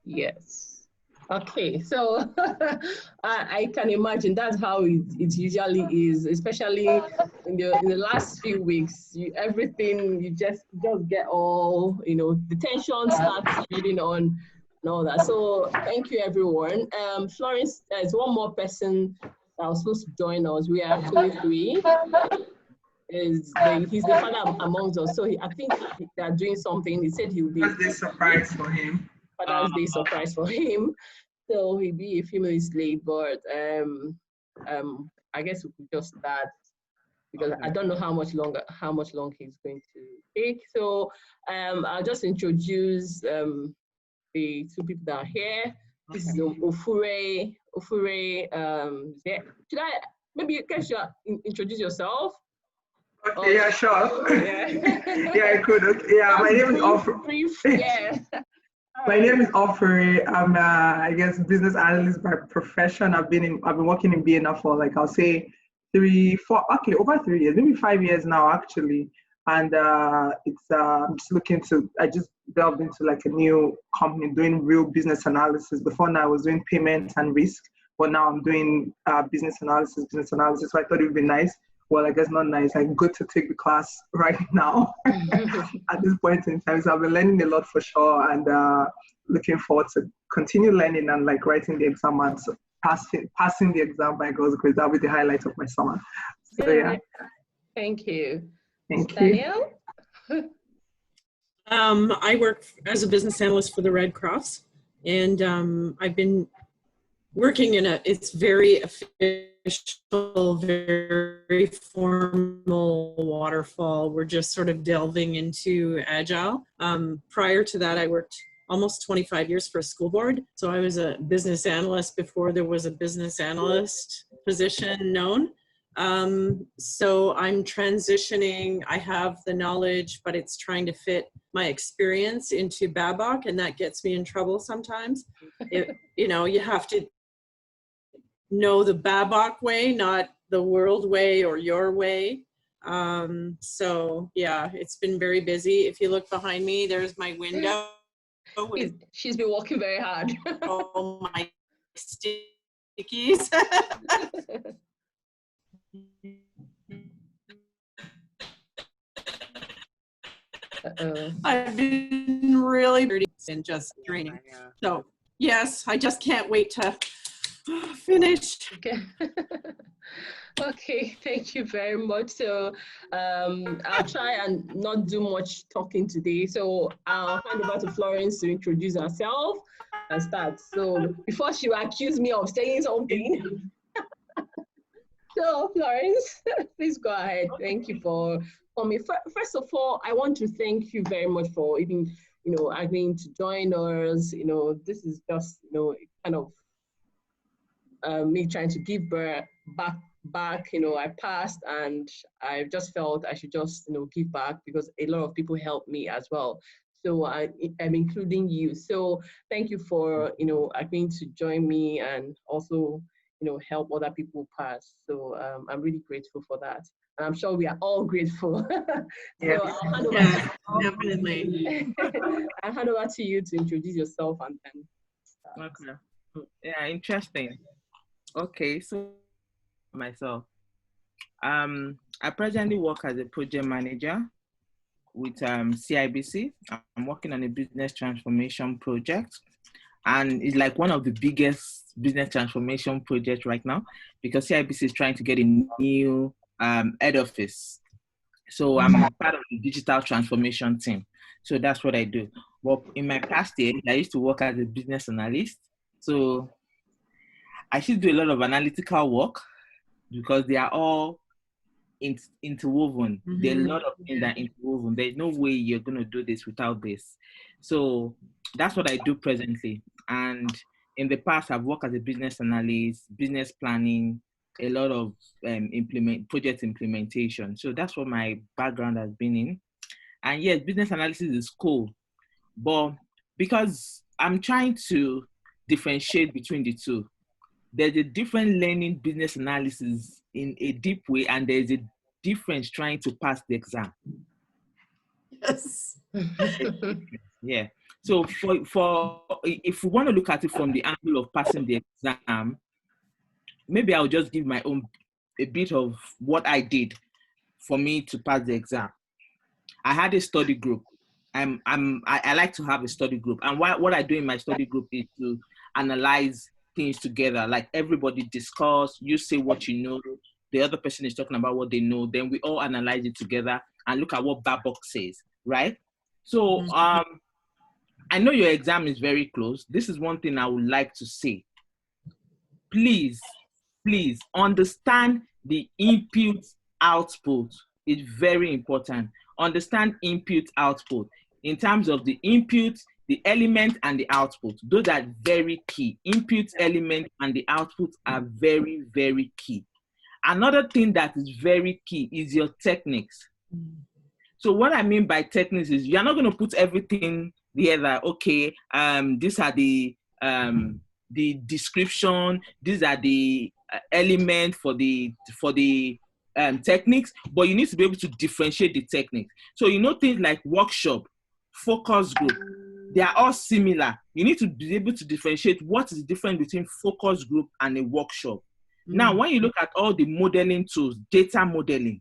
Yes. Okay, so I can imagine that's how it usually is, especially in the last few weeks. Everything you just get all the tension starts building on and all that. So thank you everyone. Florence, there's one more person that was supposed to join us. We are actually three. He's the father amongst us, so I think they are doing something. He said he will be Birthday surprise for him. Father's Day surprise for him. So he'll be a few minutes late, but I guess we could just start because I don't know how much longer he's going to take. So I'll just introduce the two people that are here. This is Ofure. Should I maybe you guys should introduce yourself? Okay, yeah, sure. Yeah. Yeah, I could. Okay. Yeah, my name is Ofure. Yeah. My name is Ofure. I'm I guess business analyst by profession. I've been working in BNR for like I'll say 3, 4, actually over 3 years, maybe 5 years now actually. And I'm just I just delved into like a new company doing real business analysis. Before now I was doing payment and risk, but now I'm doing business analysis. So I thought it would be nice. Well, I guess not nice. I'm good to take the class right now at this point in time. So I've been learning a lot for sure, and looking forward to continue learning and like writing the exam and so passing the exam by God's grace. That'll be the highlight of my summer. So yeah. Thank you. Thank you. Danielle? I work as a business analyst for the Red Cross, and I've been working it's very official, very formal waterfall. We're just sort of delving into Agile. Prior to that, I worked almost 25 years for a school board. So I was a business analyst before there was a business analyst position known. So I'm transitioning. I have the knowledge, but it's trying to fit my experience into Babok, and that gets me in trouble sometimes. You have to know the Babok way, not the world way or your way. So yeah, it's been very busy. If you look behind me, there's my window. She's been working very hard. Oh, my stickies. I've been really dirty and just draining. So yes, I just can't wait to finish. Okay. Okay, thank you very much. So I'll try and not do much talking today. So I'll hand over to Florence to introduce herself and start. So before she will accuse me of saying something. So Florence, please go ahead. Thank you for coming. First of all, I want to thank you very much for even, agreeing to join us. This is just, kind of me trying to give back. I passed and I just felt I should just, give back because a lot of people helped me as well. So I'm including you. So thank you for, agreeing to join me and also, help other people pass. So I'm really grateful for that. And I'm sure we are all grateful. Yeah. So I'll hand over Definitely. I'll hand over to you to introduce yourself and then start. Okay. Yeah, interesting. Okay, so myself. I presently work as a project manager with CIBC. I'm working on a business transformation project, and it's like one of the biggest business transformation projects right now because CIBC is trying to get a new head office. So I'm part of the digital transformation team. So that's what I do. But in my past years, I used to work as a business analyst. So I should do a lot of analytical work because they are all interwoven. Mm-hmm. There are a lot of things that are interwoven. There's no way you're going to do this without this. So that's what I do presently. And in the past, I've worked as a business analyst, business planning, a lot of project implementation. So that's what my background has been in. And yes, business analysis is cool. But because I'm trying to differentiate between the two, there's a different learning business analysis in a deep way, and there's a difference trying to pass the exam. Yes. Yeah. So for if we want to look at it from the angle of passing the exam, maybe I'll just give my own a bit of what I did for me to pass the exam. I had a study group. I like to have a study group, and what I do in my study group is to analyze things together. Like everybody discuss, you say what you know, the other person is talking about what they know, then we all analyze it together and look at what Babok says, right? So I know your exam is very close. This is one thing I would like to say. Please understand the input output. It's very important. Understand input output in terms of the input, the element, and the output. Those are very key. Input, element, and the output are very, very key. Another thing that is very key is your techniques. So what I mean by techniques is you're not going to put everything together. Okay, these are the description, these are the element for the techniques, but you need to be able to differentiate the techniques. So you know things like workshop, focus group, they are all similar. You need to be able to differentiate what is the difference between focus group and a workshop. Now, when you look at all the modeling tools, data modeling,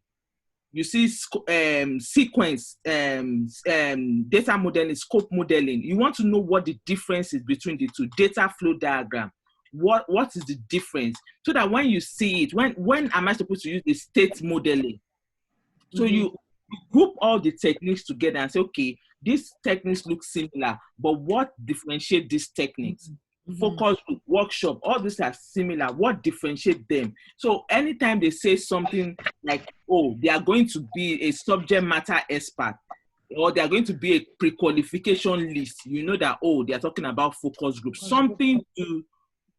you see sequence, data modeling, scope modeling. You want to know what the difference is between the two. Data flow diagram. What is the difference? So that when you see it, when am I supposed to use the state modeling? So you group all the techniques together and say, okay, these techniques look similar, but what differentiate these techniques? Focus group, workshop, all these are similar. What differentiate them? So anytime they say something like, oh, they are going to be a subject matter expert, or they are going to be a pre-qualification list, you know that, oh, they are talking about focus group. Something to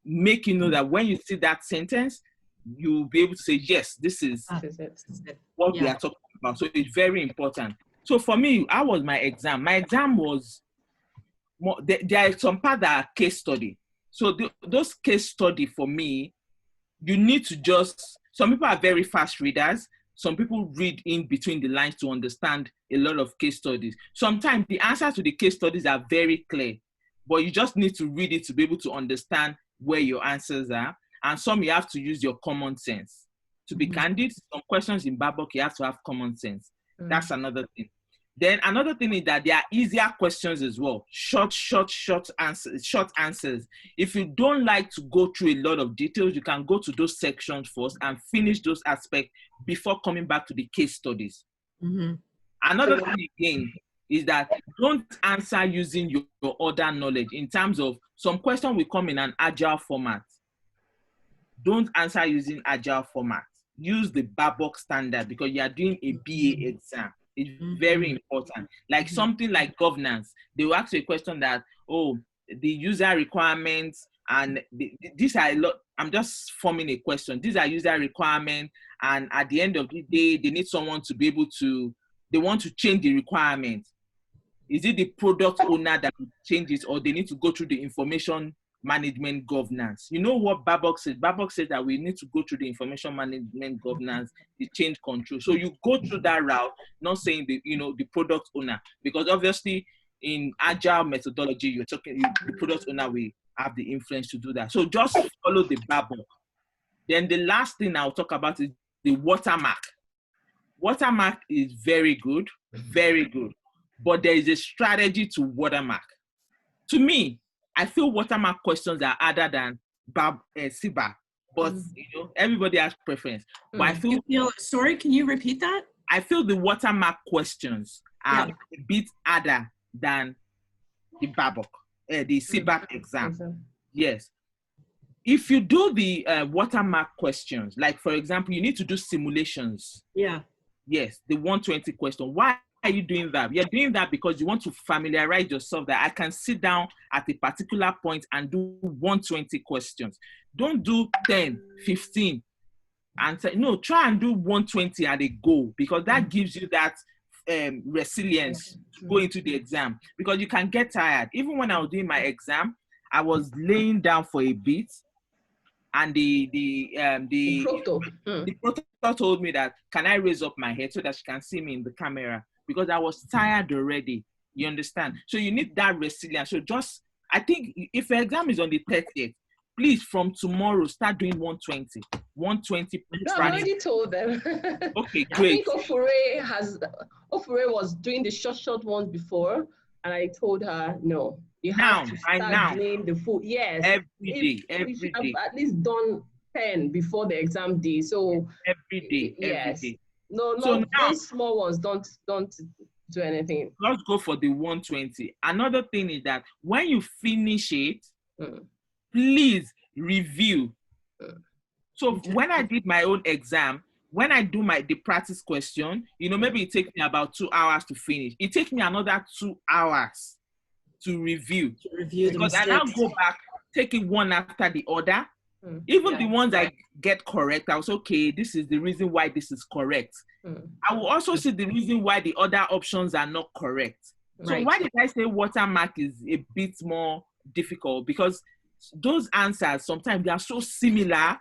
make you know that when you see that sentence, you'll be able to say, yes, this is what we are talking about. So it's very important. So for me, how was my exam? My exam was more, there are some parts that are case study. So those case study for me, you need to just, some people are very fast readers. Some people read in between the lines to understand a lot of case studies. Sometimes the answers to the case studies are very clear, but you just need to read it to be able to understand where your answers are. And some you have to use your common sense. To be candid, some questions in Babok, you have to have common sense. That's another thing. Then another thing is that there are easier questions as well. Short answers. If you don't like to go through a lot of details, you can go to those sections first and finish those aspects before coming back to the case studies. Another thing again is that don't answer using your other knowledge. In terms of some questions will come in an agile format. Don't answer using agile format. Use the Babok standard because you are doing a BA exam. It's very important. Like something like governance, they will ask you a question that, oh, the user requirements, and these are a lot. I'm just forming a question. These are user requirements, and at the end of the day, they need someone to be able to, they want to change the requirement. Is it the product owner that will change it, or they need to go through the information management governance? You know what Babok says? Babok says that we need to go through the information management governance, the change control. So you go through that route, not saying the product owner, because obviously in agile methodology, you're talking the product owner will have the influence to do that. So just follow the Babok. Then the last thing I'll talk about is the watermark. Watermark is very good, but there is a strategy to watermark. To me, I feel watermark questions are harder than CBAC, but everybody has preference. But I feel, sorry, can you repeat that? I feel the watermark questions are a bit harder than the Babok, the CBAC exam. Yes. If you do the watermark questions, like for example, you need to do simulations. Yeah. Yes, the 120 question. Why are you doing that? You're doing that because you want to familiarize yourself that I can sit down at a particular point and do 120 questions. Don't do 10, 15, and say, no, try and do 120 at a go, because that gives you that resilience to go into the exam, because you can get tired. Even when I was doing my exam, I was laying down for a bit, and the protocol told me that, can I raise up my head so that she can see me in the camera? Because I was tired already. You understand? So you need that resilience. So just, I think if your exam is on the 30th, please from tomorrow start doing 120. 120 No, I already told them. Okay, I great. think Ofure was doing the short ones before, and I told her, no, you have to start doing the full. Yes, every day. I've at least done 10 before the exam day. So every day. Yes. No, So not now, those small ones. Don't do anything. Let's go for the 120. Another thing is that when you finish it, please review. So when I did my own exam, when I do the practice question, maybe it takes me about 2 hours to finish. It takes me another 2 hours to review. Because I now go back, take it one after the other. Even the ones I get correct, I was okay, this is the reason why this is correct. I will also see the reason why the other options are not correct. So why did I say watermark is a bit more difficult? Because those answers, sometimes they are so similar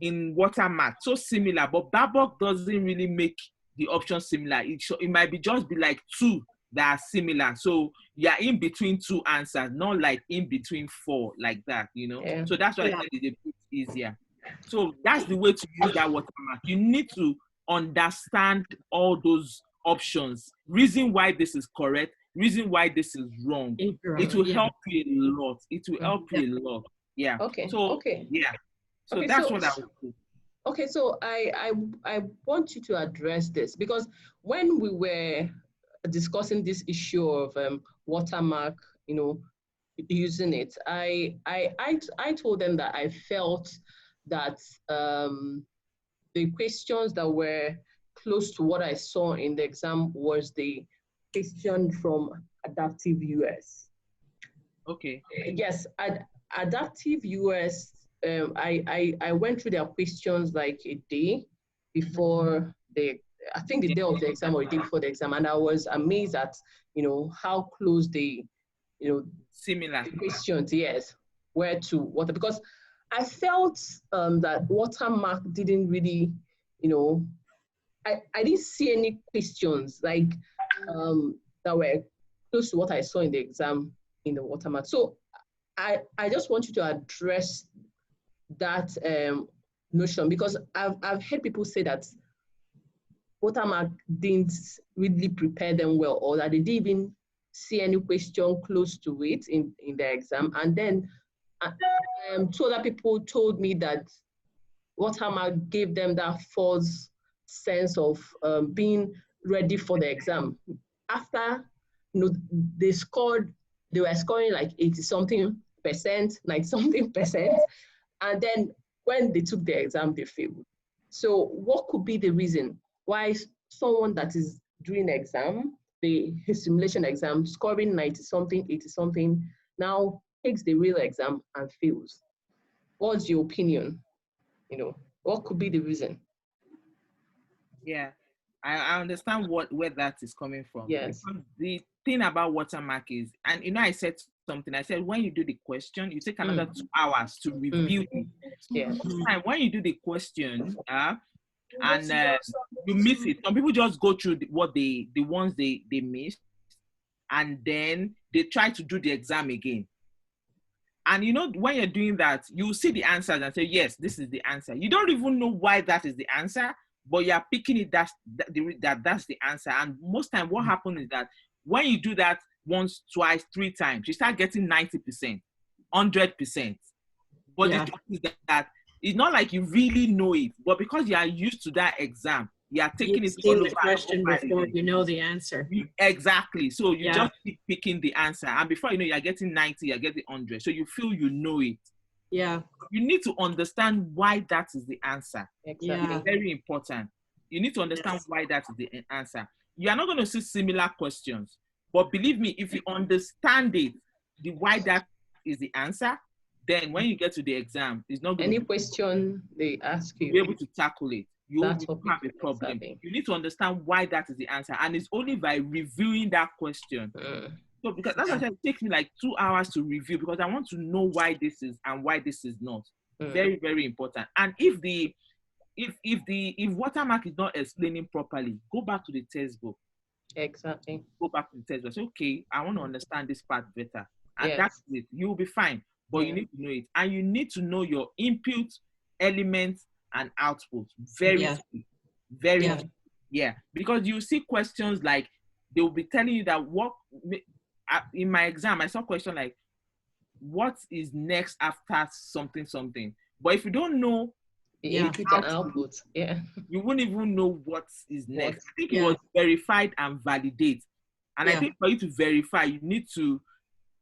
in watermark, so similar, but Babok doesn't really make the option similar. It might be just be like 2 that are similar. So you're in between 2 answers, not like in between 4 like that, Yeah. So that's why I said it's a bit easier. So that's the way to use that watermark. You need to understand all those options, reason why this is correct, reason why this is wrong. It will help you a lot. It will help you a lot. Yeah. Okay. So okay. Yeah. So okay, that's what I would do. Okay, so I want you to address this, because when we were discussing this issue of watermark, using it, I told them that I felt that the questions that were close to what I saw in the exam was the question from Adaptive US. Okay. Yes, Adaptive US. I went through their questions like a day before the day of the exam or a day before the exam, and I was amazed at how close they similar the questions were to water, because I felt that watermark didn't really I didn't see any questions like that were close to what I saw in the exam in the watermark. So I just want you to address that notion, because I've heard people say that watermark didn't really prepare them well, or that they didn't even see any question close to it in their exam. And then 2 other people told me that watermark gave them that false sense of being ready for the exam. After they were scoring like 80-something%, 90-something %, and then when they took the exam, they failed. So what could be the reason why someone that is doing the exam, the simulation exam, scoring 90-something, 80-something, now takes the real exam and fails? What's your opinion? What could be the reason? Yeah, I understand where that is coming from. Yes. Because the thing about watermark is, and I said something. I said when you do the question, you take another 2 hours to review it. Yeah. And when you do the question, and you miss it, some people just go through the ones they missed, and then they try to do the exam again. And when you're doing that, you see the answers and say, yes, this is the answer. You don't even know why that is the answer, but you're picking it that's the answer. And most time what happens is that when you do that once, twice, 3 times, you start getting 90%, 100%. But the truth is that it's not like you really know it, but because you are used to that exam, you are taking it all the question before you know the answer. Exactly. So you just keep picking the answer, and before you know, you're getting 90, you're getting 100. So you feel you know it. Yeah. You need to understand why that is the answer. Exactly. Yeah. It's very important. You need to understand why that is the answer. You are not going to see similar questions, but believe me, if you understand it, why that is the answer, then when you get to the exam, it's not going any question they ask you, be able to tackle it. You won't That's have a problem. exactly. You need to understand why that is the answer, and it's only by reviewing that question. So because that's why I said it takes me like 2 hours to review, because I want to know why this is and why this is not. Very, very important. And if watermark is not explaining properly, go back to the textbook. Exactly. Go back to the text and say, okay, I want to understand this part better. And Yes. that's it. You'll be fine. But you need to know it. And you need to know your input, elements, and output. Very Yeah. key. Very Yeah. key. Yeah. Because you see questions like, they will be telling you that in my exam, I saw a question like, what is next after something, something? But if you don't know The Yeah. input and output. Yeah. you wouldn't even know what is next. I think it Yeah. was verified and validate. And I Yeah. think for you to verify, you need to,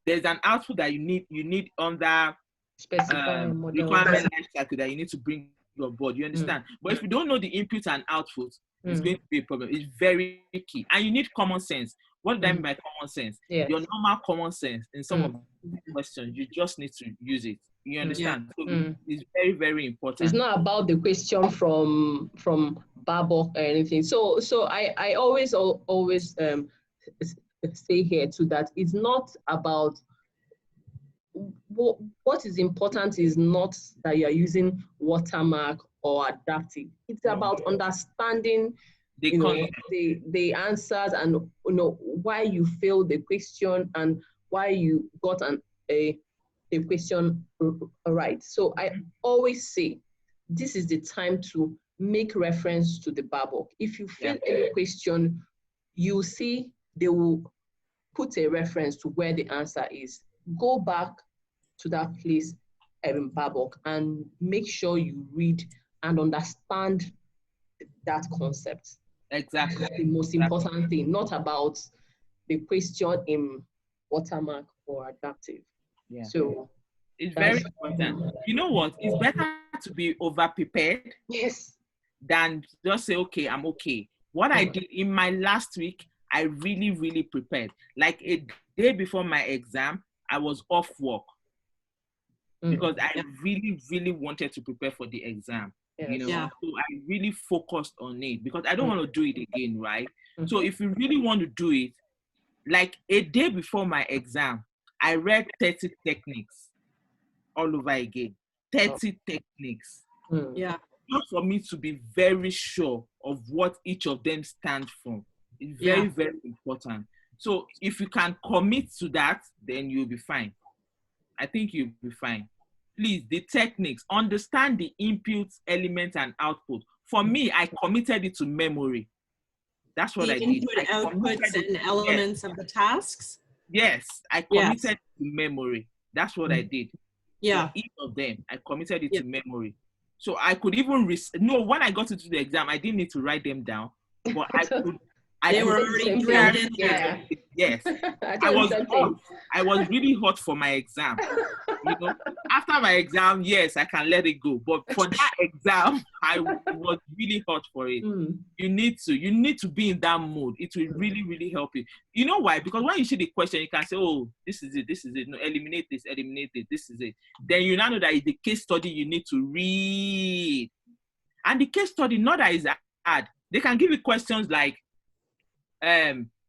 there's an output that you need under Specify model. requirement life cycle that you need to bring on board. You understand? But if you don't know the input and output, it's going to be a problem. It's very key. And you need common sense. What do I mean by common sense? Yes. Your normal common sense in some of the questions, you just need to use it. You understand? So it's very, very important. It's not about the question from Babok or anything. So I always say here too that it's not about what is important is not that you are using watermark or adaptive. It's about understanding the answers and why you failed the question and why you got a question right. So I always say this is the time to make reference to the Babok. If you fail any question, you see they will put a reference to where the answer is. Go back to that place in Babok and make sure you read and understand that concept. Exactly. That's the most important thing, not about the question in watermark or adaptive. Yeah. So it's very important. You know what? It's better to be over prepared. Yes. Than just say, okay, I'm okay. What I did in my last week, I really, really prepared. Like a day before my exam, I was off work because I really, really wanted to prepare for the exam. Yes. So I really focused on it because I don't want to do it again, right? So if you really want to do it, like a day before my exam, I read 30 techniques all over again. 30 techniques. Yeah. Not for me to be very sure of what each of them stand for. It's very, very important. So if you can commit to that, then you'll be fine. I think you'll be fine. Please, the techniques, understand the inputs, elements, and output. For me, I committed it to memory. That's what I did. Input, outputs, and elements of the tasks? Yes, I committed to memory. That's what I did. Yeah. For each of them, I committed it to memory. So I could even, when I got into the exam, I didn't need to write them down, but I could. They were already drilled in there. Yes. I was really hot for my exam. After my exam, yes, I can let it go. But for that exam, I was really hot for it. You need to be in that mood. It will really, really help you. You know why? Because when you see the question, you can say, oh, this is it. No, eliminate this, this is it. Then you now know that it's the case study you need to read. And the case study, not that is hard. They can give you questions like,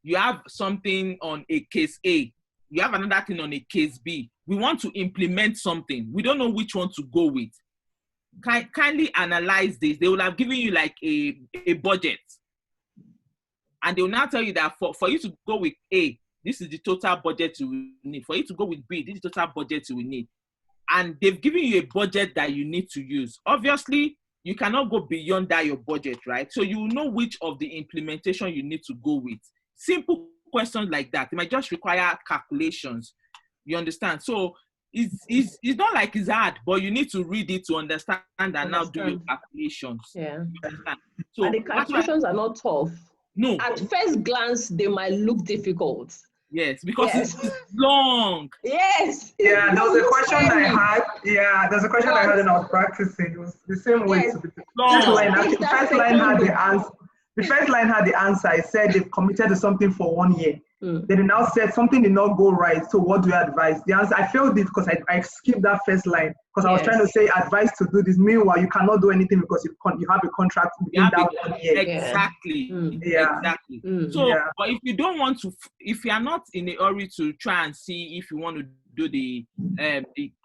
you have something on a case A, you have another thing on a case B. We want to implement something. We don't know which one to go with. Kindly analyze this. They will have given you like a budget. And they will now tell you that for you to go with A, this is the total budget you will need. For you to go with B, this is the total budget you will need. And they've given you a budget that you need to use. Obviously, you cannot go beyond that, your budget, right? So you will know which of the implementation you need to go with. Simple questions like that. It might just require calculations. You understand? So it's not like it's hard, but you need to read it to understand and now do your calculations. Yeah. So and the calculations are not tough. No. At first glance, they might look difficult. Yes, because it's long. Yes. Yeah, there was a question I had. Yeah, there's a question I had when I was practicing. It was the same way. Yes. The first line had the answer. The first line had the answer. It said they've committed to something for 1 year. Then it now said something did not go right. So what do you advise? The answer, I failed it because I skipped that first line because I was trying to say advice to do this. Meanwhile, you cannot do anything because you have a contract within that 1 year. Exactly. Exactly. So, but if you don't want to, if you are not in a hurry to try and see if you want to do the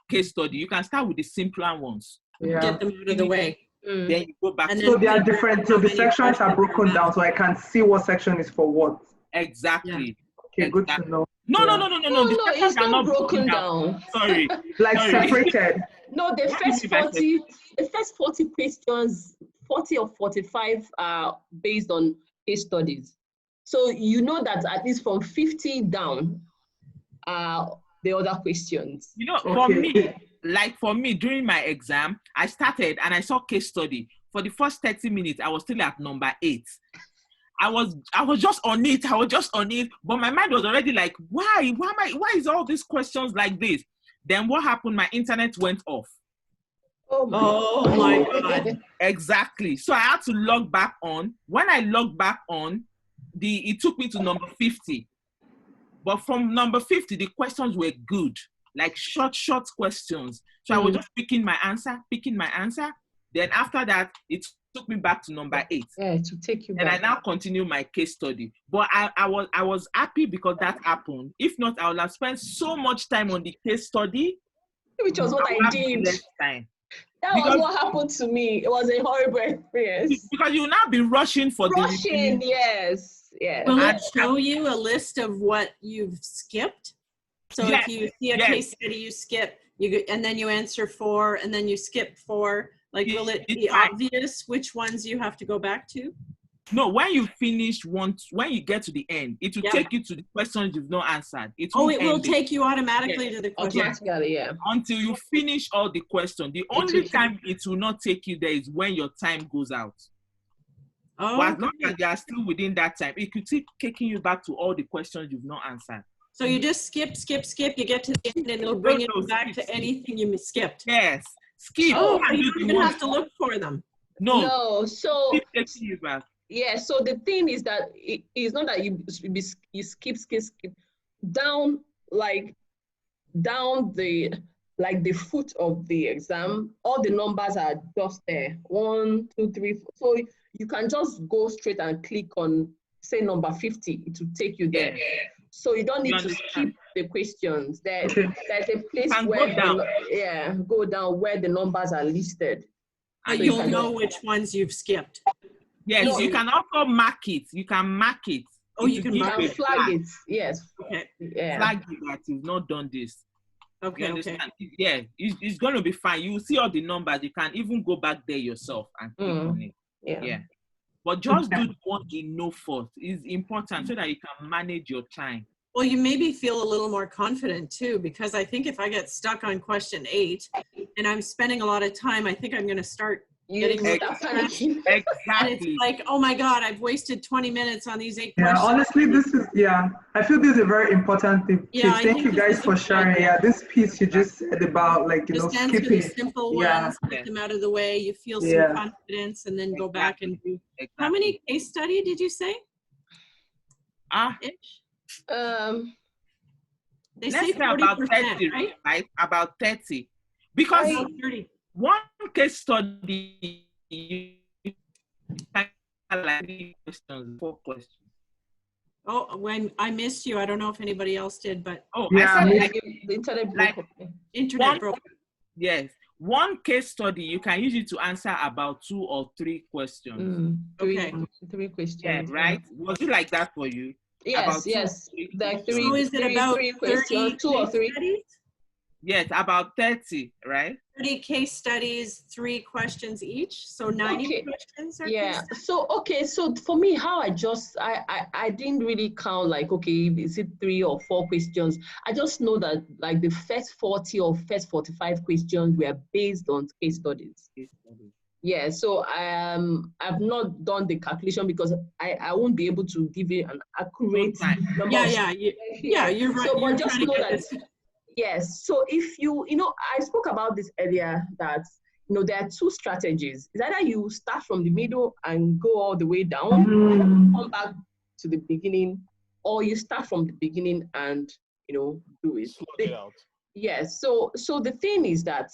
case study, you can start with the simpler ones. Get them out of the way. Then you go back. So they are different. So the sections are broken down, so I can see what section is for what. Exactly. Okay, good to know. No. No, The questions it's are not not broken down. Sorry. Like Sorry. separated. No, the What do you first mean by 40 questions, 40 or 45 are based on case studies. So you know that at least from 50 down are the other questions. You know, Okay. for me, during my exam, I started and I saw case study. For the first 30 minutes, I was still at number 8. I was just on it. But my mind was already like, why is all these questions like this? Then what happened? My internet went off. Oh my God. Exactly. So I had to log back on. When I logged back on, it took me to number 50. But from number 50, the questions were good, like short questions. So I was just picking my answer. Then after that, it took me back to number 8. Yeah, to take you and back. I now continue my case study. But I was happy because that happened. If not, I would have spent so much time on the case study. Which was what I did. Less time. That was what happened to me. It was a horrible experience. Because you will now be rushing for the yes. Will it show you a list of what you've skipped? So if you see a case study, you skip, and then you answer 4, and then you skip 4. Like, will it be obvious which ones you have to go back to? No, when you finish when you get to the end, it will take you to the questions you've not answered. It will take you automatically to the question. Automatically, yeah. Until you finish all the questions. The only time it will not take you there is when your time goes out. Oh, but as long as you are still within that time, it could keep taking you back to all the questions you've not answered. So you just skip. You get to the end, and it'll bring you back to anything you skipped. Yes, skip. Oh, you don't even have to look for them. No. So keep taking you back. Yeah. So the thing is that it's not that you skip down the foot of the exam. All the numbers are just there. 1, 2, 3, 4. So you can just go straight and click on, say, number 50. It will take you there. So you don't need to skip the questions. There's a place where go down where the numbers are listed. So you'll know which ones you've skipped. Yes, you can also mark it. You can mark it. Oh, you can flag it. Yes. Okay. Yeah. Flag it that you've not done this. Okay. Yeah, it's going to be fine. You will see all the numbers. You can even go back there yourself and click on it. Yeah. But just do the one you know first. It's important so that you can manage your time. Well, you maybe feel a little more confident too, because I think if I get stuck on question 8 and I'm spending a lot of time, I think I'm going to start getting panicking. Exactly. And it's like, oh my God, I've wasted 20 minutes on these 8 questions. Yeah, honestly, I feel this is a very important tip. Yeah, Thank you guys for sharing. Yeah, this piece you just said about just answer skipping. the simple ones, get them out of the way. You feel some confidence, and then go back and do. How many case study did you say? They say 40%, about 30, right? About 30. Because 30. One case study, you can like 3 questions, 4 questions. Oh, when I missed you, I don't know if anybody else did, but the internet broke. Yes, one case study you can use it to answer about 2 or 3 questions. Okay, 3 questions. Yeah, right. Was it like that for you? Yes, like 3. So is it about 3 questions, 2 or 3? Studies? Yes, about 30, right? 30 case studies, 3 questions each, so 90 questions. So for me, how I didn't really count like, okay, is it 3 or 4 questions? I just know that like the first 40 or first 45 questions were based on case studies. Yeah, so I've not done the calculation because I won't be able to give you an accurate number. You're right. So, but just know that. Yes. So if I spoke about this earlier that, there are 2 strategies. It's either you start from the middle and go all the way down, come back to the beginning, or you start from the beginning and, do it. Slug it out. Yes. So the thing is that,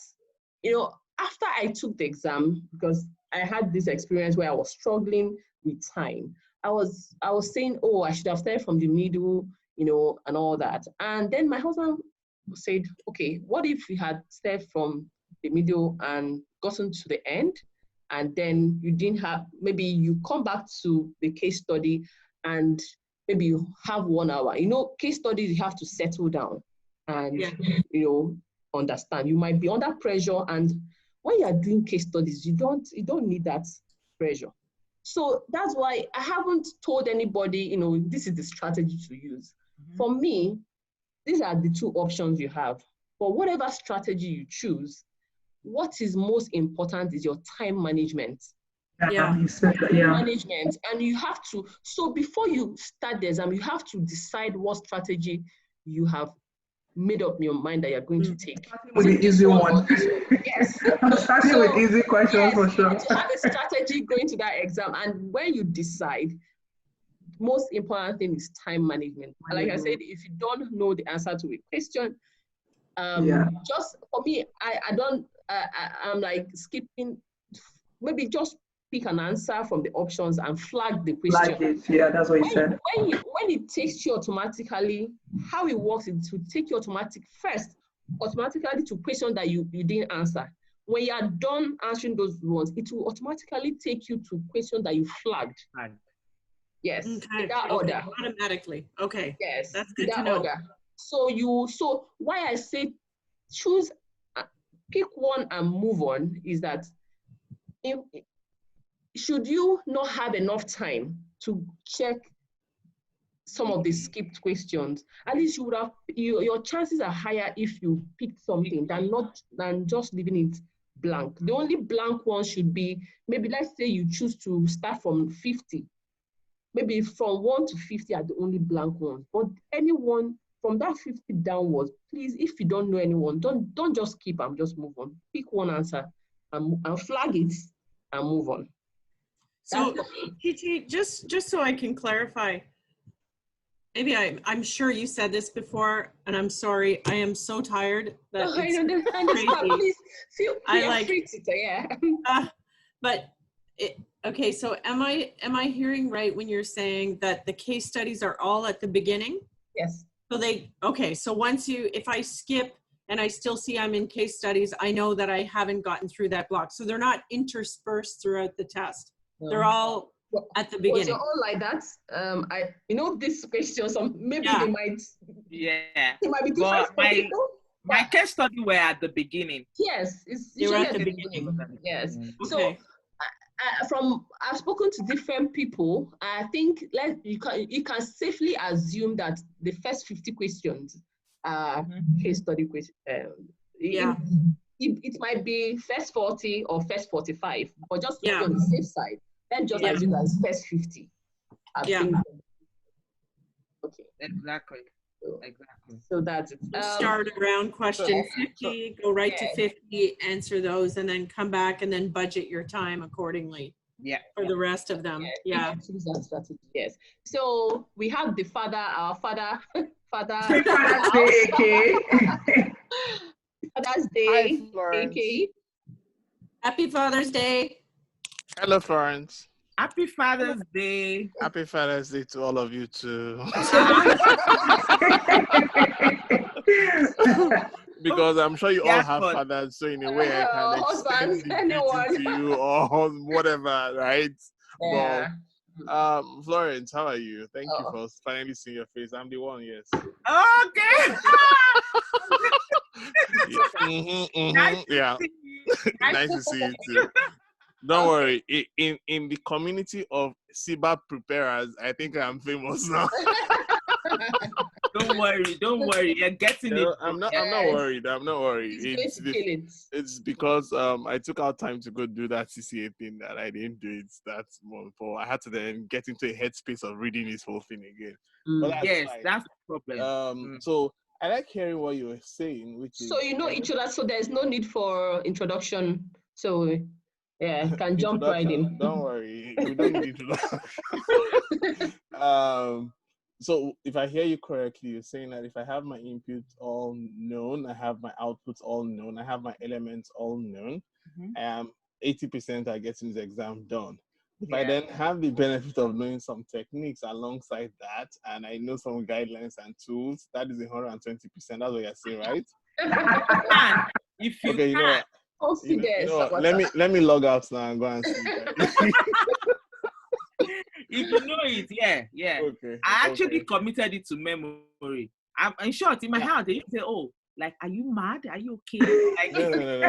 after I took the exam, because I had this experience where I was struggling with time, I was saying, I should have started from the middle, and all that. And then my husband said, okay, what if we had started from the middle and gotten to the end, and then you didn't have, maybe you come back to the case study and maybe you have 1 hour. You know, case studies, you have to settle down and, you know, understand. You might be under pressure, and when you are doing case studies, you don't need that pressure. So that's why I haven't told anybody, you know, this is the strategy to use. For me, these are the 2 options you have. For whatever strategy you choose, what is most important is your time management. You said that, Management, and you have to, so before you start the exam, you have to decide what strategy you have made up in your mind that you're going to take. With the easy one. Yes. I'm starting with easy questions for sure. You have to have a strategy going to that exam, and when you decide, most important thing is time management. Like I said, if you don't know the answer to a question, just for me, I'm like skipping, maybe just pick an answer from the options and flag the question. Flag it, yeah, that's what you said. When it takes you automatically, how it works is to take you automatically to questions that you didn't answer. When you are done answering those ones, it will automatically take you to questions that you flagged. Yes, in that order. Automatically. Okay. Yes, that's good to know. Order. So why I say choose, pick one and move on is that should you not have enough time to check some of the skipped questions, at least you would have, your chances are higher if you picked something than just leaving it blank. The only blank one should be, maybe let's say you choose to start from 50. Maybe from 1 to 50 are the only blank ones. But anyone from that 50 downwards, please, if you don't know anyone, don't just skip and just move on. Pick one answer and flag it and move on. So, TT, just so I can clarify, maybe I'm sure you said this before, and I'm sorry, I am so tired that it's crazy. Please feel free to say, but okay, so am I hearing right when you're saying that the case studies are all at the beginning? Yes. So so once if I skip and I still see I'm in case studies, I know that I haven't gotten through that block. So they're not interspersed throughout the test. They're all at the beginning. So all like that. This question, maybe they might. Yeah. It might be different for people. My case study were at the beginning. Yes, it's usually at the beginning. Yes. Okay. So I've spoken to different people. I think you can safely assume that the first 50 questions are case study questions. It might be first 40 or first 45, but just to be on the safe side, then just assume as first 50. Okay. Exactly. So that's it. Start around question 50, go right to 50, answer those, and then come back and then budget your time accordingly. For the rest of them. Choose that strategy. Yes. So we have our father. Father's Day, AK. Father's Day, Hi, AK. Happy Father's Day. Hello, Florence. Happy Father's Day. Happy Father's Day to all of you too. Because I'm sure you all have fathers, so in a way I can extend it to you or whatever, right? Yeah. But, Florence, how are you? Thank you for finally seeing your face. I'm the one, yes. Okay. Yeah. Nice to see you too. Don't worry. In the community of SIBA preparers, I think I'm famous now. Don't worry. You're getting it. I'm not worried. It's because I took out time to go do that CCA thing that I didn't do it that month. I had to then get into a headspace of reading this whole thing again. But that's the problem. So I like hearing what you were saying, which is, so you know each other, so there's no need for introduction. So can jump right in. Don't worry, we don't need introduction. So if I hear you correctly, you're saying that if I have my inputs all known, I have my outputs all known, I have my elements all known, 80% I get in the exam done. If I then have the benefit of knowing some techniques alongside that, and I know some guidelines and tools, that is 120%. That's what you're saying, right? If you okay, confidence. Let me log out now and go and see. If you know it, yeah. Okay. I actually okay. committed it to memory. I'm in short, in my heart, they used to say, "Oh, like, are you mad? Are you okay?" Like, No.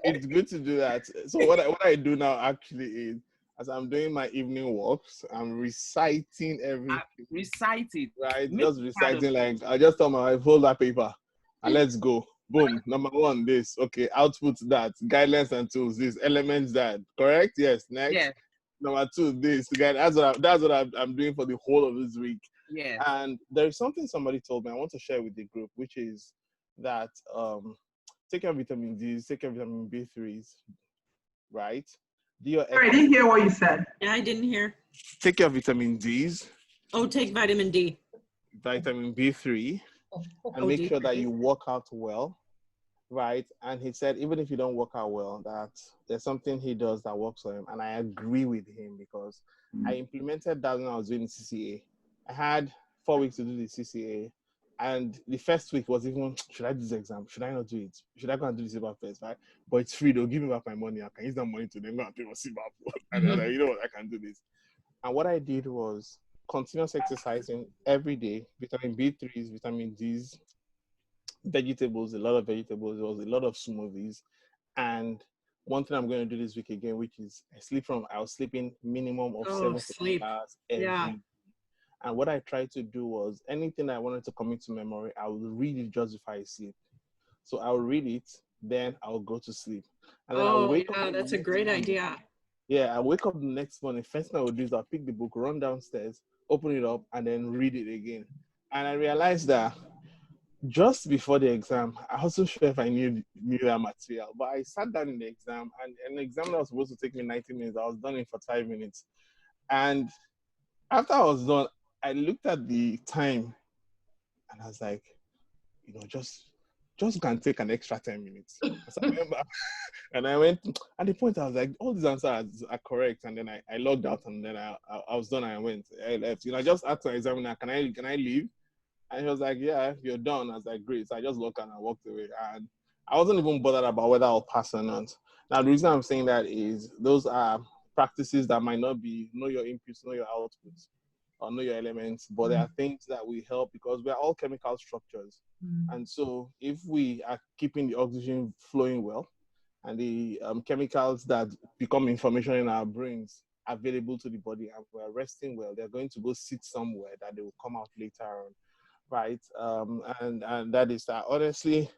It's good to do that. So what I do now actually is, as I'm doing my evening walks, I'm reciting everything. recite it. Right, Make just it part of reciting. Like I just tell my wife, hold that paper and let's go. Boom. Number one, this. Okay, output that. Guidelines and tools. This. Elements that. Correct. Yes. Next. Yeah, Number two, this. That's what I'm doing for the whole of this week. yeah. And there is something somebody told me I want to share with the group, which is that take your vitamin D's, take your vitamin B3s, right? Do your Sorry, I didn't hear what you said. Yeah, I didn't hear. take your vitamin D's, Oh, take vitamin D. vitamin B3, and Oh, make sure that D3. you work out well, right? And he said even if you don't work out well, that there's something he does that works for him, and I agree with him because I implemented that when I was doing CCA. I had 4 weeks to do the CCA, and the first week was even, should I do this exam? Should I not do it? Should I go and do this about first, right? But it's free, they'll give me back my money. I can use that money to then go and pay for CBAP. And I'm like, you know what, I can do this. And what I did was continuous exercising every day, vitamin B3s, vitamin Ds, vegetables, a lot of vegetables, there was a lot of smoothies. And one thing I'm going to do this week again, which is I was sleeping minimum of 7 to 8 sleep. hours every Yeah. day. And what I tried to do was anything I wanted to commit to memory, I would read it just before I sleep. So I'll read it, then I'll go to sleep. And then I'll wake up. That's a great idea. Yeah, I wake up the next morning. First thing I would do is I'll pick the book, run downstairs, open it up, and then read it again. And I realized that just before the exam, I wasn't sure if I knew that material, but I sat down in the exam, and an exam that was supposed to take me 90 minutes, I was done in 5 minutes. And after I was done, I looked at the time, and I was like, just can take an extra 10 minutes. So I remember, and I went, at the point I was like, all these answers are correct, and then I logged out, and then I was done, and I left. I just asked the examiner, can I leave? And he was like, yeah, you're done. I was like, great. So I just looked and I walked away, and I wasn't even bothered about whether I'll pass or not. Now, the reason I'm saying that is those are practices that might not be know your inputs, know your outputs, or know your elements, but there are things that will help because we are all chemical structures. And so if we are keeping the oxygen flowing well and the chemicals that become information in our brains available to the body and we're resting well, they're going to go sit somewhere that they will come out later on, right? And that is that. Honestly,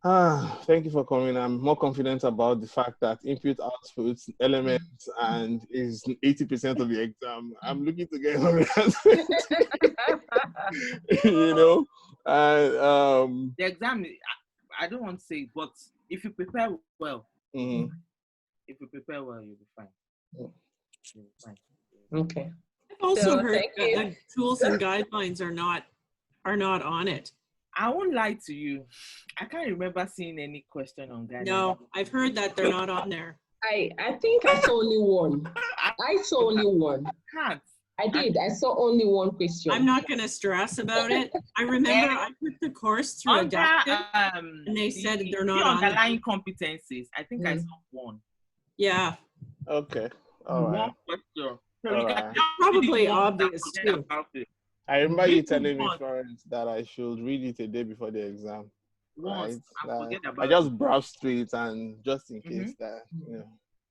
thank you for coming. I'm more confident about the fact that input, output, elements, and is 80% of the exam. I'm looking to get 100%. The exam, I don't want to say, but if you prepare well, you'll be fine. You'll be fine. Okay. I've also heard thank you. that the tools and guidelines are not on it. I won't lie to you. I can't remember seeing any question on guidelines. No, I've heard that they're not on there. I think I saw only one. I saw only one. Can't. I did. I saw only one question. I'm not going to stress about it. I remember I took the course through Adaptive, and they said they're not on underlying competencies. I think I saw one. Yeah. Okay. All right. One question. So All you right. can Probably obvious too. I remember you telling me, Florence, that I should read it a day before the exam. Once, right? forget about I just browsed through it and just in case Mhm. that,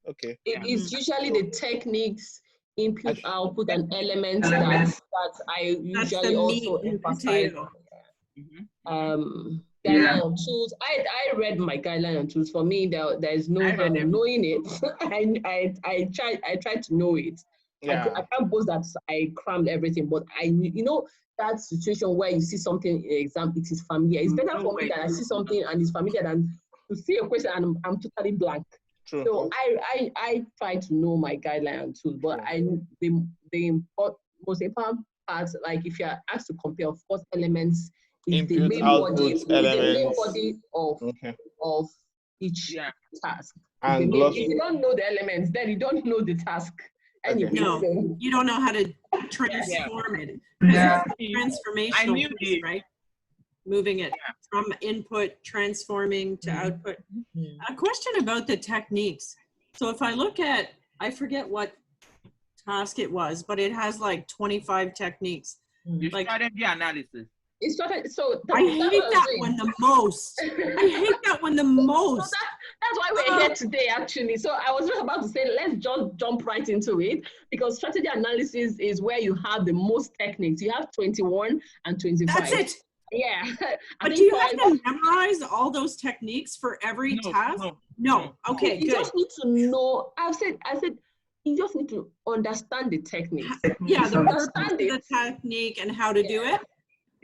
okay. It is usually the techniques, input, output, and elements that I That's usually the also meat and emphasize. potato. Guideline on tools. I read my guideline on tools. For me, there is no harm in knowing it. I tried to know it. Yeah. I can't boast that I crammed everything, but that situation where you see something in the exam, it is familiar. It's better for me that I see something and it's familiar than to see a question and I'm totally blank. True. So I try to know my guideline on tools, but the most important part, like if you are asked to compare, of course, elements is Input, the main output, body, is the main elements. body of each task. And if you don't know the elements, then you don't know the task. Okay. No, you don't know how to transform it. Yeah. Transformational piece, right? Moving it from input, transforming to output. A question about the techniques. So if I look at, I forget what task it was, but it has like 25 techniques. The Like, strategy analysis. It started, so I hate that one the most. I hate that one the most. So that's why we're here today, actually. So I was just about to say, let's just jump right into it, because strategy analysis is where you have the most techniques. You have 21 and 25. That's it. Yeah. But do you have to memorize all those techniques for every task? No. Okay, you good. just need to know. I said, you just need to understand the techniques. Yeah, understand the technique and how to do it.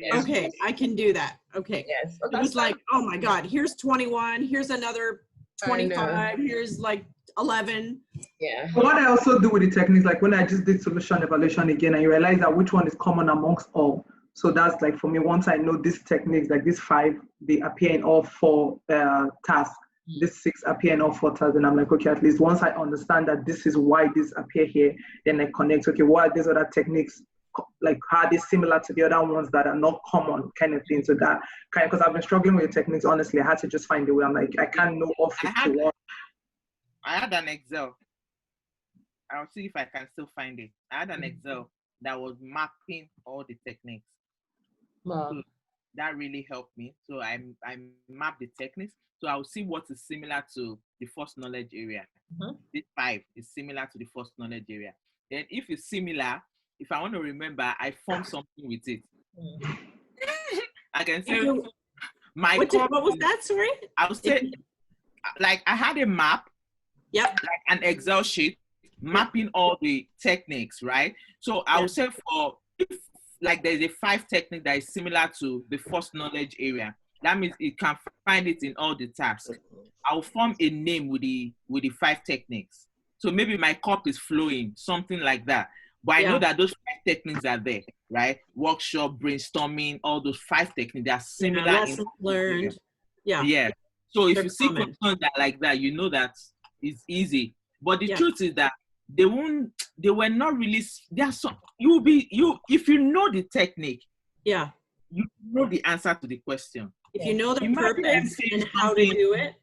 Yes. Okay, I can do that. Okay. Yes. It was like, oh my God, here's 21, here's another 25, here's like 11. Yeah. What I also do with the techniques, like when I just did solution evaluation again, and you realize that which one is common amongst all. So that's like, for me, once I know these techniques, like these 5, they appear in all 4 tasks. These 6 appear in all 4 tasks, and I'm like, okay, at least once I understand that this is why these appear here, then I connect, okay, what are these other techniques? Like, how are they similar to the other ones that are not common, kind of thing. So that kind of, because I've been struggling with the techniques, honestly, I had to just find a way. I'm like, I can't know all 51. I had an Excel. I'll see if I can still find it. I had an Excel that was mapping all the techniques. Wow. So that really helped me. So I mapped the techniques. So I'll see what is similar to the first knowledge area. This 5 is similar to the first knowledge area. Then if it's similar, if I want to remember, I form something with it. I can say my what was that, sorry? I would say, like, I had a map, yep, like an Excel sheet, mapping all the techniques, right? So I would say for, if like there's a 5 technique that is similar to the first knowledge area, that means it can find it in all the tasks. I'll form a name with the 5 techniques. So maybe my cup is flowing, something like that. But I know that those 5 techniques are there, right? Workshop, brainstorming, all those 5 techniques, they are similar. Lessons learned. Yeah. Yeah. So if They're you see common. questions that like that, you know that it's easy. But the truth is that they were not really, there's some, if you know the technique, you know the answer to the question. If you know the purpose and how to do it,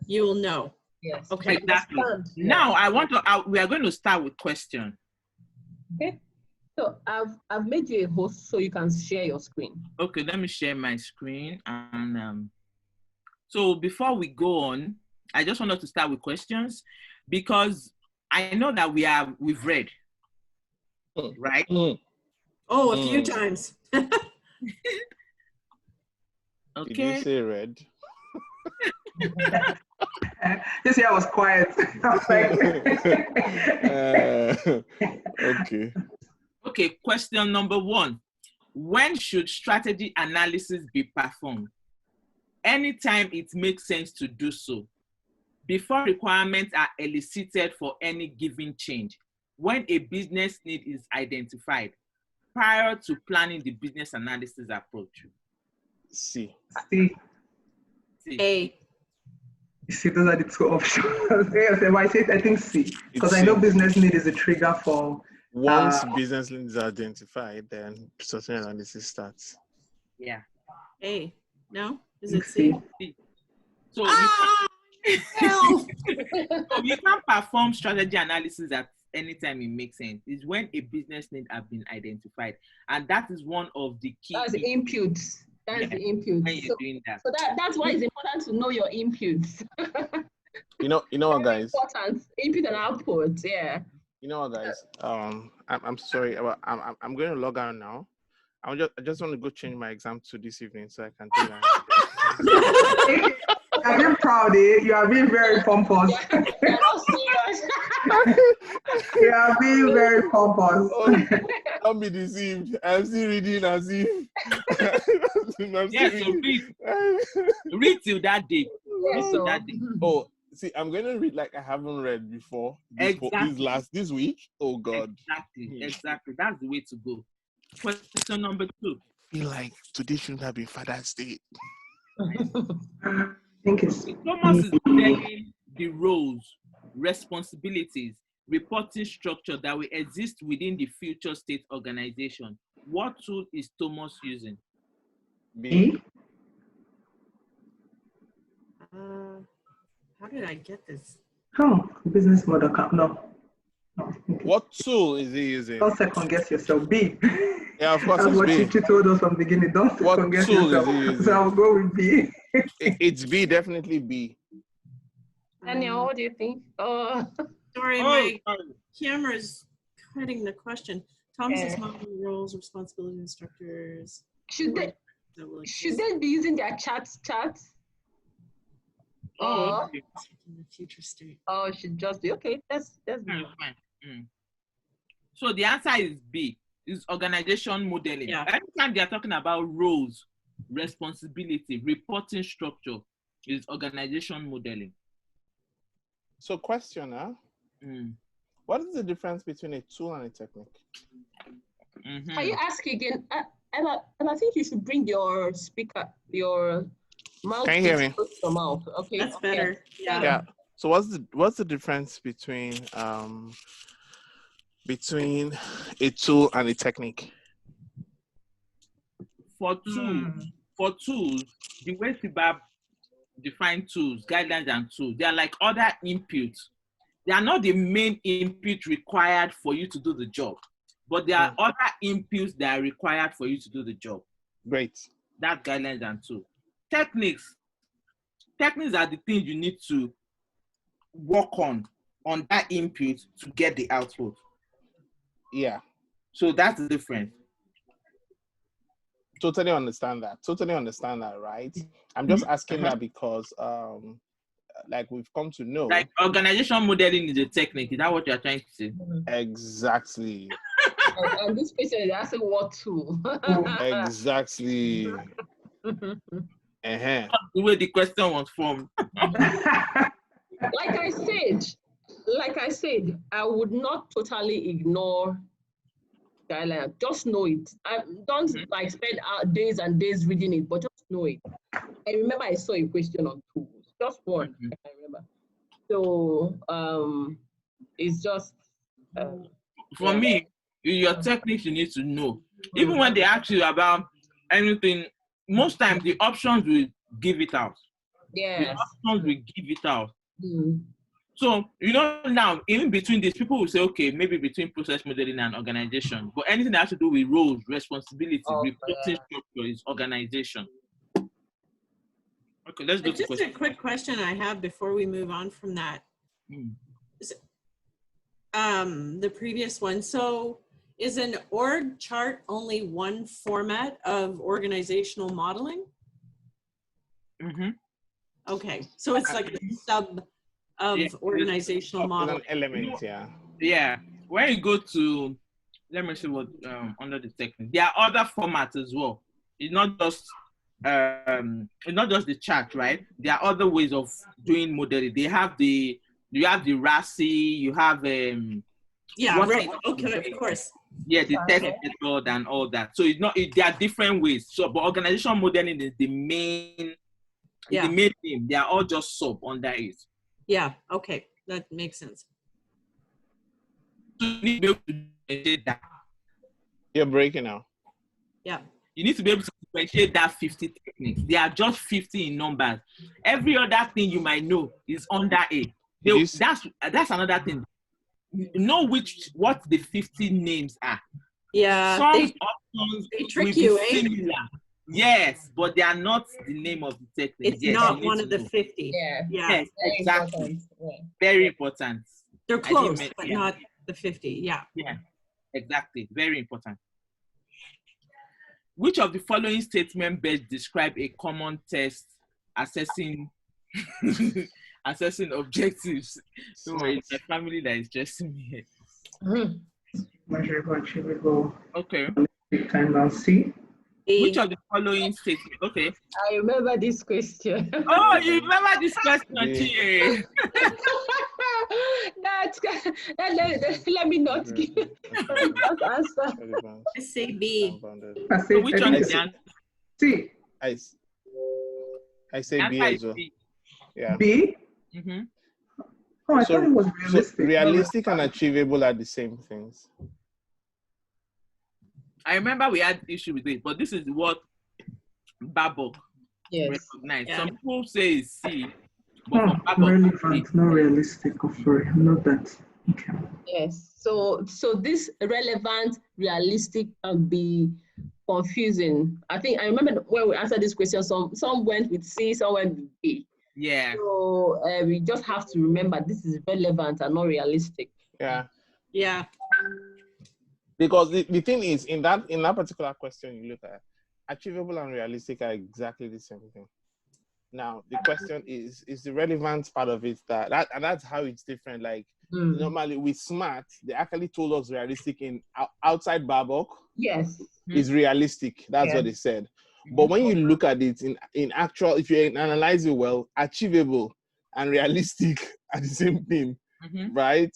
you will know. Yes. Okay. Exactly. Now we are going to start with question. Okay. So I've made you a host so you can share your screen. Okay, let me share my screen. And so before we go on, I just wanted to start with questions because I know that we've read, right? Oh, a few times. Okay. Did you say red? This year I was quiet. Okay. Okay, question number 1. When should strategy analysis be performed? Anytime it makes sense to do so. Before requirements are elicited for any given change. When a business need is identified. Prior to planning the business analysis approach. C. A. See, those are the 2 options. I think C, because I know business need is a trigger for. Once business need is identified, then strategy analysis starts. Yeah. A. No? Is it C? So you can't perform strategy analysis at any time it makes sense. It's when a business need have been identified, and that is one of the key. That's the inputs. That's the inputs. When you're doing that. So that's why it's important to know your inputs. You know what, guys? Important input and output. Yeah. You know what, guys? I'm sorry. I'm going to log out now. I just want to go change my exam to this evening so I can do that. I'm being proud, eh? You are being very pompous. You're not serious. You are being very pompous. Don't be deceived. I'm still reading as if. Read till that day. Oh, see, I'm going to read like I haven't read before. This week. Oh, God. Exactly. That's the way to go. Question number 2. I feel like today shouldn't have been Father's Day. Thomas is telling the roles, responsibilities, reporting structure that will exist within the future state organization. What tool is Thomas using? B. How did I get this? Oh, business model. No. What tool is he using? Don't second guess yourself. B. Yeah, of course That's it's what B. Chichi told us from the beginning. Don't What second guess tool is yourself. he using? So I'll go with B. It's B, definitely B. Daniel, what do you think? Sorry, Oh, my sorry. camera's cutting the question. Thomas's Yeah. modeling roles, responsibility instructors. should they Should be using their chat? Oh, Or okay. in the future state? or should just be okay? That's Fine. So the answer is B. Is organization modeling. Yeah. Anytime they are talking about roles, responsibility, reporting structure, is organization modeling. So question, what is the difference between a tool and a technique? Mhm. Can you ask again? And I think you should bring your speaker, your mouth. Can you hear me? close to your mouth. Okay. That's better. Yeah. Yeah. So what's the difference between a tool and a technique? For tools, the way FIBAB define tools, guidelines and tools, they are like other inputs. They are not the main input required for you to do the job, but there are other inputs that are required for you to do the job. Great. That's guidelines and tools. Techniques are the things you need to work on that input to get the output. Yeah. So that's the difference. Totally understand that, right? I'm just asking that because like we've come to know. Like organization modeling is a technique. Is that what you're trying to say? Exactly. And this person is asking what tool. Exactly. The way the question was formed. Like I said, I would not totally ignore guideline. Just know it. I don't like spend days and days reading it, but just know it. I remember I saw a question on tools, just one. I remember. So it's just for me, your techniques you need to know. Even when they ask you about anything, most times the options will give it out. yes. The options will give it out. So, now, in between these, people will say, okay, maybe between process modeling and organization, but anything that has to do with roles, responsibility, reporting structure is organization. Okay, let's go to Just a quick question I have before we move on from that. The previous one. So is an org chart only one format of organizational modeling? Okay, so it's like a sub of organizational modeling. An element, yeah. Yeah, when you go to, let me see what under the technique. There are other formats as well. It's not just the chart, right? There are other ways of doing modeling. You have the RASI, you have right. Okay, of course. Yeah, the test method and all that. So there are different ways. So, but organizational modeling is the main name. They are all just sub under it. Yeah. Okay, that makes sense. You need to be able to differentiate that. You're breaking now. Yeah. You need to be able to differentiate that 50 techniques. They are just 50 in numbers. Every other thing you might know is under A. That's another thing. Know what the 50 names are. Yeah. Some options they trick will you, be similar. Yes, but they are not the name of the technique. It's not one of the 50. Yeah. Yes, exactly. Important. Yeah. Very important. They're close, but not the 50. Yeah. Yeah, exactly. Very important. Which of the following statements best describe a common test assessing objectives? So it's a family that is stressing me here. Measurable, achievable. Okay. Time down C. Which of the following statements? Okay. I remember this question. Oh, you remember this question, Chie? Let me not give that answer. I say B. So which one is the answer? C. I say B as well. Yeah. B? Oh, I thought it was realistic. So realistic and achievable are the same things. I remember we had issue with it, but this is what Babok recognized. Yeah. Some people say it's C, but for Babok, relevant, not realistic. Sorry, not that. Okay. Yes. So this relevant, realistic can be confusing. I think I remember when we answered this question, some went with C, some went with A. Yeah. So we just have to remember this is relevant and not realistic. Yeah. Yeah. Because the thing is, in that particular question you look at, achievable and realistic are exactly the same thing. Now the question is the relevant part of it and that's how it's different. Like normally with SMART, they actually told us realistic in outside Babok. Yes. Is realistic. That's what they said. But when you look at it in actual, if you analyze it well, achievable and realistic are the same thing, right?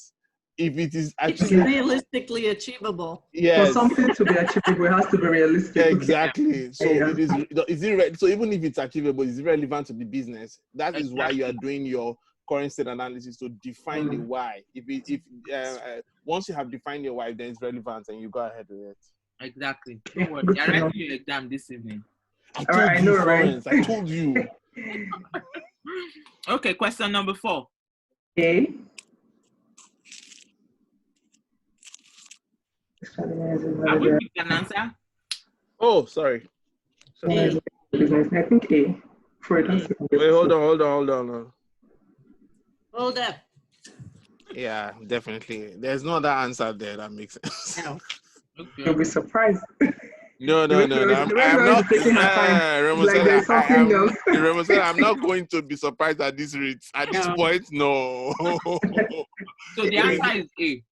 If it is achievable, realistically achievable. Yes. For something to be achievable, it has to be realistic. Exactly. So so even if it's achievable, it's relevant to the business. That is why you are doing your current state analysis to define the why. If once you have defined your why, then it's relevant and you go ahead with it. Exactly. Don't worry. You're writing your exam this evening. I told you, Florence. I told you. Okay, question number 4. Okay. Have we picked an answer? Oh, sorry. I think A. Wait, hold on. Hold up. Yeah, definitely. There's no other answer there that makes sense. No. Okay. You'll be surprised. No. I'm not taking her time. Like there's something else. I'm not going to be surprised at this rate. At this point, no. So the answer is A.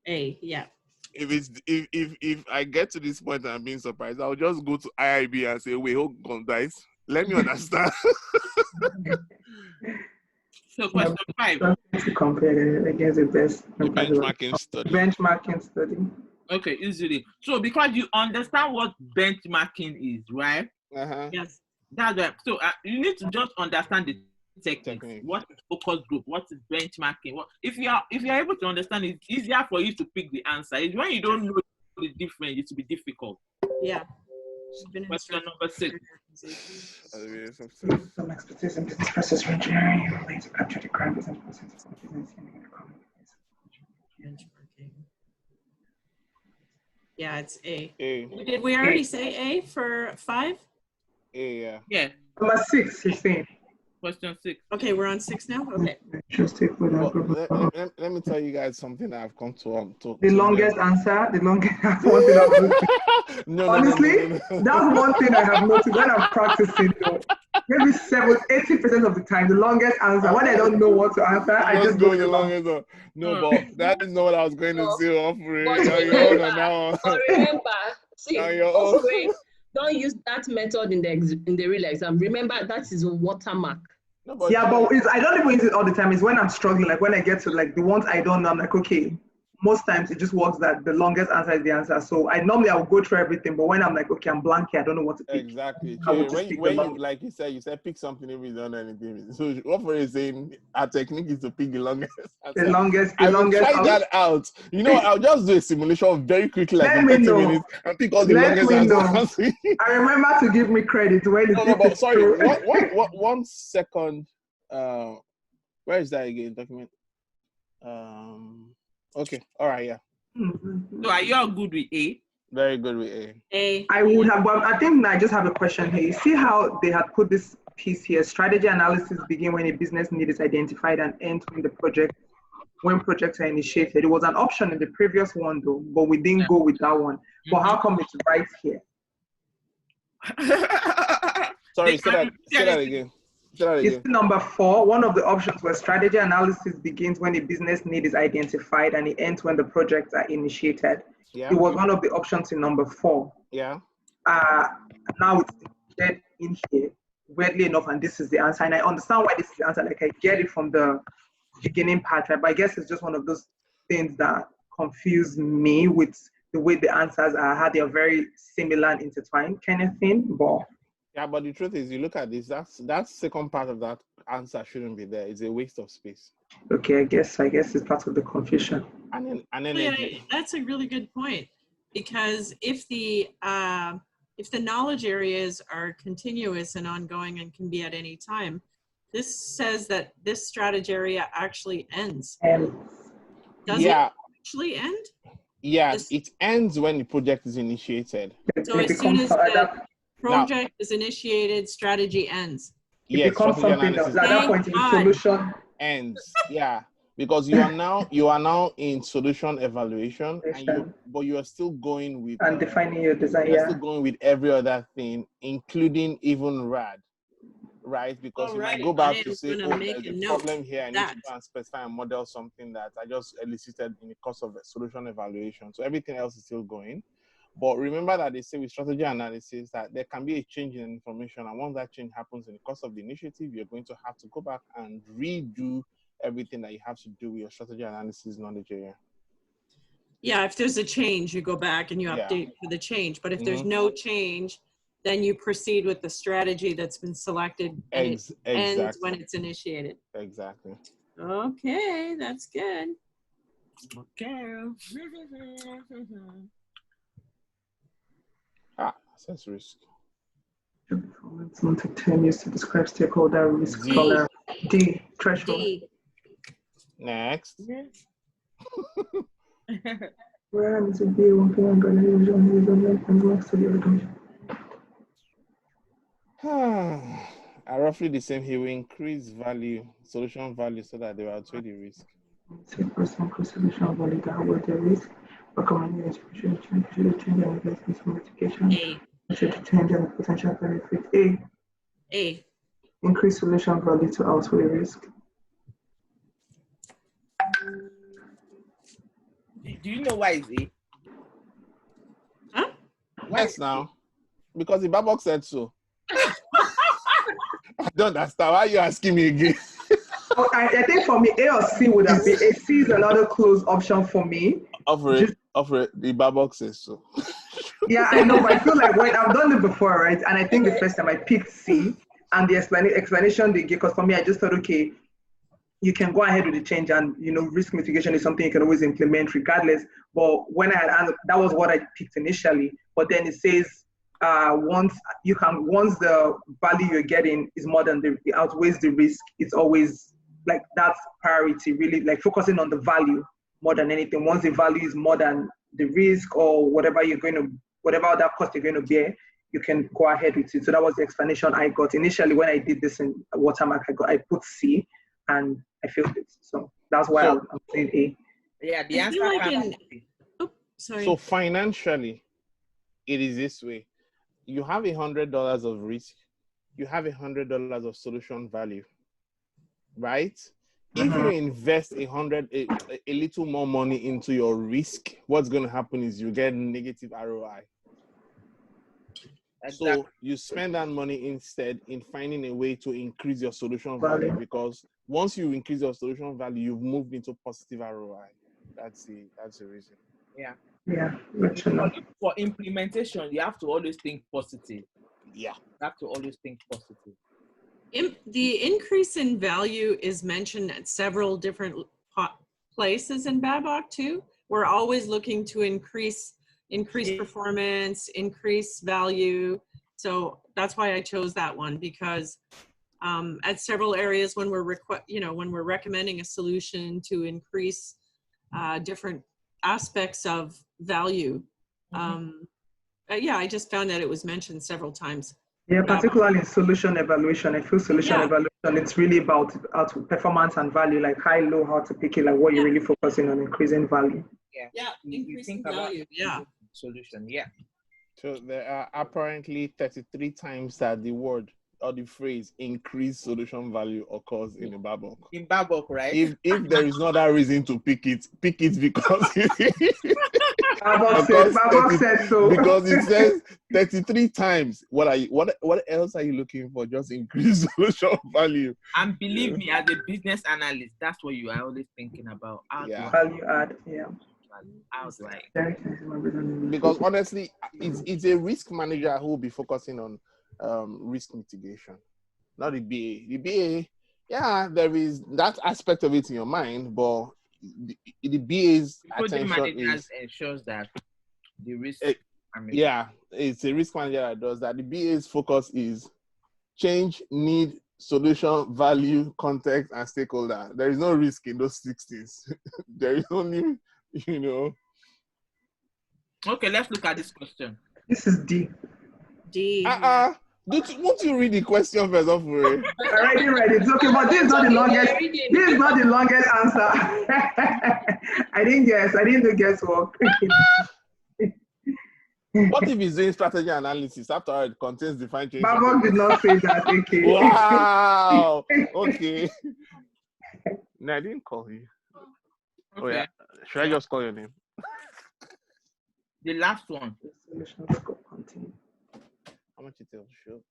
A, yeah. If I get to this point and I'm being surprised, I'll just go to IIB and say, wait, hold on, guys. Let me understand. So question 5. To compare against the best. The benchmarking study. Okay, easily. So because you understand what benchmarking is, right? Yes. That's right. So you need to just understand the technique. What is focus group? What is benchmarking? If you're able to understand it, it's easier for you to pick the answer. It's when you don't know the difference, it will be difficult. Yeah. Question number 6. Some expertise in business process engineering relates to capture the crime business process for business in the common place. Benchmarking. Yeah, it's A. A. Did we already say A for 5? A, yeah. Yeah. Number 6, you're saying. Question 6. Okay, we're on 6 now? Okay. Let me tell you guys something I've come to the longest answer, the longest one thing I've noticed. Honestly, that's one thing I have noticed when I'm practicing though. Maybe 80% of the time, the longest answer. When I don't know what to answer, I just go with the longest one. No, but that is not what I was going to say. Don't use that method in the real exam. Remember, that is a watermark. No, but I don't even use it all the time. It's when I'm struggling, like when I get to like the ones I don't know, I'm like, okay, most times it just works that the longest answer is the answer. So I'll go through everything, but when I'm like, okay, I'm blank here, I don't know what to pick. Exactly. When you, like you said pick something if you don't know anything. So what for is saying our technique is to pick the longest answer. The longest. Try that out. You know, I'll just do a simulation very quickly, like in 30 minutes, and pick all the longest answers. I remember to give me credit when it's but sorry, what 1 second. Where is that again? Document. Okay. All right. Yeah. So are you all good with A? Very good with A. I would have, but I think I just have a question here. You see how they had put this piece here? Strategy analysis begin when a business need is identified and ends when projects are initiated. It was an option in the previous one though, but we didn't go with that one. But how come it's right here? Sorry, say that again. You see number 4, one of the options was strategy analysis begins when a business need is identified and it ends when the projects are initiated. Yeah. It was one of the options in number 4. Yeah. Now it's dead in here, weirdly enough, and this is the answer. And I understand why this is the answer. Like I get it from the beginning part, right? But I guess it's just one of those things that confuse me with the way the answers are, how they are very similar and intertwined kind of thing. But yeah, but the truth is, you look at this, that second part of that answer shouldn't be there. It's a waste of space. Okay, I guess it's part of the confusion. And then yeah, that's a really good point, because if the knowledge areas are continuous and ongoing and can be at any time, this says that this strategy area actually ends. Does Yeah. it actually end? Yeah, This- it ends when the project is initiated. So It as soon becomes as at the that, project is initiated, strategy ends. it Yes, becomes strategy something that, analysis at that Thank point in God. solution. ends. Yeah, because you are now in solution evaluation, but you are still going with And defining your design, you're yeah. still going with every other thing, including even RAD, right? Because you might Alright, go back I to am say, gonna oh, make there's a a note problem here. I of need to that. go and specify and model something that I just elicited in the course of the solution evaluation. So everything else is still going. But remember that they say with strategy analysis that there can be a change in information. And once that change happens in the course of the initiative, you're going to have to go back and redo everything that you have to do with your strategy analysis knowledge area. Yeah, if there's a change, you go back and you Yeah. update for the change. But if there's no change, then you proceed with the strategy that's been selected and it ends when it's initiated. Exactly. Okay, that's good. Okay. Assess risk. It's not take 10 years to describe stakeholder risk D. tolerance. D, threshold. D. Next. Where is it be one point and works to the organization? Are roughly the same here. We increase value, solution value, so that they will outweigh the risk. 6% solution value that avoid the risk. Recommended execution change and investment mitigation. A. Should change and potential benefit. A. A. Increase solution value to outweigh risk. Do you know why it's A? Huh? Yes, now. Because the Babok said so. I don't understand. Why are you asking me again? Oh, I think for me, A or C would have been. A C is another close option for me. Offer it. The Babok says so. Yeah, I know, but I feel like when I've done it before, right? And I think the first time I picked C, and the explanation they gave, because for me, I just thought, okay, you can go ahead with the change, and risk mitigation is something you can always implement regardless. But when I had that was what I picked initially. But then it says once the value you're getting is more than it outweighs the risk, it's always like that's priority, really, like focusing on the value more than anything. Once the value is more than the risk or whatever other cost you're going to bear, you can go ahead with it. So that was the explanation I got initially when I did this in Watermark. I put C and I failed it. So that's why I'm saying A. Yeah, the I answer. feel like sorry. So financially, it is this way. You have $100 of risk. You have $100 of solution value, right? If you invest a little more money into your risk, what's going to happen is you get negative ROI. Exactly. So you spend that money instead in finding a way to increase your solution value, because once you increase your solution value, you've moved into positive ROI. That's the reason. Yeah. Yeah. For implementation, you have to always think positive. Yeah. You have to always think positive. The increase in value is mentioned at several different places in Babok too. We're always looking to increase performance, increase value. So that's why I chose that one, because at several areas when we're when we're recommending a solution to increase different aspects of value. Yeah, I just found that it was mentioned several times. Yeah, particularly in solution evaluation. I feel solution evaluation, it's really about performance and value, like high, low, how to pick it, like what you're really focusing on, increasing value. Yeah, increasing value, solution, yeah. So there are apparently 33 times that the word or the phrase increase solution value occurs in the Babok. In Babok, right? If there is no other reason to pick it because Babok said so. Because it says 33 times. What else are you looking for? Just increase solution value. And believe me, as a business analyst, that's what you are always thinking about. Value add, yeah. I was like, because honestly, it's a risk manager who will be focusing on risk mitigation, not the BA. The BA, yeah, there is that aspect of it in your mind, but the BA's attention ensures that the risk. Yeah, it's a risk manager that does that. The BA's focus is change, need, solution, value, context, and stakeholder. There is no risk in those 6 things. There is only, you know. Okay, let's look at this question. This is D. D. Won't you read the question first of all? I already read it. It's okay, but this is not the longest. This is not the longest answer. I didn't guess. I didn't do guesswork. What if he's doing strategy analysis? After all, it contains defined change. Babok did not say that. Okay. Wow. Okay. No, I didn't call you. Okay. Oh yeah. Should I just call your name? The last one. How much detail to show?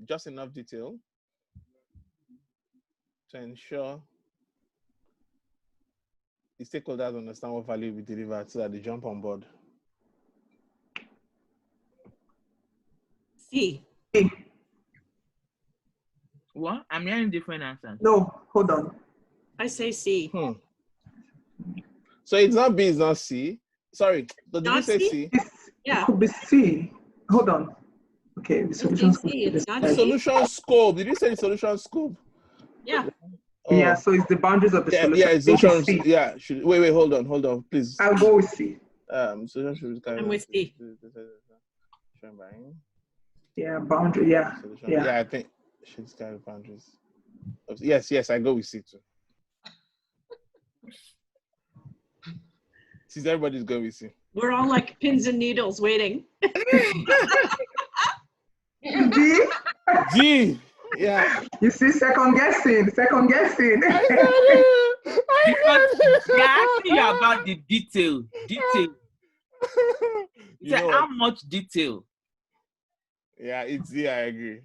Just enough detail to ensure the stakeholders understand what value we deliver so that they jump on board. C. What? I'm hearing different answers. No, hold on. I say C. So it's not B, it's not C. Sorry, but did you Not say C? C? Yeah. It could be C. Hold on. Okay, the solution scope. It's not The C. solution scope. Did you say the solution scope? Yeah. Oh. Yeah, so it's the boundaries of the solution. Yeah, it's I think solution. it's C. Yeah, wait, hold on, please. I'll go with C. Solution should carry. I'm with C. Yeah, boundary. Yeah. Yeah. Yeah, I think should carry boundaries. Yes, I go with C too. Since everybody's going with C. We're all like pins and needles waiting. D. D. Yeah. You see, second guessing. Because they're asking you about the detail. You Say, know how what? much detail? Yeah, it's D. I agree.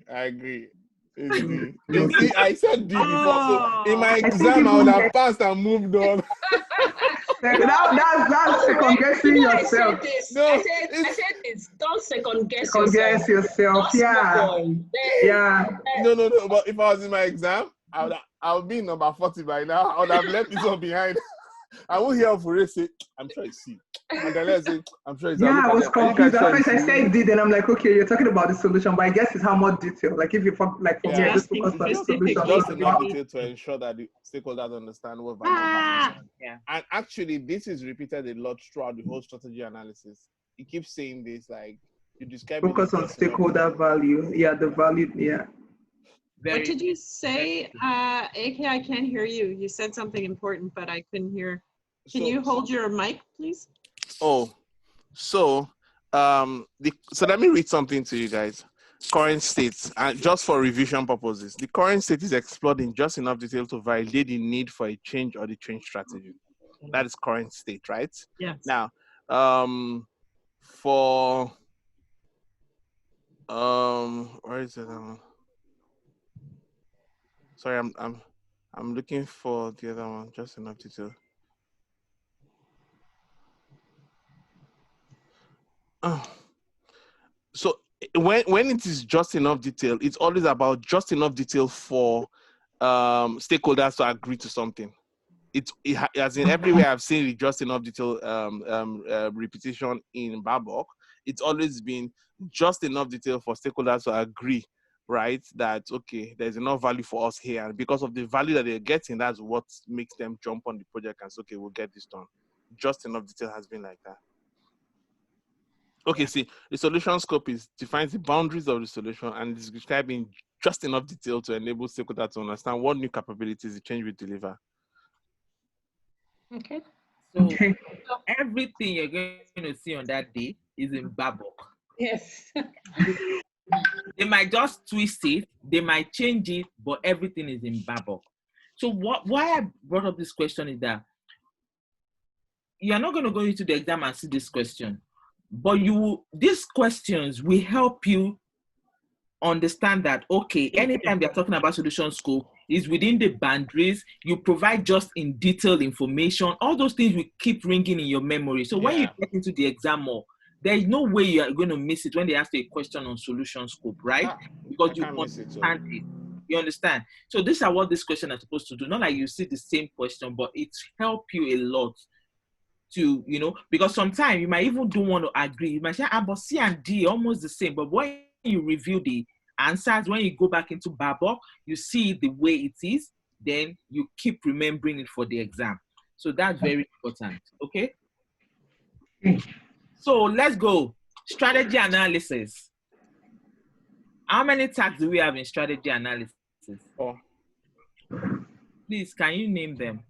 It's D. You see, I said D before, so in my exam I would have passed and moved on. That's second guessing yourself. No, I said it's don't second guess Second guess yourself. Just Yeah. move on. Yeah. No. But if I was in my exam, I would be in number 40 by now. I would have left this one behind. I won't hear for it say, I'm sure it's C. And then let's say, I'm sure it's C. Yeah, I was confused. At first I said D, then I'm like, okay, you're talking about the solution, but I guess it's how much detail. Like if you like for me, I just focus on the solution. Just enough detail to ensure that the stakeholders understand what value is. Yeah. And actually, this is repeated a lot throughout the whole strategy analysis. He keeps saying this, like you describe. Focus on stakeholder value. Yeah, the value. Yeah. What did you say? AK, I can't hear you. You said something important, but I couldn't hear. Can you hold your mic, please? So let me read something to you guys. Current state, and just for revision purposes, the current state is explored in just enough detail to validate the need for a change or the change strategy. That is current state, right? Yes. Now, for where is it? Sorry, I'm looking for the other one. Just enough detail. So when it is just enough detail, it's always about just enough detail for stakeholders to agree to something. As in everywhere I've seen the just enough detail repetition in Babok, it's always been just enough detail for stakeholders to agree, right? That, okay, there's enough value for us here. And because of the value that they're getting, that's what makes them jump on the project and say, okay, we'll get this done. Just enough detail has been like that. Okay, see, the solution scope defines the boundaries of the solution and is describing just enough detail to enable stakeholders to understand what new capabilities the change will deliver. Okay. So everything you're going to see on that day is in Babok. Yes. They might just twist it, they might change it, but everything is in Babok. So why I brought up this question is that you're not going to go into the exam and see this question, but these questions will help you understand that, okay, anytime they're talking about solution scope, is within the boundaries, you provide just in detailed information, all those things will keep ringing in your memory. So when you get into the exam more, there is no way you are going to miss it when they ask you a question on solution scope, right? Because you understand it. You understand? So these are what this question is supposed to do. Not like you see the same question, but it helps you a lot to, because sometimes you might even don't want to agree. You might say, but C and D almost the same. But when you review the answers. When you go back into Babok, you see the way it is, then you keep remembering it for the exam. So that's very important, okay? So let's go. Strategy analysis. How many tasks do we have in strategy analysis? 4. Please, can you name them?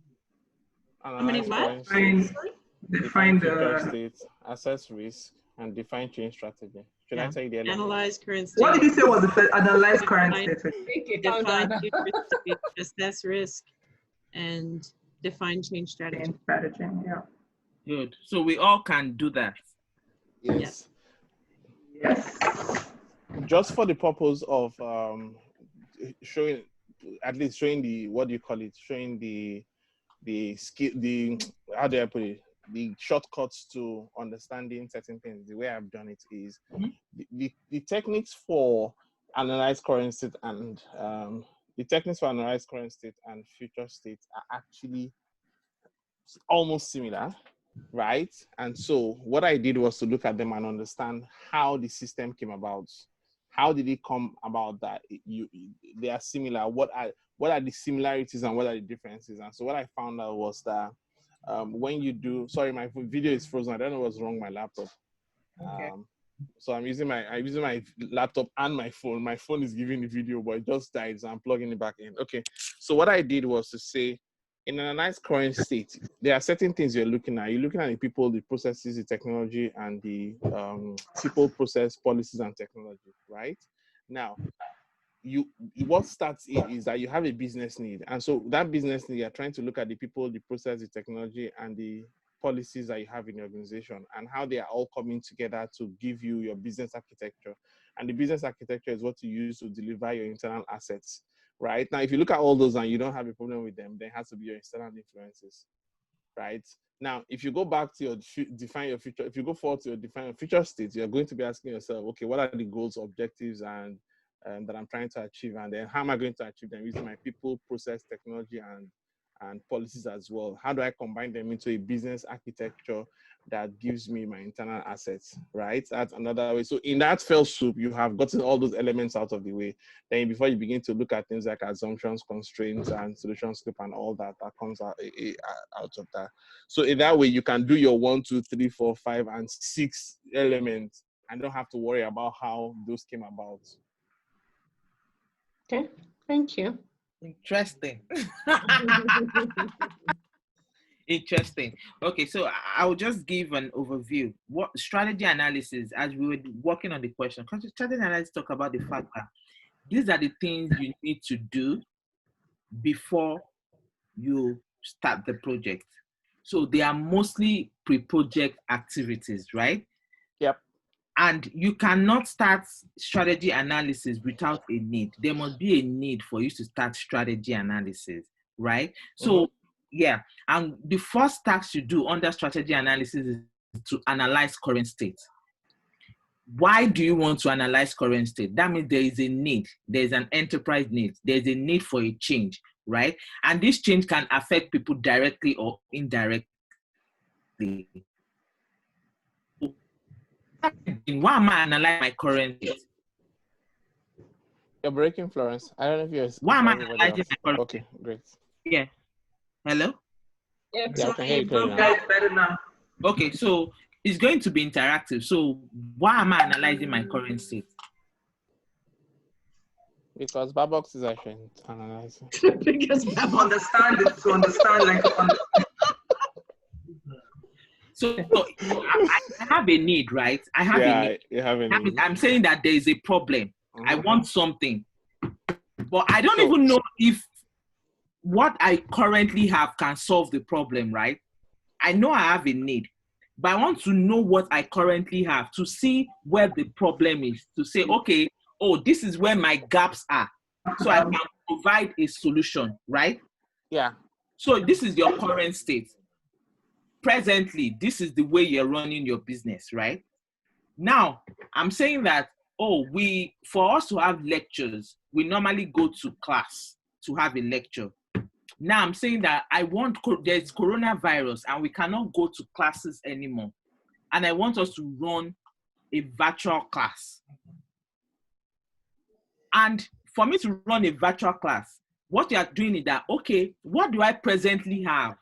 How many what? Define future the. state, assess risk, and define change strategy. Should I tell you the elements? Analyze current state. What did you say was the analyze current Define- state? Take a Define countdown. future state, assess risk, and define change strategy. Change strategy, yeah. Good. So we all can do that. Yes. Yes. Just for the purpose of showing, at least showing the, what do you call it? Showing the skill, how do I put it? The shortcuts to understanding certain things. The way I've done it is the techniques for analyze current state and future state are actually almost similar, right? And so what I did was to look at them and understand how the system came about. How did it come about that they are similar? What are the similarities and what are the differences? And so what I found out was that when you do, sorry, my video is frozen. I don't know what's wrong with my laptop. Okay. So I'm using my laptop and my phone. My phone is giving the video, but it just died, so I'm plugging it back in. Okay. So what I did was to say, in an analyzed current state, there are certain things you're looking at. You're looking at the people, the processes, the technology, and the people, process, policies, and technology, right? Now, what starts in is that you have a business need. And so that business need, you're trying to look at the people, the process, the technology, and the policies that you have in your organization and how they are all coming together to give you your business architecture. And the business architecture is what you use to deliver your internal assets, right? Now, if you look at all those and you don't have a problem with them, then it has to be your external influences, right? Now, if you go back to your define your future, if you go forward to your define your future state, you're going to be asking yourself, okay, what are the goals, objectives, and that I'm trying to achieve, and then how am I going to achieve them using my people, process, technology, and policies as well? How do I combine them into a business architecture that gives me my internal assets, right? That's another way. So in that fell swoop, you have gotten all those elements out of the way. Then before you begin to look at things like assumptions, constraints, and solution scope and all that, that comes out of that. So in that way, you can do your 1, 2, 3, 4, 5, and 6 elements and don't have to worry about how those came about. Okay, thank you. Interesting. Interesting. Okay, so I'll just give an overview. What strategy analysis, as we were working on the question, strategy analysis talk about the fact that these are the things you need to do before you start the project. So they are mostly pre-project activities, right? Yep. And you cannot start strategy analysis without a need. There must be a need for you to start strategy analysis, right? So, yeah. And the first task you do under strategy analysis is to analyze current state. Why do you want to analyze current state? That means there is a need. There's an enterprise need. There's a need for a change, right? And this change can affect people directly or indirectly. Why am I analyzing my current state? You're breaking, Florence. I don't know if you're. Why am I analyzing my current state? Okay, great. Yeah. Hello? Yeah, I can hear you clearly now. guys better now. Okay, so it's going to be interactive. So why am I analyzing my current state? Because Babok is actually analyzing. Because Understand it, to understand, like to understand. So I have a need, right? I have a need. You have a need. I'm saying that there is a problem. I want something, but I don't even know if what I currently have can solve the problem, right? I know I have a need, but I want to know what I currently have to see where the problem is, to say, okay, oh, this is where my gaps are, so I can provide a solution, right? Yeah. So this is your current state. Presently, this is the way you're running your business, right? Now, I'm saying that, for us to have lectures, we normally go to class to have a lecture. Now, I'm saying that there's coronavirus and we cannot go to classes anymore. And I want us to run a virtual class. And for me to run a virtual class, what you are doing is that, okay, what do I presently have?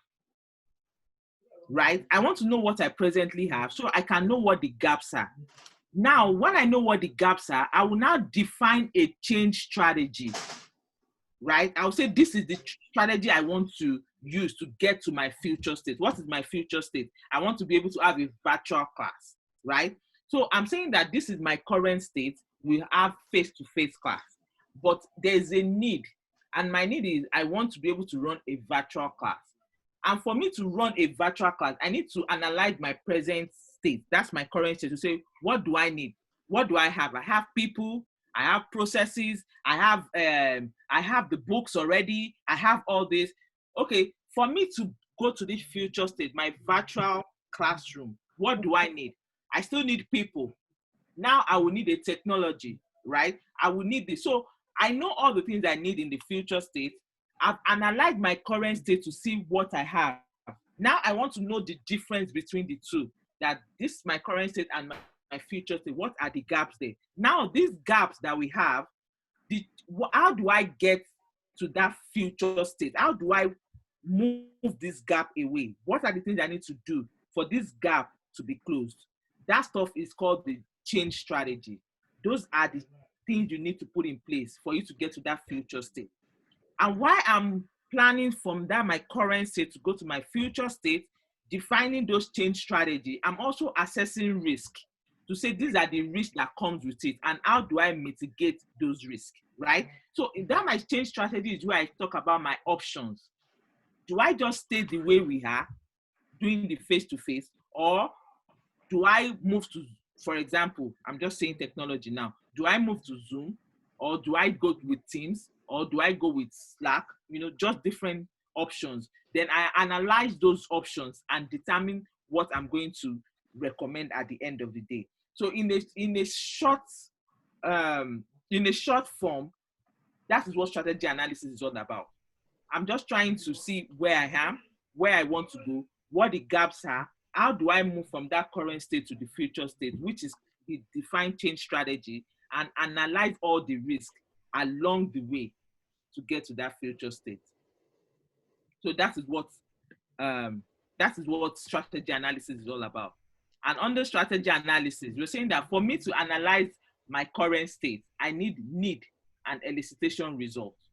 Right? I want to know what I presently have so I can know what the gaps are. Now, when I know what the gaps are, I will now define a change strategy. Right? I'll say this is the strategy I want to use to get to my future state. What is my future state? I want to be able to have a virtual class, right? So I'm saying that this is my current state. We have face-to-face class, but there's a need, and my need is I want to be able to run a virtual class. And for me to run a virtual class, I need to analyze my present state. That's my current state, to say, what do I need? What do I have? I have people, I have processes, I have the books already, I have all this. Okay, for me to go to this future state, my virtual classroom, what do I need? I still need people. Now I will need a technology, right? I will need this. So I know all the things I need in the future state. I've analyzed my current state to see what I have. Now I want to know the difference between the two, that this is my current state and my future state. What are the gaps there? Now these gaps that we have, how do I get to that future state? How do I move this gap away? What are the things I need to do for this gap to be closed? That stuff is called the change strategy. Those are the things you need to put in place for you to get to that future state. And why I'm planning from that my current state to go to my future state, defining those change strategy, I'm also assessing risk to say these are the risks that comes with it and how do I mitigate those risks, right? So in that my change strategy is where I talk about my options. Do I just stay the way we are doing the face-to-face, or do I move to, for example, I'm just saying technology now, do I move to Zoom, or do I go with Teams, or do I go with Slack? Just different options. Then I analyze those options and determine what I'm going to recommend at the end of the day. So in a short form, that is what strategy analysis is all about. I'm just trying to see where I am, where I want to go, what the gaps are, how do I move from that current state to the future state, which is the defined change strategy, and analyze all the risks along the way to get to that future state. So that is what strategy analysis is all about. And under strategy analysis, we're saying that for me to analyze my current state, I need and elicitation results.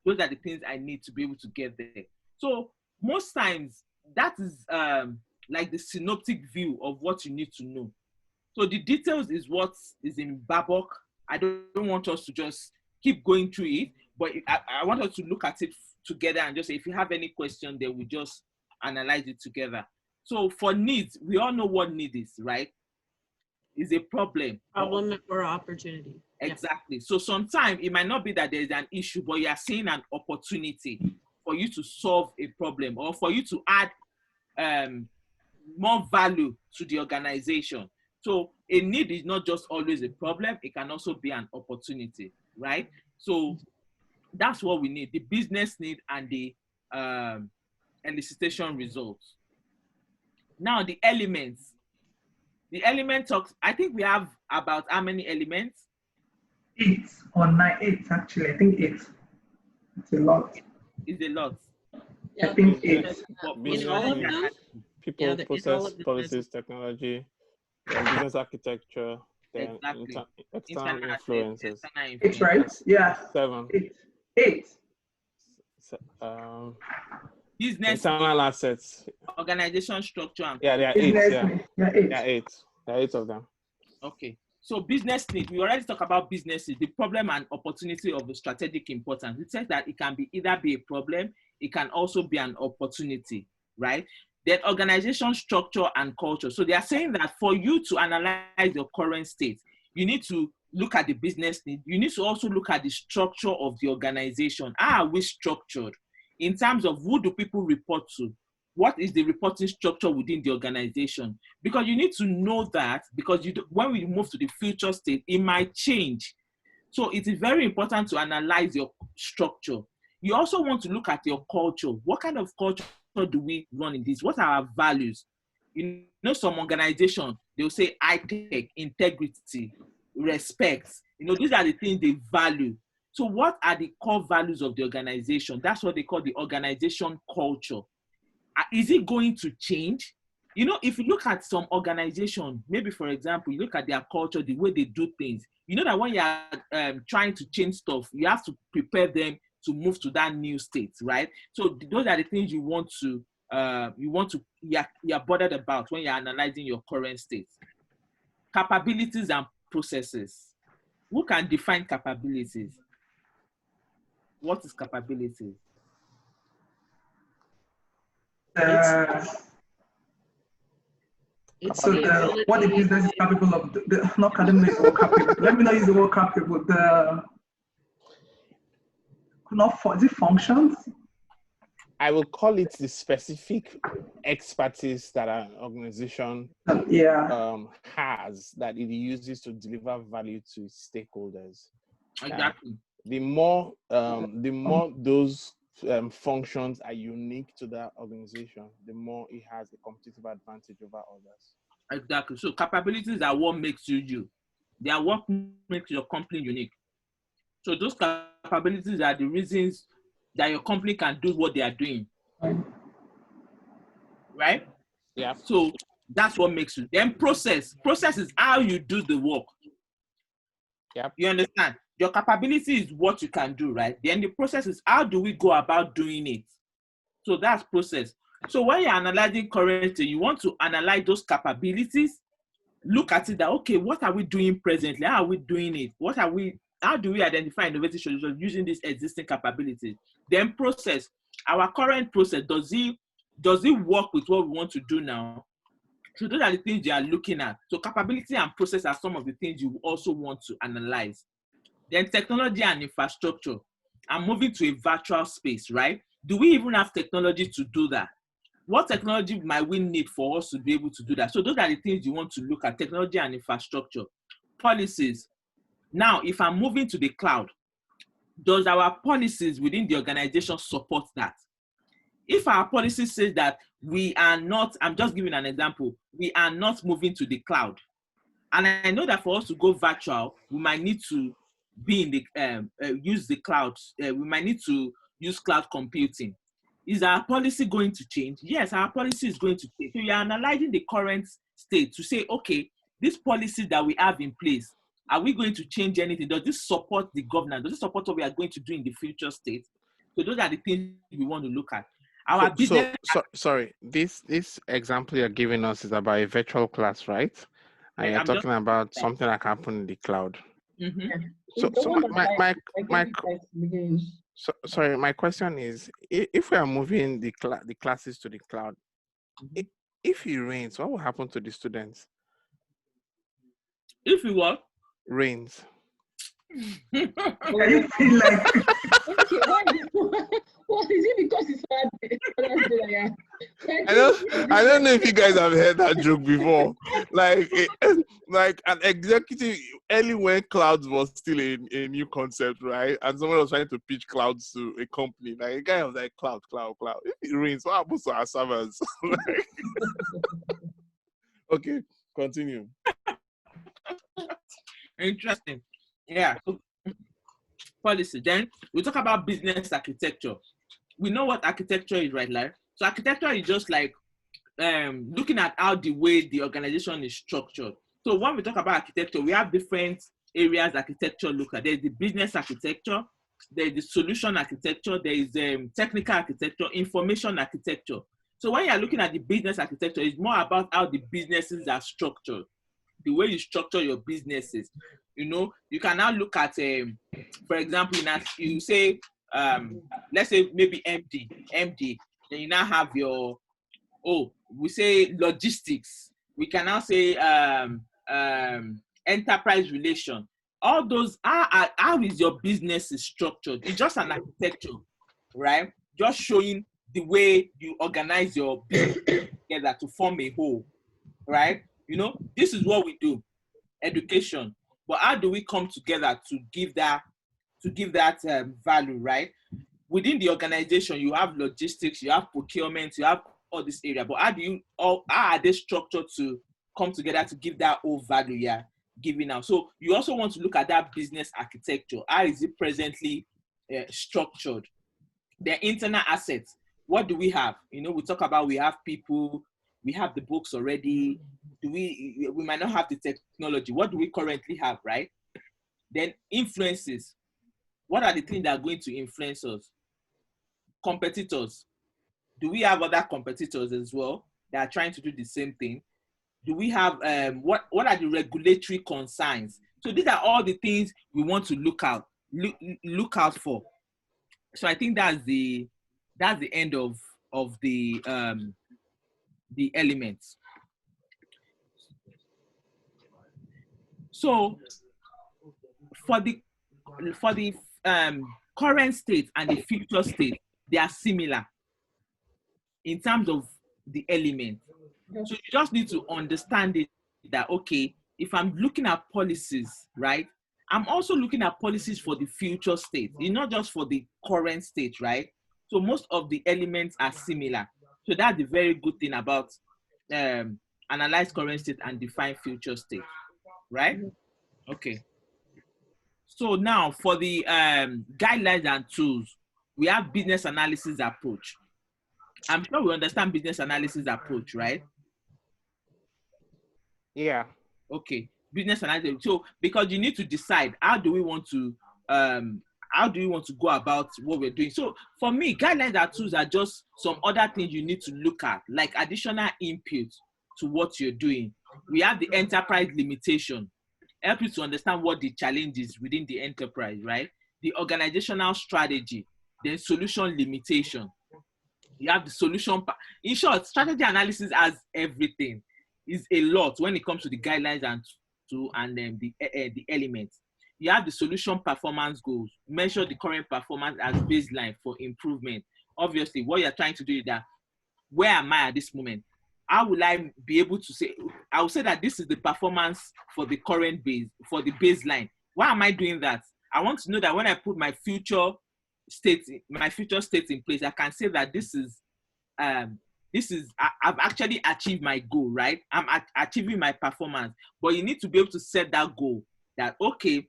Those are the things I need to be able to get there. So most times that is like the synoptic view of what you need to know. So the details is what is in Babok. I don't want us to just keep going through it, but I want us to look at it together and just say, if you have any question, then we just analyze it together. So for needs, we all know what need is, right? Is a problem. Problem or opportunity. Exactly. Yeah. So sometimes it might not be that there is an issue, but you are seeing an opportunity for you to solve a problem or for you to add more value to the organization. So a need is not just always a problem, it can also be an opportunity, right? So that's what we need, the business need and the elicitation results. Now the elements. The element talks, I think we have about how many elements? 8 or 9, 8 actually, I think 8. It's a lot. It's a lot. I think 8. People, process, policies, technology, business architecture, then exactly. External influences. 8, right? Yeah. 7. 8. Business, internal assets, organization structure, and there are 8. There are 8. There are 8 of them. Okay. So business need, we already talked about businesses, the problem and opportunity of the strategic importance. It says that it can be either be a problem, it can also be an opportunity, right? Then organization structure and culture. So they are saying that for you to analyze your current state, you need to look at the business need. You need to also look at the structure of the organization. How are we structured? In terms of who do people report to? What is the reporting structure within the organization? Because you need to know that, because when we move to the future state, it might change. So it is very important to analyze your structure. You also want to look at your culture. What kind of culture do we run in this? What are our values? Some organization, they'll say I take integrity, respect, You know, these are the things they value. So what are the core values of the organization? That's what they call the organization culture. Is it going to change? You know, if you look at some organization, maybe for example, you look at their culture, the way they do things, you know that when you're trying to change stuff, you have to prepare them to move to that new state, right? So those are the things you're bothered about when you're analyzing your current state. Capabilities and processes. Who can define capabilities? What is capabilities? What the business is capable of, not academic or capable. Let me not use the word capable. Is it functions? I will call it the specific expertise that an organization has, that it uses to deliver value to its stakeholders. Exactly. The more those functions are unique to that organization, the more it has a competitive advantage over others. Exactly. So capabilities are what makes you you. They are what makes your company unique. So those capabilities are the reasons that your company can do what they are doing. Right? Yeah. So that's what makes you. Then process. Process is how you do the work. Yeah. You understand? Your capability is what you can do, right? Then the process is how do we go about doing it? So that's process. So when you're analyzing currently, you want to analyze those capabilities, look at it that, okay, what are we doing presently? How are we doing it? How do we identify innovative solutions using these existing capabilities? Then process. Our current process, does it work with what we want to do now? So those are the things you are looking at. So capability and process are some of the things you also want to analyze. Then technology and infrastructure. I'm moving to a virtual space, right? Do we even have technology to do that? What technology might we need for us to be able to do that? So those are the things you want to look at, technology and infrastructure. Policies. Now, if I'm moving to the cloud, does our policies within the organization support that? If our policy says that we are not, I'm just giving an example, we are not moving to the cloud. And I know that for us to go virtual, we might need to be in the use the cloud. We might need to use cloud computing. Is our policy going to change? Yes, our policy is going to change. So you're analyzing the current state to say, okay, these policies that we have in place, are we going to change anything? Does this support the governance? Does it support what we are going to do in the future state? So those are the things we want to look at. Our business. Sorry, this example you're giving us is about a virtual class, right? And you're talking about something that can happen in the cloud. Mm-hmm. Sorry, my question is, if we are moving the classes to the cloud, if it rains, what will happen to the students? If it what? Rains. You feel like what is it because it's hard? I don't know if you guys have heard that joke before. Like an executive early when clouds was still a new concept, right? And someone was trying to pitch clouds to a company. Like a guy was like, cloud. If it rains, what happens to our servers? Okay, continue. Interesting. Yeah. Policy. Then we talk about business architecture. We know what architecture is, right? Like, so architecture is just like looking at how the way the organization is structured. So when we talk about architecture, we have different areas architecture look at. There's the business architecture, there's the solution architecture, there is technical architecture, information architecture. So when you're looking at the business architecture, it's more about how the businesses are structured, the way you structure your businesses. You know, you can now look at, for example, you say, let's say maybe MD, then you now have your, we say logistics. We can now say enterprise relation. All those, how is your business is structured? It's just an architecture, right? Just showing the way you organize your business together to form a whole, right? You know, this is what we do, education. But how do we come together to give that value, right? Within the organization, you have logistics, you have procurement, you have all this area. But how are they structured to come together to give that whole value? Yeah, giving out. So you also want to look at that business architecture. How is it presently structured? Their internal assets. What do we have? You know, we talk about we have people, we have the books already. We might not have the technology. What do we currently have, right? Then influences. What are the things that are going to influence us? Competitors. Do we have other competitors as well that are trying to do the same thing? Do we have, what are the regulatory concerns? So these are all the things we want to look out for. So I think that's the end of the elements. So for the current state and the future state, they are similar in terms of the elements. So you just need to understand it that, okay, if I'm looking at policies, right, I'm also looking at policies for the future state. It's not just for the current state, right? So most of the elements are similar. So that's the very good thing about analyze current state and define future state, right? Okay. So now for the guidelines and tools, we have business analysis approach. I'm sure we understand business analysis approach, right? Yeah. Okay, business analysis. So because you need to decide how do we want to go about what we're doing. So for me, guidelines and tools are just some other things you need to look at, like additional input to what you're doing. We have the enterprise limitation, help you to understand what the challenge is within the enterprise, right? The organizational strategy, then solution limitation. You have the solution. In short, strategy analysis has everything. Is a lot when it comes to the guidelines and then the elements. You have the solution performance goals. Measure the current performance as baseline for improvement. Obviously, what you're trying to do is that, where am I at this moment? How will I be able to say, I will say that this is the performance for the current base, for the baseline. Why am I doing that? I want to know that when I put my future state in place, I can say that this is I've actually achieved my goal, right? I'm achieving my performance. But you need to be able to set that goal that, okay,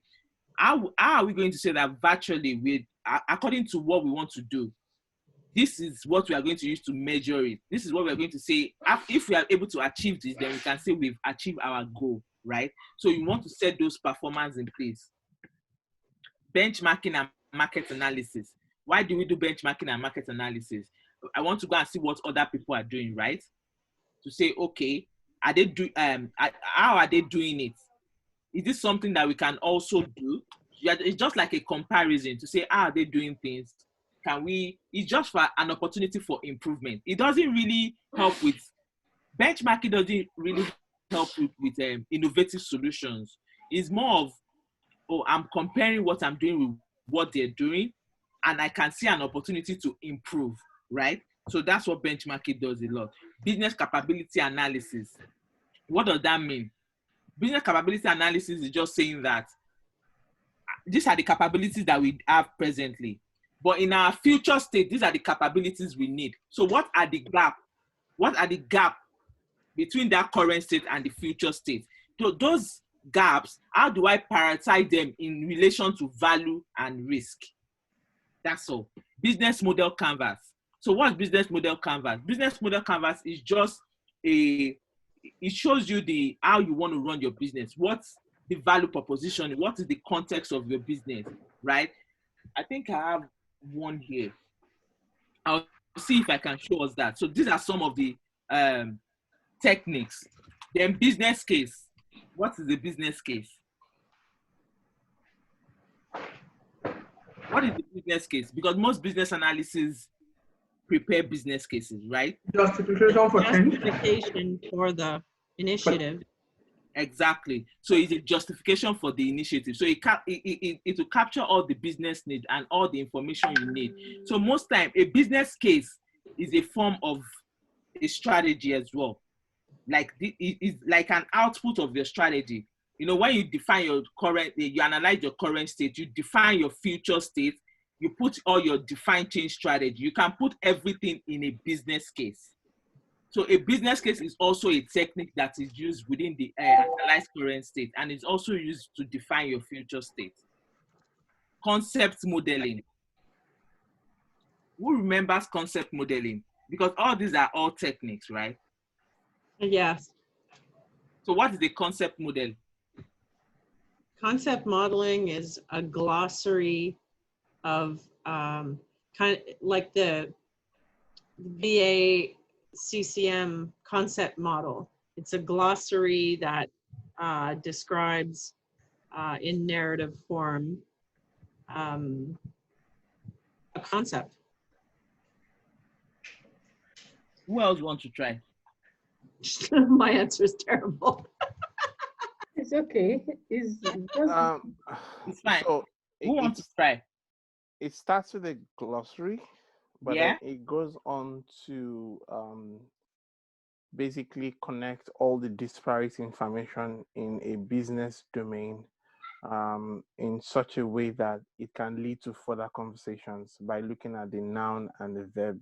how are we going to say that virtually according to what we want to do? This is what we are going to use to measure it. This is what we're going to say. If we are able to achieve this, then we can say we've achieved our goal, right? So you want to set those performance in place. Benchmarking and market analysis. Why do we do benchmarking and market analysis? I want to go and see what other people are doing, right? To say, okay, how are they doing it? Is this something that we can also do? It's just like a comparison to say, how are they doing things? It's just for an opportunity for improvement. It doesn't really help with, benchmarking doesn't really help with innovative solutions. It's more of, oh, I'm comparing what I'm doing with what they're doing, and I can see an opportunity to improve. Right? So that's what benchmarking does a lot. Business capability analysis. What does that mean? Business capability analysis is just saying that these are the capabilities that we have presently. But in our future state, these are the capabilities we need. So what are the gap? What are the gap between that current state and the future state? So those gaps, how do I prioritize them in relation to value and risk? That's all. Business model canvas. So what's business model canvas? Business model canvas is just it shows you how you want to run your business. What's the value proposition? What is the context of your business, right? I think I have one here. I'll see if I can show us that. So these are some of the techniques. Then business case. What is the business case? What is the business case? Because most business analysis prepare business cases, right? Justification for change. Justification for the initiative. Exactly. So it's a justification for the initiative. So it will capture all the business needs and all the information you need. So most time, a business case is a form of a strategy as well. Like it's like an output of your strategy. You know, when you define your you analyze your current state, you define your future state, you put all your defined change strategy. You can put everything in a business case. So a business case is also a technique that is used within the analyzed current state, and it's also used to define your future state. Concept modeling. Who remembers concept modeling? Because all these are all techniques, right? Yes. So what is the concept model? Concept modeling is a glossary of kind of like the VA CCM concept model. It's a glossary that describes in narrative form a concept. Who else wants to try? My answer is terrible. It's okay. It's just It's fine. So Who wants to try? it starts with a glossary, but Yeah. then it goes on to basically connect all the disparate information in a business domain in such a way that it can lead to further conversations by looking at the noun and the verb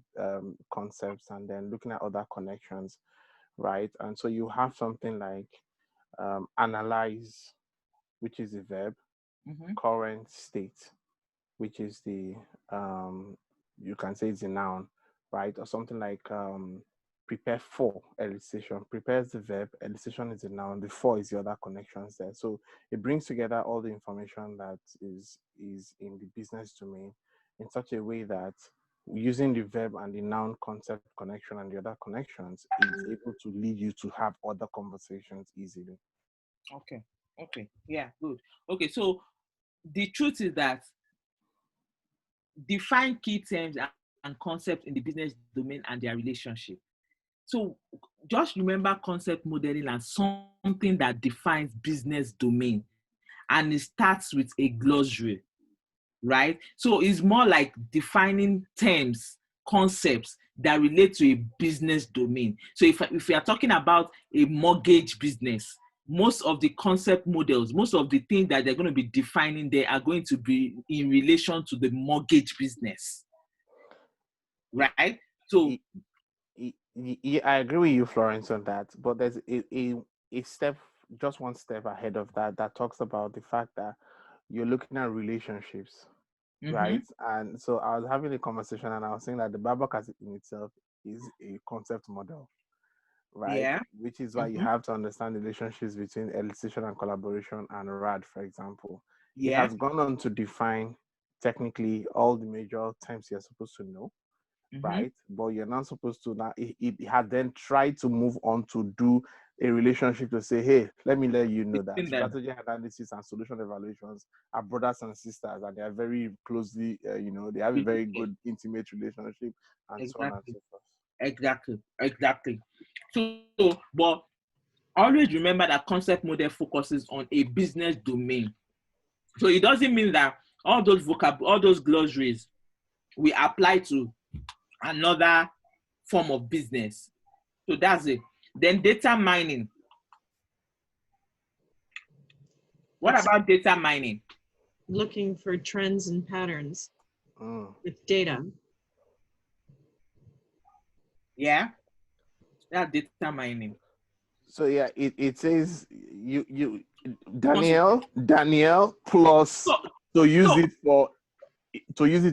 concepts, and then looking at other connections, right? And so you have something like analyze, which is the verb, current state, which is the you can say it's a noun, right? Or something like prepare for, elicitation. Prepare is the verb, elicitation is the noun, the for is the other connections there. So it brings together all the information that is in the business domain in such a way that using the verb and the noun concept connection and the other connections is able to lead you to have other conversations easily. Okay. Okay. Yeah, good. Okay, so the truth is that define key terms and concepts in the business domain and their relationship. So just remember concept modeling as something that defines business domain, and it starts with a glossary, right? So it's more like defining terms, concepts that relate to a business domain. So if we are talking about a mortgage business, most of the concept models, most of the things that they're going to be defining there are going to be in relation to the mortgage business, right? So Yeah, I agree with you, Florence, on that. But there's a step, just one step ahead of that, that talks about the fact that you're looking at relationships, right? And so I was having a conversation and I was saying that the Babakas in itself is a concept model, right? Yeah. Which is why you have to understand the relationships between elicitation and collaboration and RAD, for example. It has gone on to define technically all the major terms you're supposed to know, right? But you're not supposed to now. It had then tried to move on to do a relationship to say, hey, let you know that strategy analysis and solution evaluations are brothers and sisters, and they are very closely, they have a very good intimate relationship, and so on and so forth. Exactly. So, but always remember that concept model focuses on a business domain. So it doesn't mean that all those glossaries we apply to another form of business. So that's it. Then data mining. What about data mining? Looking for trends and patterns with data. Yeah, that's data mining. So yeah, it says you Danielle plus to use it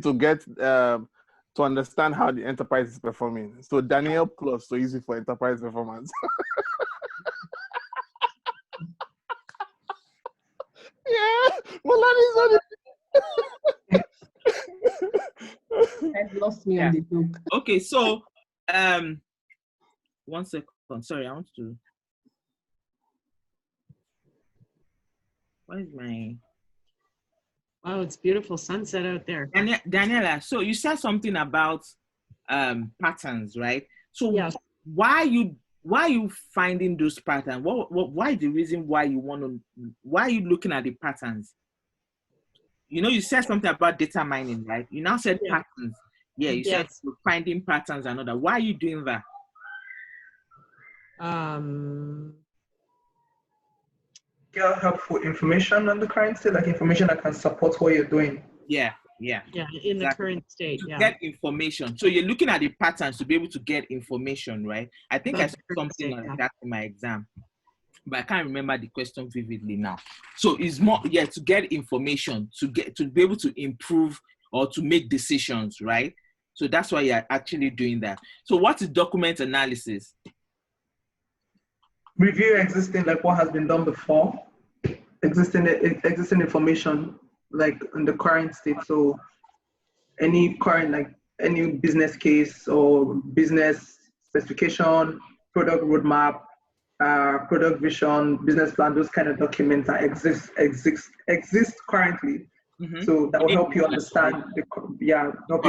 to get to understand how the enterprise is performing. So Danielle plus to use it for enterprise performance. Yeah, well that is I lost me on the joke. Okay, so 1 second. Sorry, I want to. What is my? Oh, it's beautiful sunset out there. Daniela, so you said something about patterns, right? So yes. why are you finding those patterns? Why the reason why are you looking at the patterns? You said something about data mining, right? You now said patterns. Yeah, you said finding patterns and all that. Why are you doing that? Get helpful information on the current state, like information that can support what you're doing. Yeah. Yeah. Yeah, in the Exactly. current state. To Yeah. get information. So you're looking at the patterns to be able to get information, right? I think I About saw the current something state, like yeah. that in my exam, but I can't remember the question vividly now. So it's more, yeah, to get information, to be able to improve or to make decisions, right? So that's why you're actually doing that. So what is document analysis? Review existing, like what has been done before, existing information, like in the current state. So any current, like any business case or business specification, product roadmap, product vision, business plan, those kind of documents that exist currently. Mm-hmm. So that will help you understand help you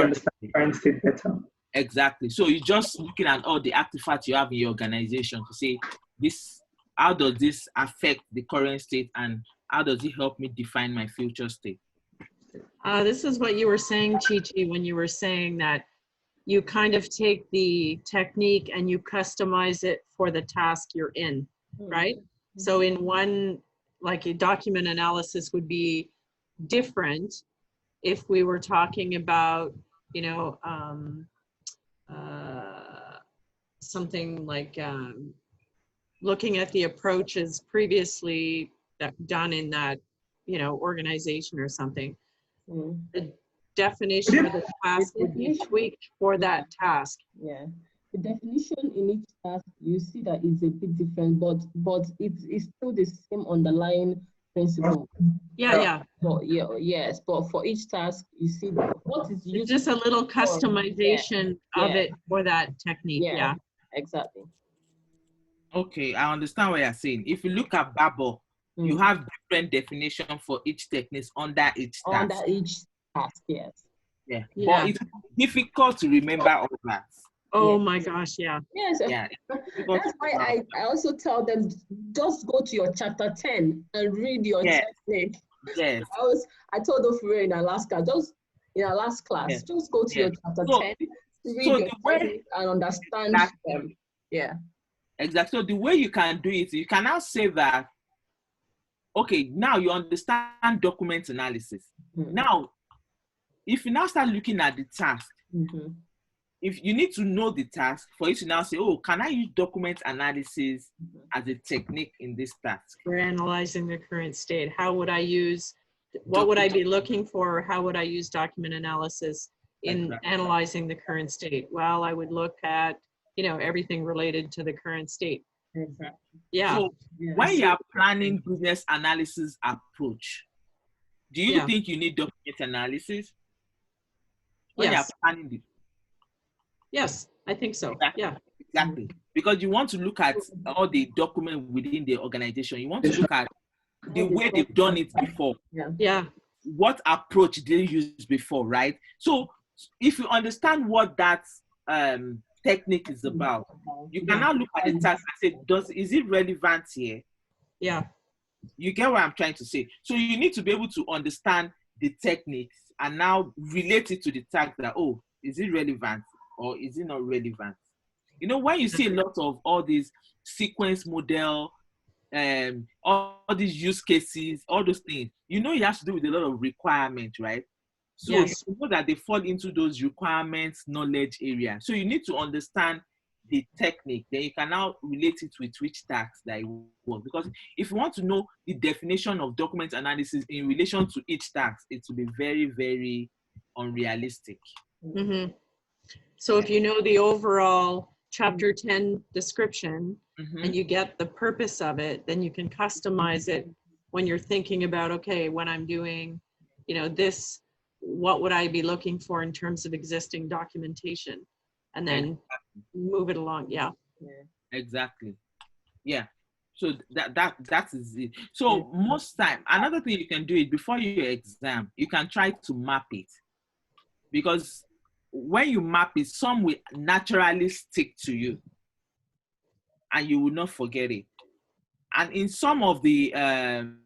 understand the current state better. Exactly. So you're just looking at all the artifacts you have in your organization to say, this, how does this affect the current state and how does it help me define my future state? This is what you were saying, Chi-Chi, when you were saying that you kind of take the technique and you customize it for the task you're in, right? So in one, like a document analysis would be different if we were talking about, you know, something like looking at the approaches previously done in that, you know, organization or something. The definition of the task would be tweaked for that task. Yeah. The definition in each task, you see that is a bit different, but it's still the same underlying principle. Yeah. But yes, but for each task, you see that what is used. Just a little customization of it for that technique. Yeah. Exactly. Okay, I understand what you're saying. If you look at Babel, you have different definition for each technique under each task. Under each task, yes. Yeah. But it's difficult to remember all that. Oh my gosh, yeah. Yes. Yeah. That's why I also tell them, just go to your chapter 10 and read your technique. Yes. I told Ofure in Alaska, just in our last class, just go to your chapter 10, read your technique and understand them. Yeah. Exactly. So the way you can do it, you can now say that, okay, now you understand document analysis. Now, if you now start looking at the task, if you need to know the task for you to now say, oh, can I use document analysis as a technique in this task? For analyzing the current state, how would I use, what would I be looking for? How would I use document analysis in analyzing the current state? Well, I would look at, you know, everything related to the current state. Exactly. Yeah. So when you are planning business analysis approach, do you think you need document analysis? When you are planning it? Yes, I think so. Exactly. Yeah. Exactly. Because you want to look at all the documents within the organization. You want to look at the way they've done it before. Yeah. What approach did they use before, right? So if you understand what that technique is about, you can now look at the task and say, is it relevant here? Yeah. You get what I'm trying to say? So you need to be able to understand the techniques and now relate it to the task that, oh, is it relevant or is it not relevant? You know, when you see a lot of all these sequence model, all these use cases, all those things, you know, it has to do with a lot of requirements, right? So you know that they fall into those requirements knowledge area. So you need to understand the technique, then you can now relate it with which task that you work. Because if you want to know the definition of document analysis in relation to each task, it will be very, very unrealistic. So if you know the overall chapter 10 description and you get the purpose of it, then you can customize it when you're thinking about, okay, when I'm doing, you know, this, what would I be looking for in terms of existing documentation, and then move it along. Yeah. Exactly. Yeah. So that is it. So most time, another thing you can do is before your exam, you can try to map it, because when you map it, some will naturally stick to you and you will not forget it. And in some of them,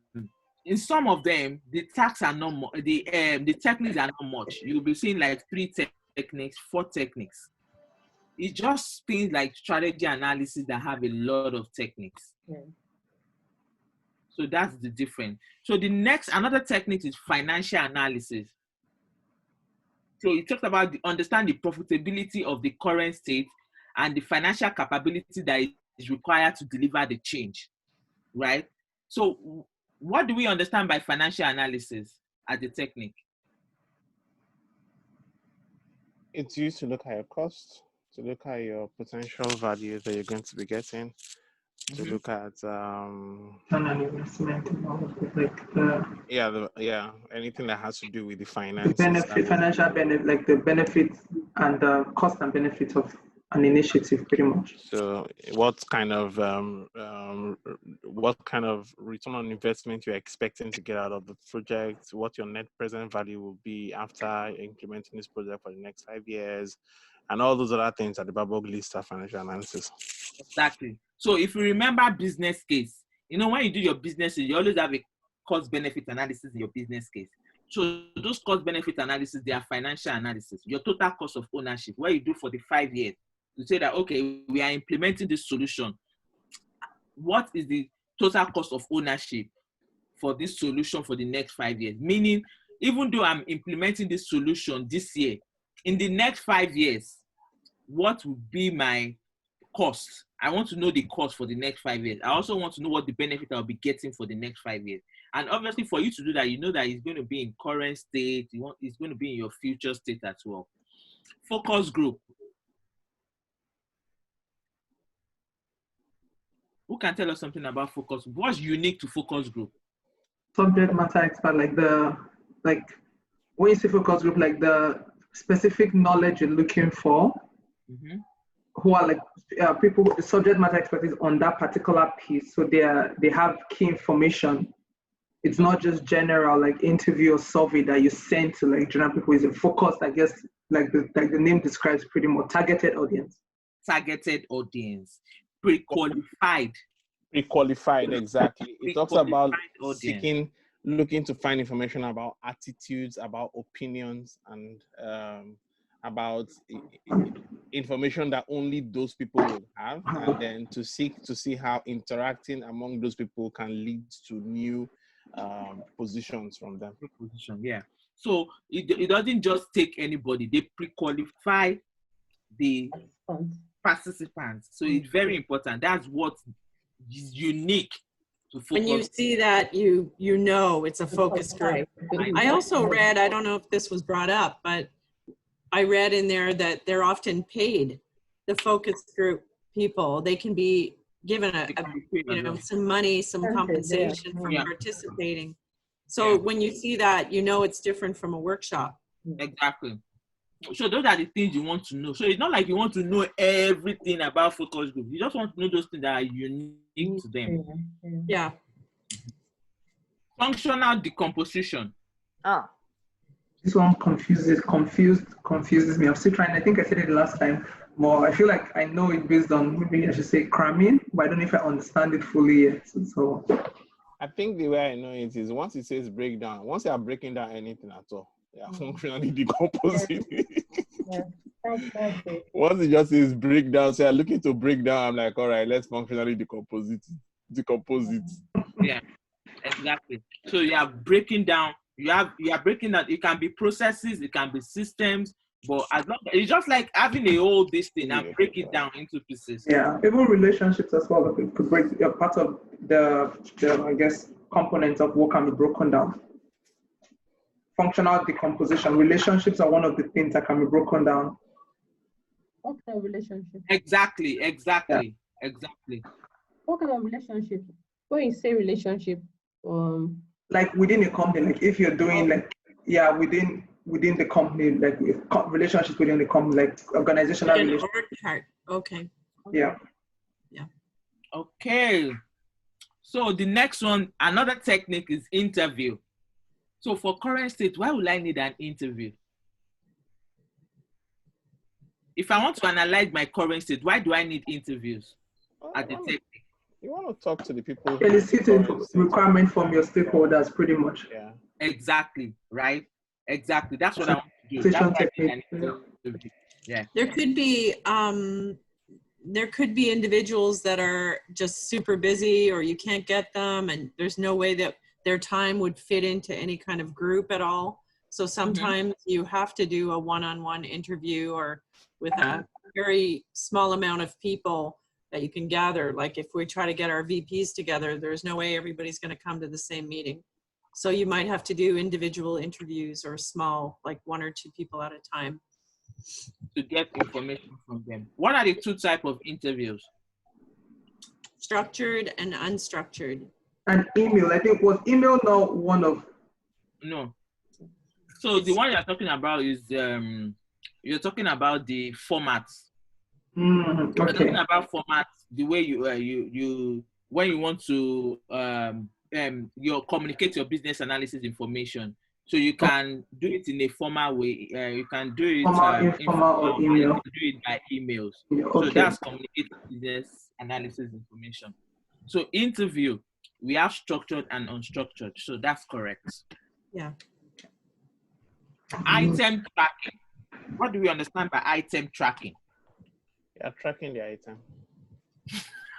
the tasks are not the techniques are not much. You'll be seeing like 3 techniques, 4 techniques. It's just things like strategy analysis that have a lot of techniques. So that's the difference. So the next, another technique is financial analysis. So it talks about understand the profitability of the current state and the financial capability that is required to deliver the change, right? So what do we understand by financial analysis as a technique? It's used to look at your costs, to look at your potential value that you're going to be getting, to look at investment and all of it, anything that has to do with the the finances. financial benefit, like the benefits and the cost and benefits of an initiative, pretty much. So what kind of return on investment you're expecting to get out of the project, what your net present value will be after implementing this project for the next 5 years, and all those other things at the Babog list of financial analysis. Exactly. So if you remember business case, when you do your business, you always have a cost benefit analysis in your business case. So those cost benefit analysis, they are financial analysis, your total cost of ownership, what you do for the 5 years. To say that, okay, we are implementing this solution. What is the total cost of ownership for this solution for the next 5 years? Meaning, even though I'm implementing this solution this year, in the next 5 years, what will be my cost? I want to know the cost for the next 5 years. I also want to know what the benefit I'll be getting for the next 5 years. And obviously, for you to do that, you know that it's going to be in current state. It's going to be in your future state as well. Focus group. Who can tell us something about focus group? What's unique to focus group? Subject matter expert, when you say focus group, like the specific knowledge you're looking for, who are people, the subject matter expertise on that particular piece. So they have key information. It's not just general interview or survey that you send to general people. It's a focused, I guess, like the name describes, pretty more targeted audience. Targeted audience. Pre-qualified, exactly. It talks about looking to find information about attitudes, about opinions, and about information that only those people will have, and then to seek to see how interacting among those people can lead to new positions from them. Yeah. So it doesn't just take anybody. They pre-qualify the participants. So it's very important. That's what is unique to focus. When you see that, you know it's a focus group. I also read, I don't know if this was brought up, but I read in there that they're often paid. The focus group people, they can be given some money, some compensation for participating. So when you see that, it's different from a workshop. Exactly. So those are the things you want to know. So it's not like you want to know everything about focus group. You just want to know those things that are unique to them. Yeah. Functional decomposition. This one confuses me. I'm still trying. I think I said it last time. More, I feel like I know it based on, maybe I should say cramming, but I don't know if I understand it fully yet. So I think the way I know it is once it says breakdown, once you are breaking down anything at all, functionally decomposing. Once it just says breakdown, so you're looking to break down, I'm like, all right, let's functionally decompose it. Yeah, exactly. So you are breaking down. You are breaking down. It can be processes, it can be systems, but as long it's just like having a whole this thing and break it down into pieces. Yeah, even relationships as well. It could break part of the I guess components of what can be broken down. Functional decomposition. Relationships are one of the things that can be broken down. What kind of relationship? Exactly. What kind of relationship? When you say relationship, like within a company, like if you're doing within the company, like with relationships within the company, like organizational relationships. Okay. Yeah. Okay. So the next one, another technique is interview. So for current state, why would I need an interview? If I want to analyze my current state, why do I need interviews at the technique? You want to talk to the people. Elicit requirement from your stakeholders, pretty much. Yeah. Exactly. Right. Exactly. That's what I want to do. That's Technique. Yeah. There could be individuals that are just super busy, or you can't get them, and there's no way that their time would fit into any kind of group at all. So sometimes you have to do a one-on-one interview or with a very small amount of people that you can gather. Like if we try to get our VPs together, there's no way everybody's going to come to the same meeting. So you might have to do individual interviews or small, like 1 or 2 people at a time. To get information from them. What are the 2 types of interviews? Structured and unstructured. And email, I think, was email not one of? No. So the one you're talking about is you're talking about the formats. Okay. You're talking about formats, the way you when you want to you communicate your business analysis information. So you can do it in a formal way. You can do it informal or email. You can do it by emails. Okay. So that's communicating business analysis information. So interview, we have structured and unstructured. So that's correct. Yeah. Item tracking. What do we understand by item tracking? Yeah, tracking the item.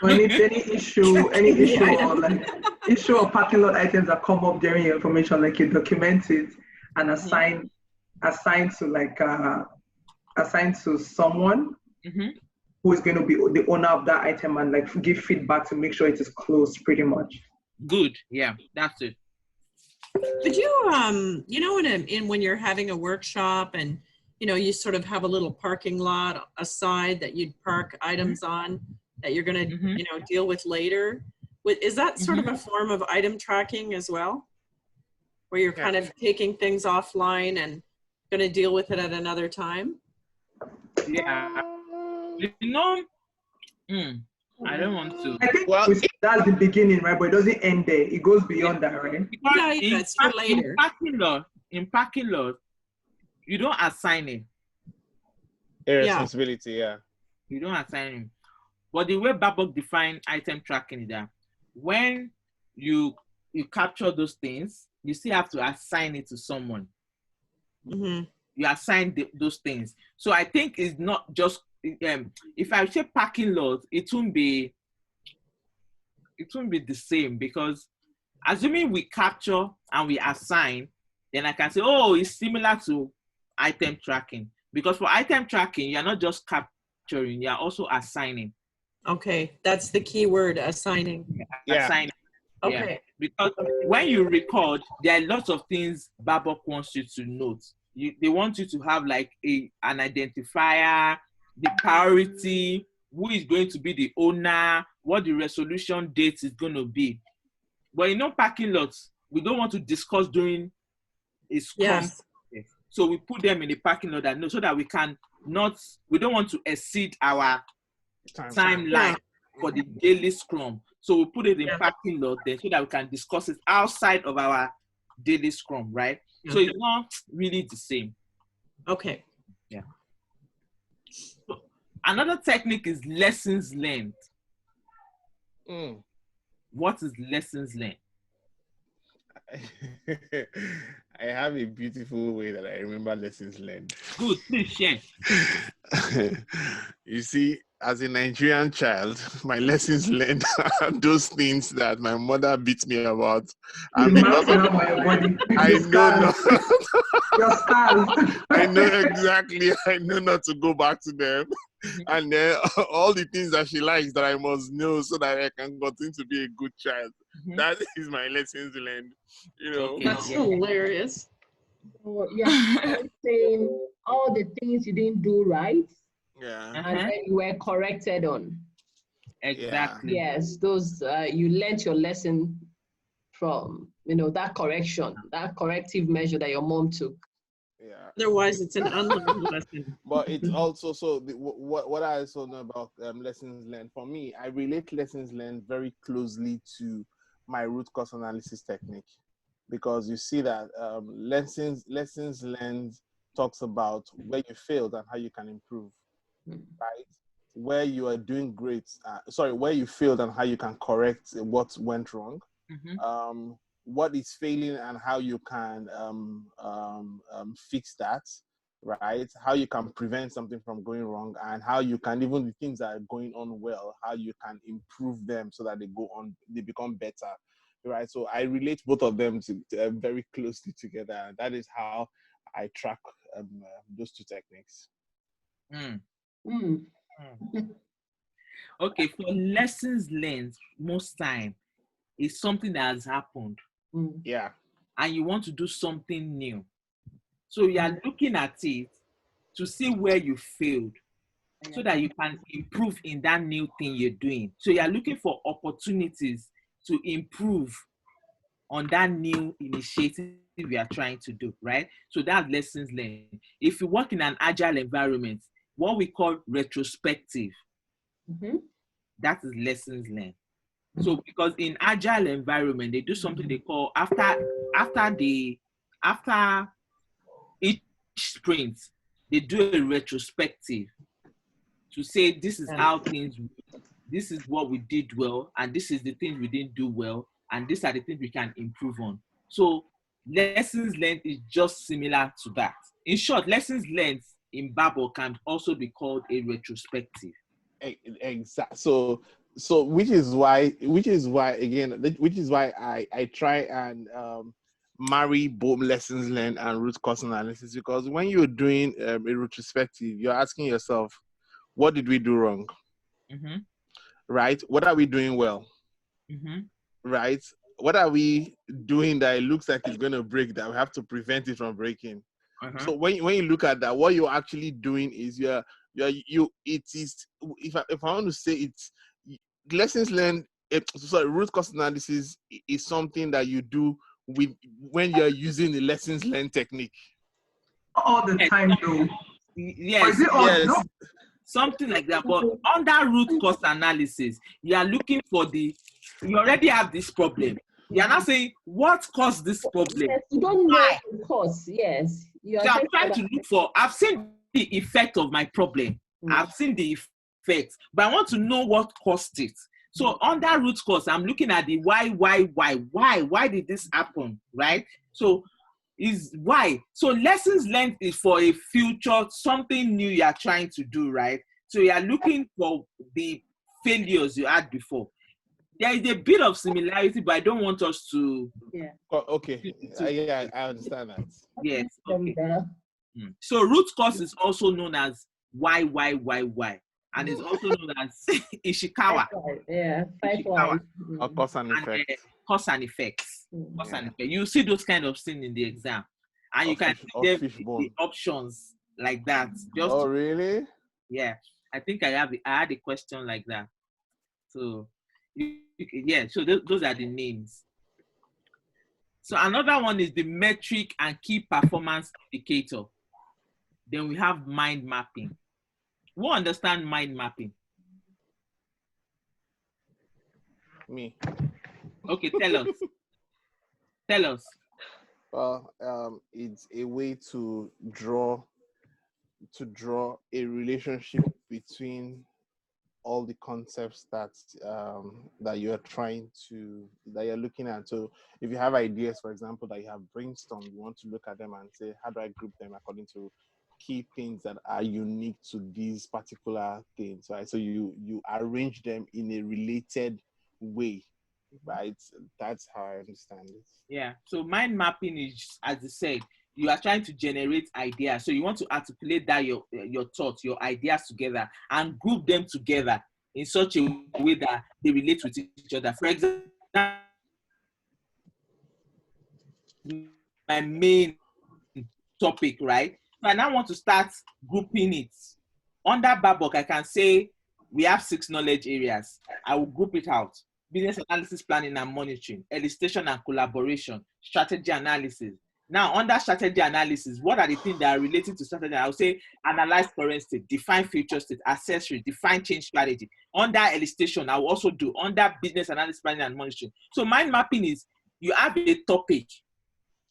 When it's any issue or like issue or parking lot items that come up during your information, like you document it and assign to like assign to someone who is going to be the owner of that item and like give feedback to make sure it is closed pretty much. Good. Yeah, that's it. Could you, you know, when you're having a workshop and, you know, you sort of have a little parking lot aside that you'd park items on that you're going to, you know, deal with later. Is that sort of a form of item tracking as well? Where you're kind of taking things offline and going to deal with it at another time? Yeah. You know, I don't want to. I think that's the beginning, right? But it doesn't end there. It goes beyond that, right? Yeah, it's for later. In parking lot, you don't assign it. A responsibility, yeah. You don't assign him. But the way Babok define item tracking is that when you capture those things, you still have to assign it to someone. You assign those things. So I think it's not just if I say parking lot, it won't be the same, because assuming we capture and we assign, then I can say, oh, it's similar to item tracking. Because for item tracking, you're not just capturing, you're also assigning. Okay, that's the key word, assigning. Yeah. Assigning. Okay. Yeah. Because when you record, there are lots of things Babok wants you to note. They want you to have like an identifier, the priority, who is going to be the owner, what the resolution date is going to be. But in parking lots, we don't want to discuss during a scrum. Yes. So we put them in the parking lot so that we don't want to exceed our timeline for the daily scrum. So we put it in parking lot then so that we can discuss it outside of our daily scrum, right? So it's not really the same. Okay. Yeah. So another technique is lessons learned. What is lessons learned? I have a beautiful way that I remember lessons learned. Good, please share. You see, as a Nigerian child, my lessons learned are those things that my mother beat me about. And because of I know your scars. I know exactly. I know not to go back to them. And then all the things that she likes that I must know so that I can continue to be a good child. That is my lessons learned. You know. Okay. That's hilarious. So yeah, saying all the things you didn't do right, and then you were corrected on. Exactly. Yes, those you learned your lesson from, that correction, that corrective measure that your mom took. Yeah. Otherwise, it's an unlearned lesson. But it's also what I also know about lessons learned. For me, I relate lessons learned very closely to my root cause analysis technique, because you see that lessons learned talks about where you failed and how you can improve, right? Where you are doing great, where you failed and how you can correct what went wrong. What is failing and how you can fix that, right? How you can prevent something from going wrong, and how you can, even the things that are going on well, how you can improve them so that they become better, right? So I relate both of them to very closely together. And that is how I track those two techniques. Mm. Mm. Okay, for lessons learned, most time it's something that has happened, Mm. Yeah. and you want to do something new. So you are looking at it to see where you failed, so that you can improve in that new thing you're doing. So you are looking for opportunities to improve on that new initiative you are trying to do, right? So that's lessons learned. If you work in an agile environment, what we call retrospective, Mhm. that is lessons learned. So because in agile environment, they do something they call after each sprint, they do a retrospective to say this is how things, this is what we did well, and this is the things we didn't do well, and these are the things we can improve on. So lessons learned is just similar to that. In short, lessons learned in Babel can also be called a retrospective. Exactly. So which is why I try and marry both lessons learned and root cause analysis, because when you're doing a retrospective, you're asking yourself, what did we do wrong? Mm-hmm. Right? What are we doing well? Mm-hmm. Right? What are we doing that it looks like it's going to break, that we have to prevent it from breaking? Uh-huh. So when you look at that, what you're actually doing is if I want to say it's lessons learned, root cause analysis is something that you do when you're using the lessons learned technique. All the time, though. Yes. Or is it all? Yes. No. Something like that. But under root cause analysis, you are looking for you already have this problem. You are not saying what caused this problem. Yes, you don't know the cause. Yes. You are So I'm trying to look for, I've seen the effect of my problem. I've seen the effect, but I want to know what caused it. So under root cause, I'm looking at the why did this happen, right? So is why. So lessons learned is for a future, something new you are trying to do, right? So you are looking for the failures you had before. There is a bit of similarity, but I don't want us to. Yeah. Okay. I understand that. Yes. Okay. So root cause is also known as why, and it's also known as Ishikawa. Yeah, 5 why. Or cause and effect. Cause and effects. Cause and effect. You see those kind of things in the exam, and you can see the options like that. Just really? Yeah, I think I had a question like that. So so those are the names. So another one is the metric and key performance indicator. Then we have mind mapping. Who understand mind mapping? Me. Okay, tell us. Tell us. Well, it's a way to draw a relationship between all the concepts that you're looking at. So if you have ideas, for example, that you have brainstormed, you want to look at them and say, how do I group them according to key things that are unique to these particular things, right? So you arrange them in a related way, right? That's how I understand it. Yeah. So mind mapping is, as I said, you are trying to generate ideas. So you want to articulate that your thoughts, your ideas together, and group them together in such a way that they relate with each other. For example, my main topic, right? So I now want to start grouping it. Under Babok, I can say we have 6 knowledge areas. I will group it out. Business analysis, planning and monitoring, elicitation and collaboration, strategy analysis. Now, under strategy analysis, what are the things that are related to strategy? I would say analyze current state, define future state, assess risk, define change strategy. Under elicitation, I will also do under business analysis, planning and monitoring. So mind mapping is you have a topic.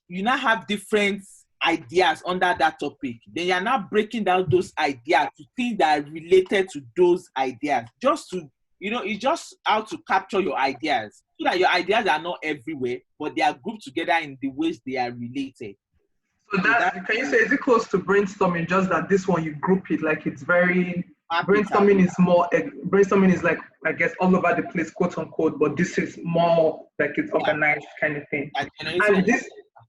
You now have different ideas under that topic. Then you are now breaking down those ideas to things that are related to those ideas. Just to, it's just how to capture your ideas so that your ideas are not everywhere, but they are grouped together in the ways they are related. So can you say, is it close to brainstorming, just that this one you group it, like it's very, brainstorming is like, I guess, all over the place, quote unquote, but this is more like it's organized kind of thing.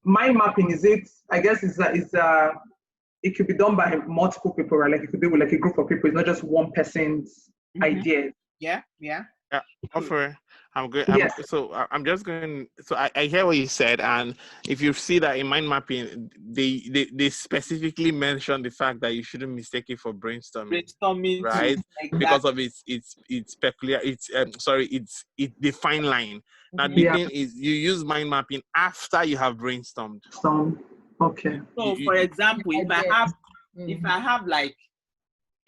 mind mapping, is it, I guess it could be done by multiple people, right? Like it could be with like a group of people. It's not just one person's idea. Yeah. Yeah, offer. I'm good. Yes. I'm just going. So I hear what you said, and if you see that in mind mapping, they specifically mention the fact that you shouldn't mistake it for brainstorming, right? Exactly. Because of its peculiar. It's the fine line. Now the Yeah. thing is, you use mind mapping after you have brainstormed. Okay. So, for example, if I have like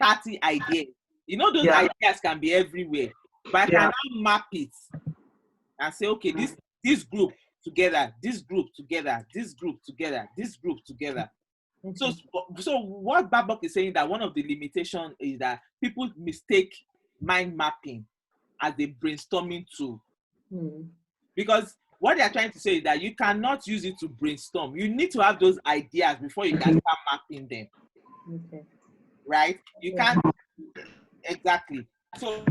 30 ideas, you know, those ideas can be everywhere, but I can now map it and say, okay, this group together, this group together, this group together, this group together. So what Babok is saying, that one of the limitations is that people mistake mind mapping as a brainstorming tool. Because what they are trying to say is that you cannot use it to brainstorm. You need to have those ideas before you can start mapping them. Okay. Right? You can't exactly. So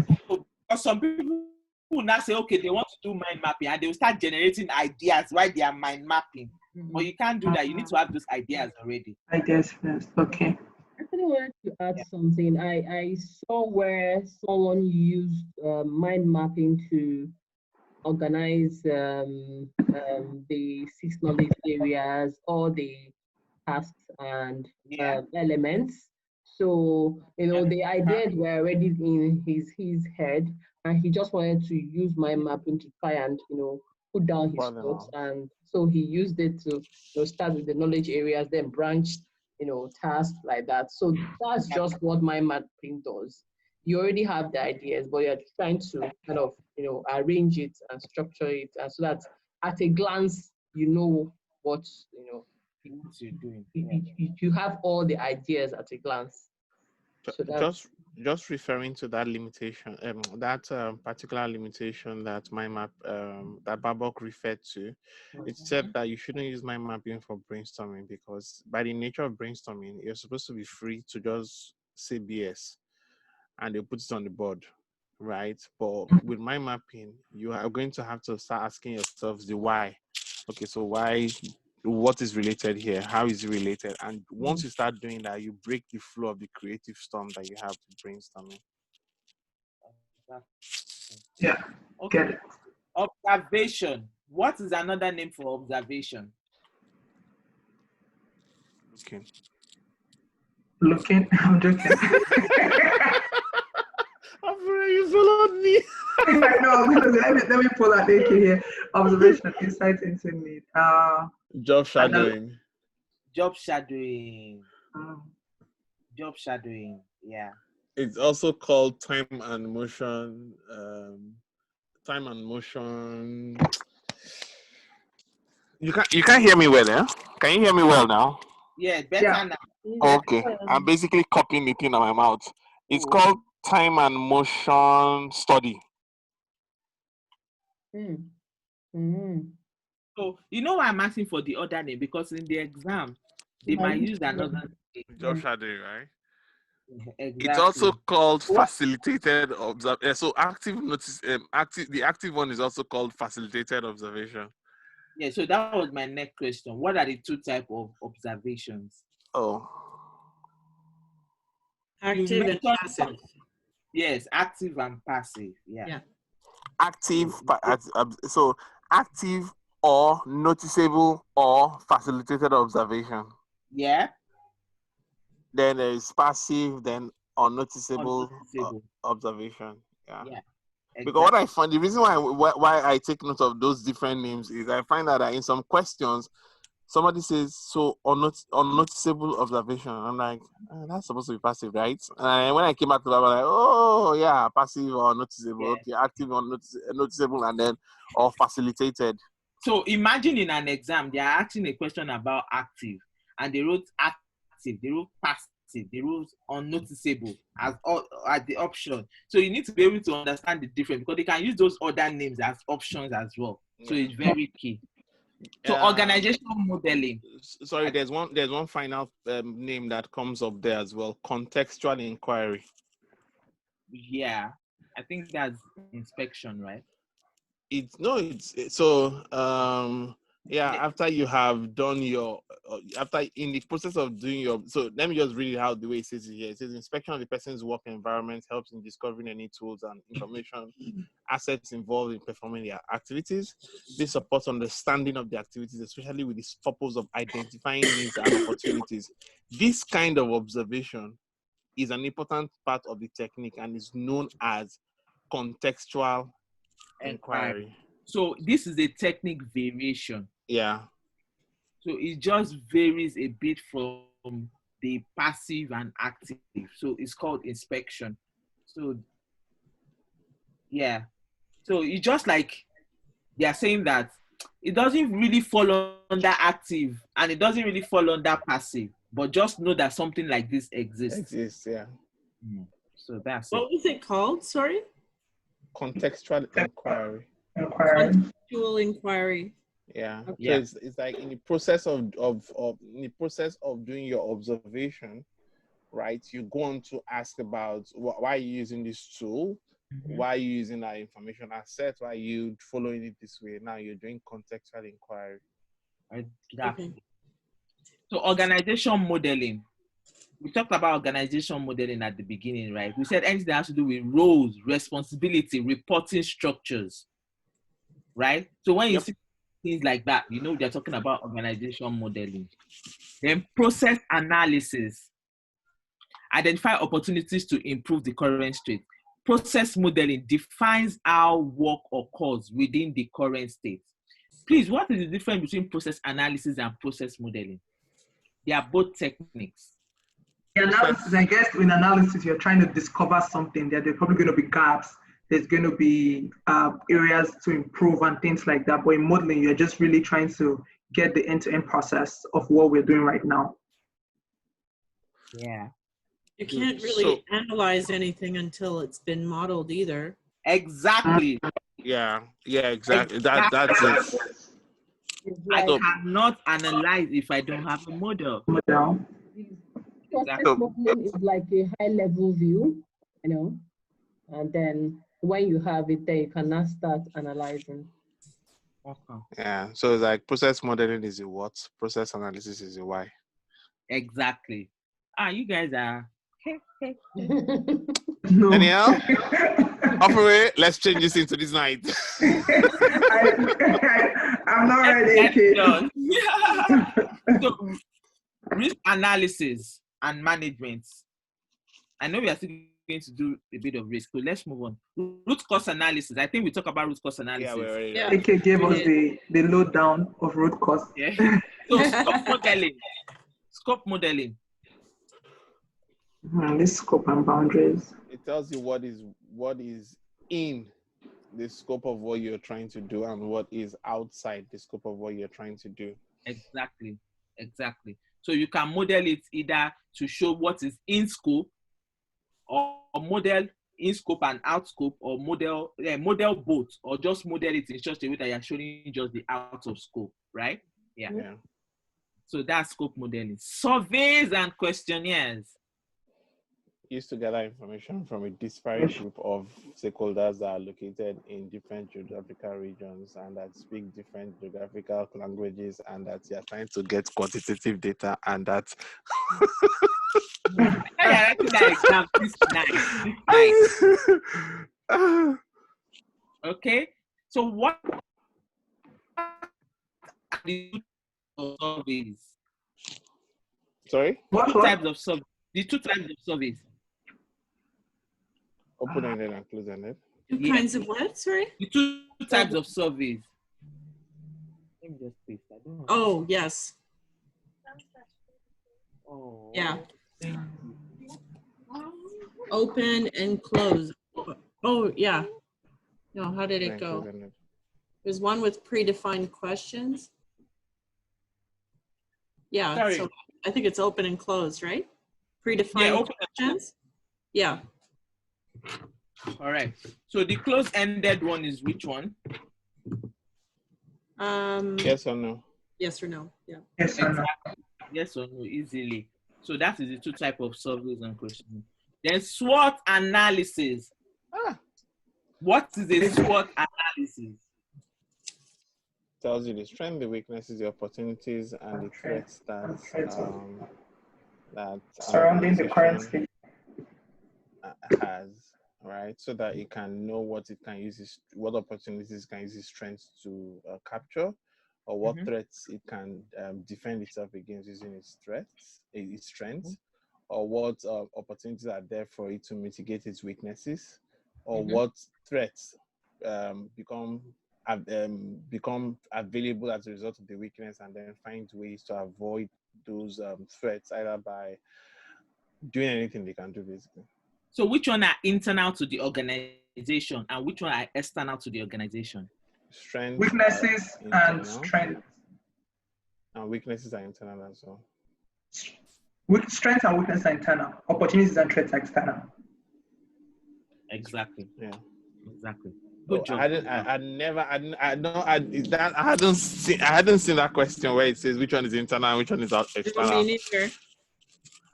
some people will now say, okay, they want to do mind mapping, and they will start generating ideas while they are mind mapping. But you can't do that. You need to have those ideas already. Ideas first. Okay. I actually wanted to add something. I saw where someone used mind mapping to organize the 6 knowledge areas, all the tasks and elements. So, you know, the ideas were already in his head, and he just wanted to use mind mapping to try and, you know, put down his thoughts. And so he used it to, you know, start with the knowledge areas, then branched, you know, tasks like that. So that's just what mind mapping does. You already have the ideas, but you're trying to kind of, you know, arrange it and structure it, and so that at a glance, you know what, you know, you're doing. You have all the ideas at a glance. So that's just referring to that limitation, particular limitation that mind map that Babok referred to. It said that you shouldn't use mind mapping for brainstorming, because by the nature of brainstorming, you're supposed to be free to just say BS and they put it on the board, right? But with mind mapping, you are going to have to start asking yourselves the why. Okay, so why? What is related here? How is it related? And once you start doing that, you break the flow of the creative storm that you have to brainstorming. Yeah. Okay. Get it. Observation. What is another name for observation? Looking. I'm joking. I'm sorry, you followed me. I know. Let me pull out AK here. Observation, insight into need. Job shadowing. Job shadowing. Job shadowing. Yeah. It's also called time and motion. Time and motion. You can't hear me well, eh? Can you hear me well now? Yeah, better now. Okay. I'm basically copying the thing on my mouth. It's called time and motion study. So you know why I'm asking for the other name? Because in the exam, they might use another name. Job shadowing, right? Exactly. It's also called facilitated observation. So active notice, the active one is also called facilitated observation. Yeah, so that was my next question. What are the two types of observations? Active and passive. Yes, active and passive. Yeah. Active, so active or noticeable or facilitated observation. Yeah. Then there is passive, then unnoticeable observation. Yeah. Exactly. Because what I find, the reason why I take note of those different names is I find that in some questions, somebody says, so unnoticeable observation. I'm like, that's supposed to be passive, right? And when I came back to that, I'm like, oh, yeah, passive or noticeable. Okay, active or noticeable, and then or facilitated. So imagine in an exam, they are asking a question about active, and they wrote active, they wrote passive, they wrote unnoticeable as the option. So you need to be able to understand the difference, because they can use those other names as options as well. So it's very key. So organizational modeling. Sorry, there's one final name that comes up there as well. Contextual inquiry. Yeah, I think that's inspection, right? Yeah, after you have done your, after in the process of doing your, so let me just read it out the way it says it here. It says inspection of the person's work environment helps in discovering any tools and information assets involved in performing their activities. This supports understanding of the activities, especially with the purpose of identifying needs and opportunities. This kind of observation is an important part of the technique and is known as contextual inquiry. So this is a technique variation. Yeah. So it just varies a bit from the passive and active. So it's called inspection. So yeah. So it's just like they are saying that it doesn't really fall under active and it doesn't really fall under passive, but just know that something like this exists. Yeah. So that's What was it called? Sorry? Contextual inquiry. Contextual inquiry. Yeah. Okay. Yeah. So it's like in the process of doing your observation, right? You go on to ask about why are you using this tool? Why are you using that information asset? Why are you following it this way? Now you're doing contextual inquiry. Exactly. Okay. So organization modeling. We talked about organization modeling at the beginning, right? We said anything that has to do with roles, responsibility, reporting structures, right? So when you see things like that, you know they're talking about organization modeling. Then process analysis. Identify opportunities to improve the current state. Process modeling defines how work occurs within the current state. Please, what is the difference between process analysis and process modeling? They are both techniques. The analysis, I guess, in analysis, you're trying to discover something. There's probably going to be gaps. There's going to be areas to improve and things like that. But in modeling, you're just really trying to get the end-to-end process of what we're doing right now. Yeah. You can't really analyze anything until it's been modeled either. Exactly. Yeah, exactly. That's it. I cannot analyze if I don't have a model. Process modeling is like a high-level view, you know, and then when you have it there, you can now start analyzing. Okay. Yeah, so it's like process modeling is a what, process analysis is a why. Exactly. You guys are. No. Danielle, operate. Let's change this into this night. I'm not ready. So, risk analysis and management. I know we are still going to do a bit of risk, so let's move on. Root cause analysis. I think we talk about root cause analysis. Yeah, we're ready. Yeah. AK gave us the lowdown of root cause. Yeah. So scope modeling. Scope modeling. This scope and boundaries. It tells you what is in the scope of what you're trying to do and what is outside the scope of what you're trying to do. Exactly. So you can model it either to show what is in scope, or model in scope and out scope, or model both, or just model it in such a way that you're showing just the out of scope, right? Yeah. So that's scope modeling. Surveys and questionnaires. Used to gather information from a disparate group of stakeholders that are located in different geographical regions and that speak different geographical languages, and that you're trying to get quantitative data, and that Okay, so what are the surveys? Sorry? What? Types of surveys. The two types of surveys. Open-ended and closed-ended. Two kinds of what? Sorry? The two types of surveys. Let me just paste. I don't know. Oh, yes. Oh. Yeah. Open and close. Oh, yeah. No, how did it go? There's one with predefined questions. Yeah, Sorry. so I think it's open and closed, right? Predefined questions. Yeah. All right. So the closed-ended one is which one? Yes or no? Yes or no? Yeah. Yes or no? Yes or no, easily. So that is the two types of surveys and questions. Then SWOT analysis. What is a SWOT analysis? Tells you the strength, the weaknesses, the opportunities, and the threats that that surrounding the current organization state. has, right? So that it can know what it can use, what opportunities it can use its strengths to capture, or what threats it can defend itself against using its strengths, or what opportunities are there for it to mitigate its weaknesses, or what threats become available as a result of the weakness, and then find ways to avoid those threats, either by doing anything they can do, basically. So which one are internal to the organization and which one are external to the organization? Strengths, weaknesses and strengths. And weaknesses are internal as well. Strengths and weaknesses are internal. Opportunities and threats are external. Exactly. Yeah. Exactly. Good job. I hadn't seen that question where it says which one is internal and which one is external. Me neither.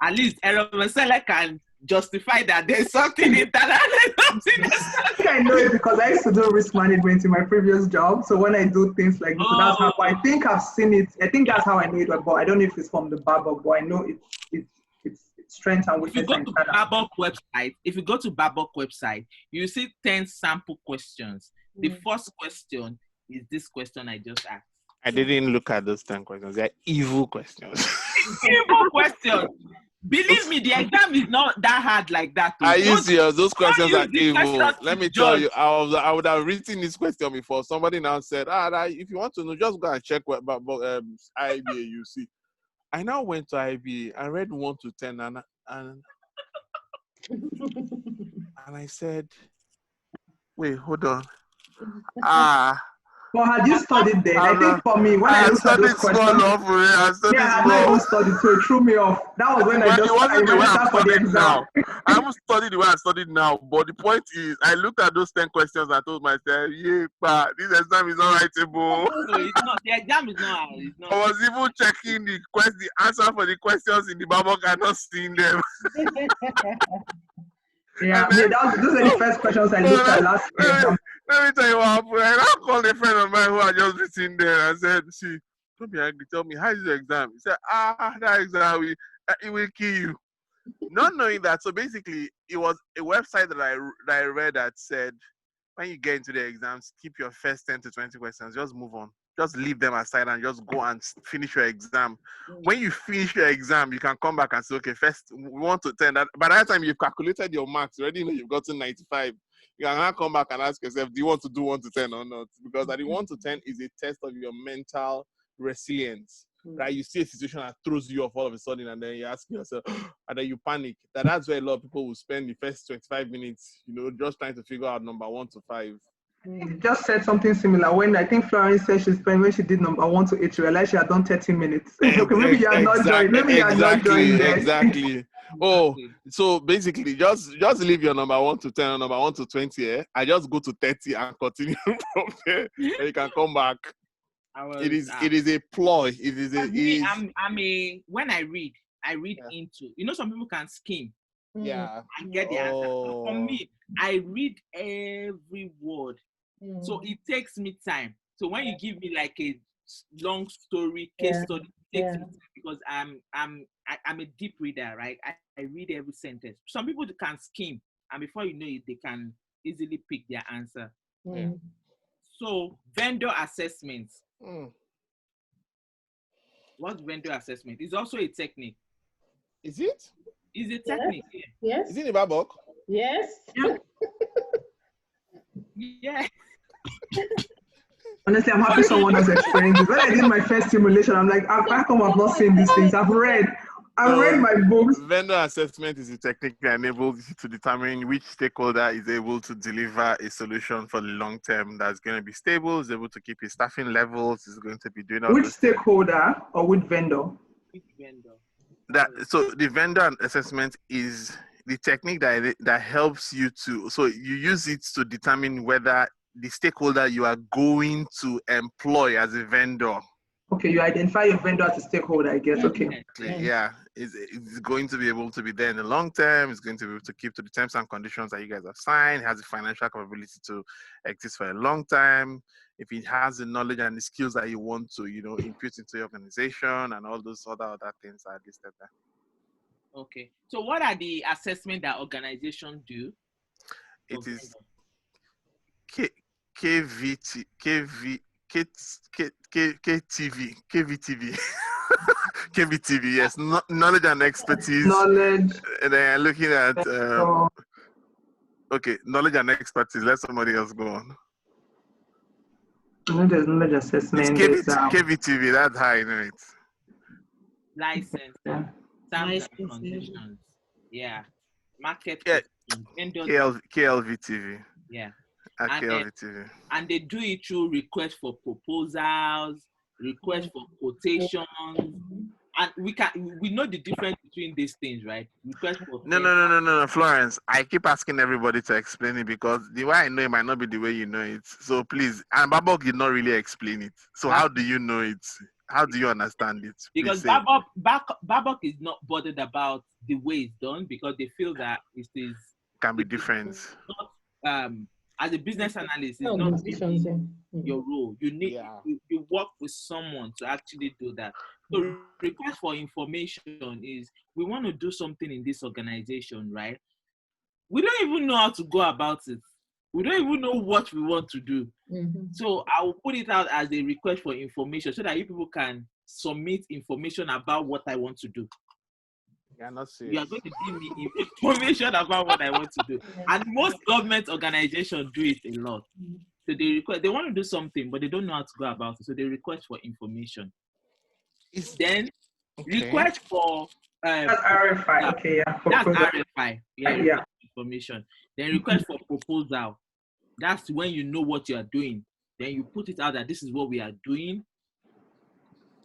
At least Eromesele can justify that there's something internal and something external. I know it because I used to do risk management in my previous job. So when I do things like this, that's how I think I've seen it. I think that's how I know it, but I don't know if it's from the Babok, but I know it's strength and weakness. If you go to Babok website, you see 10 sample questions. The first question is this question I just asked. I didn't look at those 10 questions. They're evil questions. Evil questions. Believe me, the exam is not that hard like that. Are you serious? Those questions are evil. Let me tell you, I would have written this question before. Somebody now said, if you want to know, just go and check what IBA you see. I now went to IBA and read 1 to 10 and I said, wait, hold on. Well, had you studied then? I think for me, when I looked at those questions, I hadn't even studied, so it threw me off. That was when I registered for the exam. I haven't studied the way I studied now, but the point is, I looked at those 10 questions and I told myself, this exam is not writable. No, it's not. The exam is not. I was even checking the answer for the questions in the Babok and not seeing them. Yeah, those are the first questions I looked at last year. Let me tell you what happened. I called a friend of mine who had just written there and said, see, don't be angry, tell me, how is your exam? He said, that exam, it will kill you. Not knowing that, so basically, it was a website that I read that said, when you get into the exams, keep your first 10 to 20 questions, just move on. Just leave them aside and just go and finish your exam. When you finish your exam, you can come back and say, okay, first, 1 to 10. By that time, you've calculated your marks. You already know you've gotten 95. You can now come back and ask yourself, do you want to do 1 to 10 or not? Because at the 1 to 10 is a test of your mental resilience. Right? You see a situation that throws you off all of a sudden, and then you ask yourself, and then you panic. That's where a lot of people will spend the first 25 minutes, just trying to figure out number 1 to 5. You just said something similar. When I think Florence said when she did number 1 to 8, she realized she had done 30 minutes. Okay, maybe you are not joined. Maybe you are not joined there. Exactly. Oh, so basically, just leave your number 1 to 10 or number 1 to 20. I just go to 30 and continue from there. And you can come back. It is a ploy. It is a. When I read into. Some people can skim. Yeah. And get the answer. For me, I read every word. So it takes me time. So when you give me like a long story, case study, it takes me time because I'm a deep reader, right? I read every sentence. Some people can skim, and before you know it, they can easily pick their answer. So vendor assessments. What's vendor assessment? It's also a technique. Is it? It's a technique. Yes. Is it in Babok? Yes. Yeah. Honestly, I'm happy someone has experienced it. When I did my first simulation, I'm like, how come I've not seen these things? I've read my books. Vendor assessment is a technique that enables you to determine which stakeholder is able to deliver a solution for the long term that's going to be stable, is able to keep his staffing levels, is going to be doing all which stakeholder or which vendor? Which vendor? So the vendor assessment is the technique that helps you so you use it to determine whether the stakeholder you are going to employ as a vendor Okay, you identify your vendor as a stakeholder, I guess. Okay. Exactly. Yeah, it's going to be able to be there in the long term. It's going to be able to keep to the terms and conditions that you guys have signed. It has the financial capability to exist for a long time. If it has the knowledge and the skills that you want to, impute into your organization and all those other things that are listed there. Okay. So what are the assessments that organizations do? It is KVT, KTV, KVTV. KVTV, yes, knowledge and expertise. Knowledge. And then looking at, okay, knowledge and expertise. Let somebody else go on. There's knowledge assessment. It's KVTV, that's how I know it. License. Yeah. Terms and conditions. Yeah. Market. Yeah. Vendors. KLVTV. Yeah. KLVTV. And they do it through request for proposals, request for quotations, and we know the difference between these things, right? Request for No, Florence. I keep asking everybody to explain it because the way I know it might not be the way you know it. So please, and Babok did not really explain it. So how do you know it? How do you understand it? Because Babok is not bothered about the way it's done because they feel that it is can be different. Not, as a business analyst, it's not your role. You need you work with someone to actually do that. So request for information is we want to do something in this organization, right? We don't even know how to go about it. We don't even know what we want to do. So I will put it out as a request for information so that you people can submit information about what I want to do. You are not serious. You are going to give me information about what I want to do. And most government organizations do it a lot. So they want to do something, but they don't know how to go about it. So they request for information. Request for that's RFI. Okay, yeah. That's RFI. Yeah. Information. Then request for proposal. That's when you know what you are doing. Then you put it out that this is what we are doing,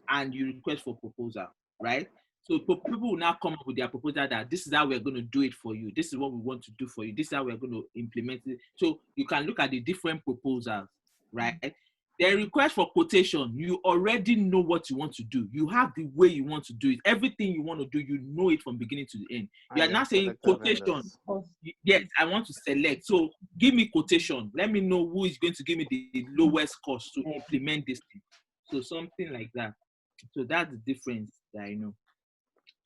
and you request for proposal, right? So people will now come up with their proposal that this is how we're going to do it for you. This is what we want to do for you. This is how we're going to implement it. So you can look at the different proposals, right? Then request for quotation. You already know what you want to do. You have the way you want to do it. Everything you want to do, you know it from beginning to the end. You are not saying quotation. Yes, I want to select. So give me quotation. Let me know who is going to give me the lowest cost to implement this thing. So something like that. So that's the difference that I know.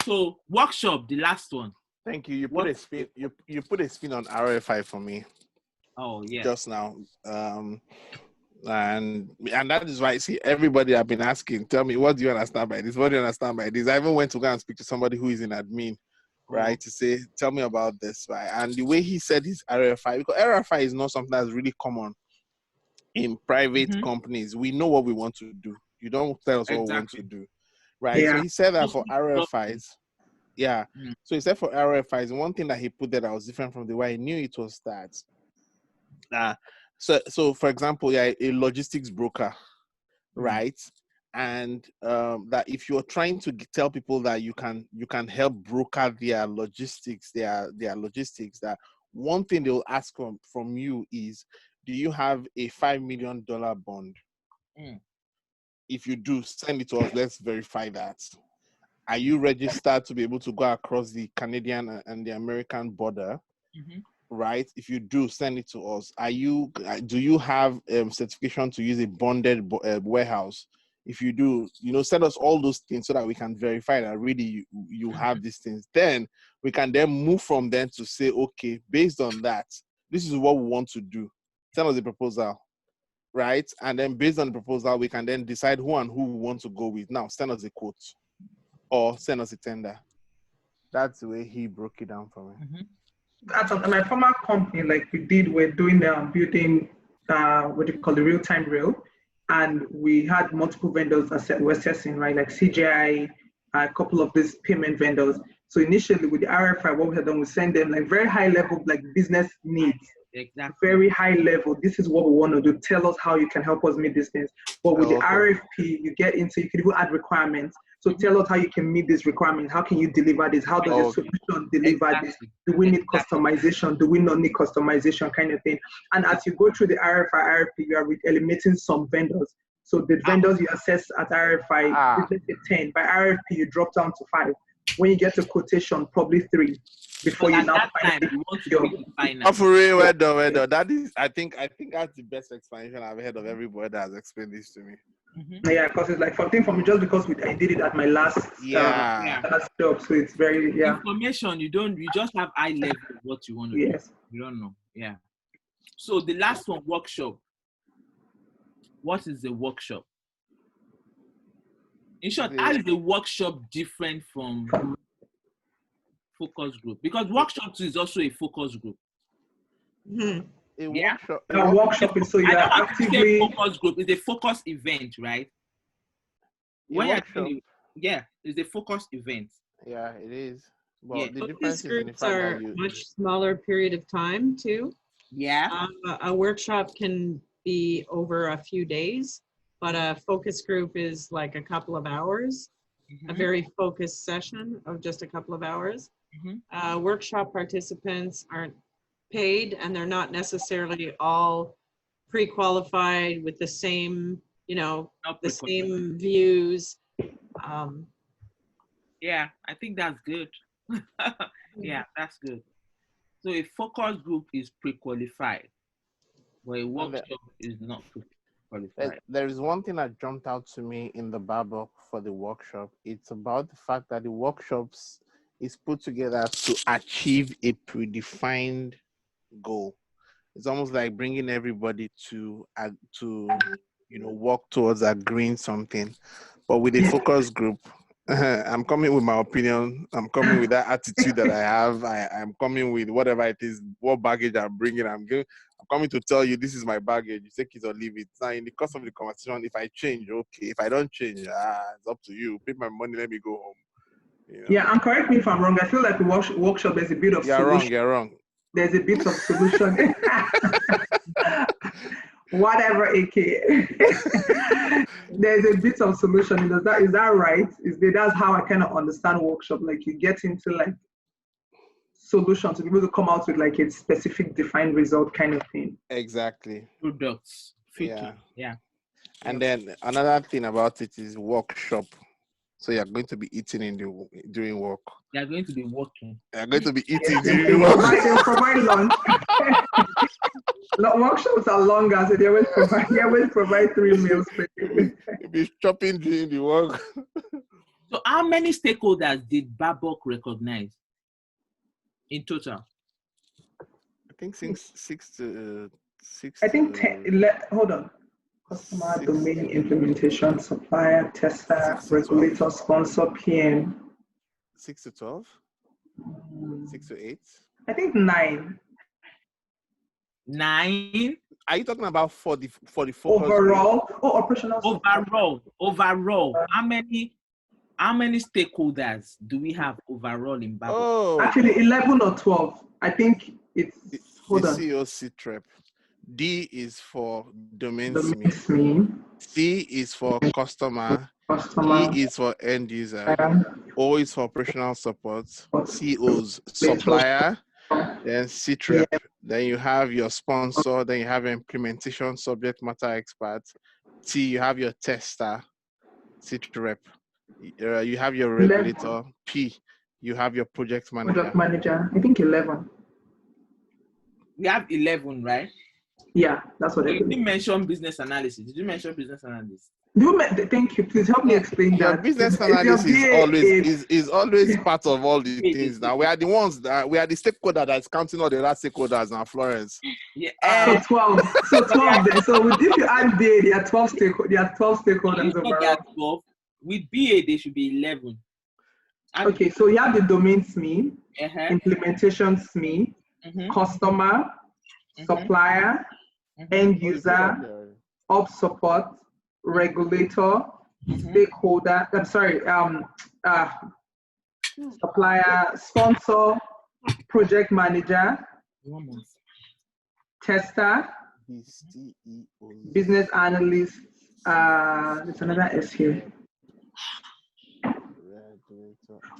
So workshop, the last one. Thank you. You put a spin. You put a spin on RFI for me. Oh yeah. Just now. And that is why, see, everybody I've been asking, tell me, what do you understand by this? What do you understand by this? I even went to go and speak to somebody who is in admin, right, to say, tell me about this, right? And the way he said his RFI, because RFI is not something that's really common in private companies. We know what we want to do. You don't tell us what we want to do, right? Yeah. So he said that for RFIs, So he said for RFIs, one thing that he put there that was different from the way I knew it was that, So for example, a logistics broker, right? And that if you're trying to tell people that you can help broker their logistics, that one thing they'll ask from you is, do you have a $5 million bond? If you do, send it to us. Let's verify that. Are you registered to be able to go across the Canadian and the American border? Right? If you do, send it to us. Do you have certification to use a bonded warehouse? If you do, send us all those things so that we can verify that really you have these things. Then we can then move from there to say, okay, based on that, this is what we want to do. Send us a proposal, right? And then based on the proposal, we can then decide who and who we want to go with. Now, send us a quote or send us a tender. That's the way he broke it down for me. At my former company, we're doing building what do you call the real-time rail, and we had multiple vendors we're assessing, right? Like CGI, a couple of these payment vendors. So initially with the RFI, what we had done, we send them very high level, business needs. Exactly. Very high level. This is what we want to do. Tell us how you can help us meet these things. But with the RFP, you get into, you can even add requirements. So tell us how you can meet these requirements. How can you deliver this? How does the solution deliver this? Do we need customization? Do we not need customization, kind of thing? And as you go through the RFI, RFP, you are eliminating some vendors. So the vendors you assess at RFI, let's say 10. By RFP, you drop down to 5. When you get to quotation, probably 3 before you at now that time, finally you want to your- pick the final. For real, well done. That is, I think that's the best explanation I've heard of everybody that has explained this to me. Yeah, because it's like something for me just because I did it at my last last job, so it's very Information you just have high level of what you want to do. You don't know. Yeah. So the last one, workshop. What is a workshop? In short, how is the workshop different from focus group? Because workshop too is also a focus group. A workshop is so you are actively focus group is a focus event, right? When it's a focus event. Yeah, it is. Well, the difference groups are a much smaller period of time too. Yeah. A workshop can be over a few days, but a focus group is like a couple of hours, a very focused session of just a couple of hours. Workshop participants aren't paid, and they're not necessarily all pre-qualified with the same, the same views. Yeah, I think that's good. Yeah, that's good. So a focus group is pre-qualified, but a workshop is not pre-qualified. There is one thing that jumped out to me in the Babok for the workshop. It's about the fact that the workshops is put together to achieve a predefined goal. It's almost like bringing everybody to work towards agreeing something. But with a focus group, I'm coming with my opinion. I'm coming with that attitude that I have. I'm coming with whatever it is, what baggage I'm bringing. I'm coming to tell you this is my baggage. You take it or leave it. Now, in the course of the conversation, if I change, okay. If I don't change, it's up to you. Pay my money, let me go home. Yeah, and correct me if I'm wrong. I feel like the workshop there's a bit of solution. You're wrong. There's a bit of solution. Whatever, aka. There's a bit of solution. Is that right? That's how I kind of understand workshop. Like you get into like solution to be able to come out with like a specific defined result kind of thing. Exactly. Products. Yeah. And then another thing about it is workshop. So you're going to be eating during work. You're going to be working. You're going to be eating during work. They'll provide lunch. Workshops are longer, so they always provide 3 meals per day. You'll be shopping during the work. So how many stakeholders did Babok recognize in total? I think six to 10. Hold on. Customer, domain, implementation, supplier, tester, regulator, sponsor, PM. 6 to 12? 6 to 8? I think 9. 9? Are you talking about for the focus overall? Oh, operational. Overall. How many stakeholders do we have overall in Babok? Oh, actually 11 or 12. I think it's hold on. COC trap. D is for domain SME. C is for customer. E is for end user. O is for operational support. CO's supplier. Then C-Trep. Then you have your sponsor. Then you have your implementation subject matter expert. T, you have your tester. C-Trep. You have your regulator. P, you have your project manager. I think 11. We have 11, right? Yeah, that's what I did. You mention business analysis. Did you mention business analysis? Thank you. Please help me explain that. Business analysis is always part of all the things. Now we are the ones that we are the stakeholder that's counting all the other stakeholders now, Florence. Yeah. So 12. So 12 then. So if you add BA, there are 12 stakeholders overall. 12. With BA, there should be 11. Okay, so you have the domain SME, implementation SME, customer, supplier, end user, ops support, regulator, stakeholder, supplier, sponsor, project manager, tester, business analyst, there's another S here.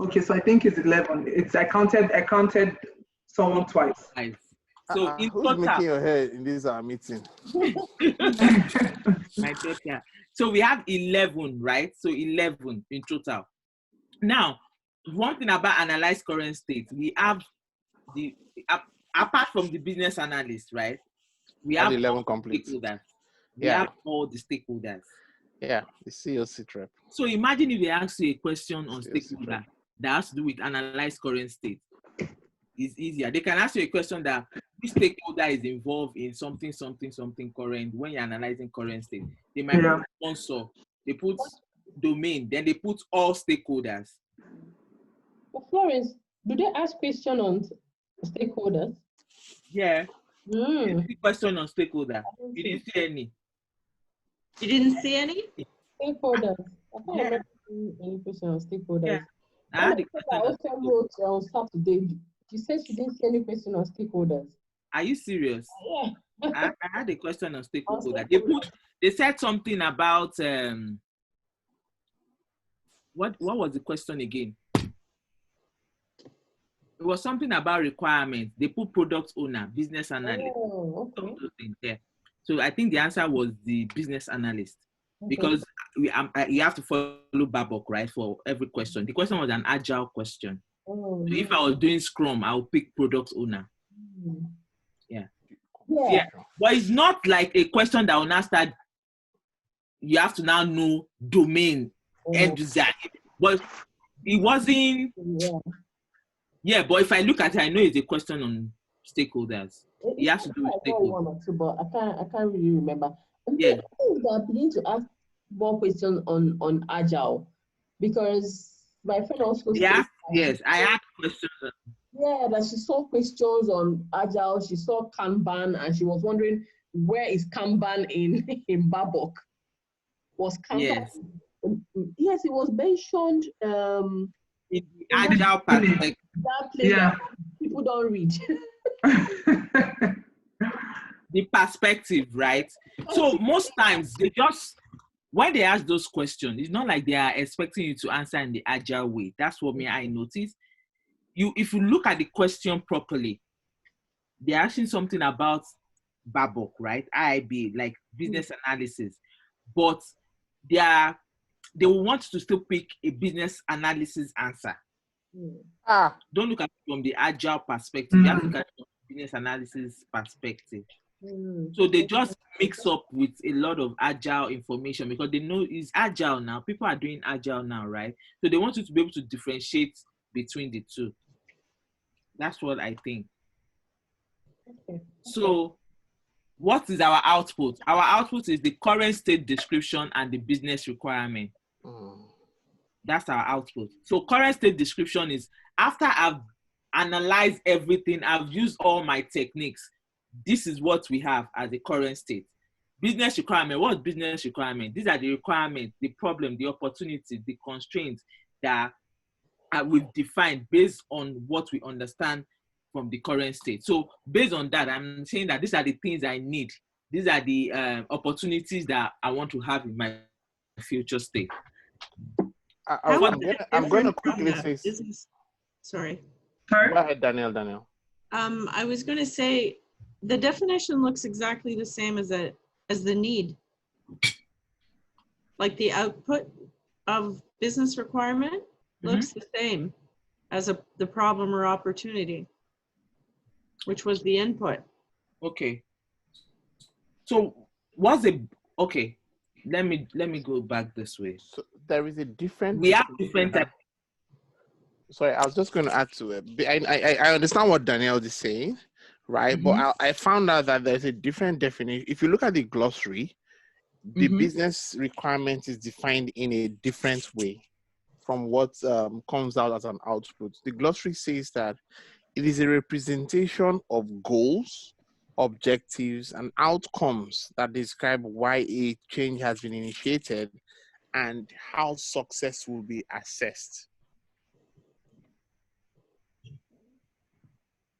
Okay, so I think it's 11. I counted someone twice. So in who's total, making your hair in this meeting? my daughter. So we have 11, right? So 11 in total. Now, one thing about analyze current state, we have the apart from the business analyst, right? We All have 11 all complete. stakeholders. We Yeah. have all the stakeholders. Yeah, the COC trap. So imagine if they ask you a question on COC stakeholder trap. that has to do with analyze current state. It's easier. They can ask you a question that which stakeholder is involved in something current when you're analyzing current state. They might put sponsor, they put domain, then they put all stakeholders. But Florence, do they ask question on stakeholders? Yeah. Question on stakeholder. You didn't see any. You didn't see any? Stakeholders. I can't remember any question on stakeholders. Yeah. I had a question I also wrote on Saturday. She said she didn't see any question on stakeholders. Are you serious? Yeah. I had a question on stakeholder. They said something about what was the question again? It was something about requirements. They put product owner, business analyst. Oh, okay. There. So I think the answer was the business analyst, because you have to follow Babok, right, for every question. The question was an agile question. Oh, So if I was doing Scrum, I would pick product owner. Yeah. But it's not like a question that will now start. You have to now know domain and design. But it wasn't. Yeah, but if I look at it, I know it's a question on stakeholders. It has to do with stakeholders. One or two, but I can't really remember. Yeah. I think that I begin to ask more questions on agile, because my friend also said, yes, I had questions. Yeah, that she saw questions on agile. She saw Kanban, and she was wondering, where is Kanban in Babok? Was Kanban? Yes. Yes, it was mentioned. In the agile perspective. That place that people don't read. The perspective, right? So most times they just, when they ask those questions, it's not like they are expecting you to answer in the agile way. That's what I noticed. If you look at the question properly, they're asking something about Babok, right? IIB, like business analysis, but they will want to still pick a business analysis answer. Don't look at it from the agile perspective. You have to look at it from the business analysis perspective. So they just mix up with a lot of agile information because they know it's agile now. People are doing agile now, right? So they want you to be able to differentiate between the two. That's what I think. So what is our output? Our output is the current state description and the business requirement. That's our output. So current state description is after I've analyzed everything, I've used all my techniques. This is what we have as the current state. Business requirement. What is business requirement? These are the requirements, the problem, the opportunity, the constraints that we've defined based on what we understand from the current state. So based on that, I'm saying that these are the things I need. These are the opportunities that I want to have in my future state. I'm going to quickly say. Sorry. Go ahead, Daniel. I was going to say the definition looks exactly the same as the need. Like the output of business requirement looks the same as the problem or opportunity, which was the input. Okay. So what's the okay? Let me go back this way. So there is a different. We have different. Sorry, I was just going to add to it. I understand what Danielle is saying, right? But I found out that there's a different definition. If you look at the glossary, the business requirement is defined in a different way from what comes out as an output. The glossary says that it is a representation of goals, objectives, and outcomes that describe why a change has been initiated and how success will be assessed.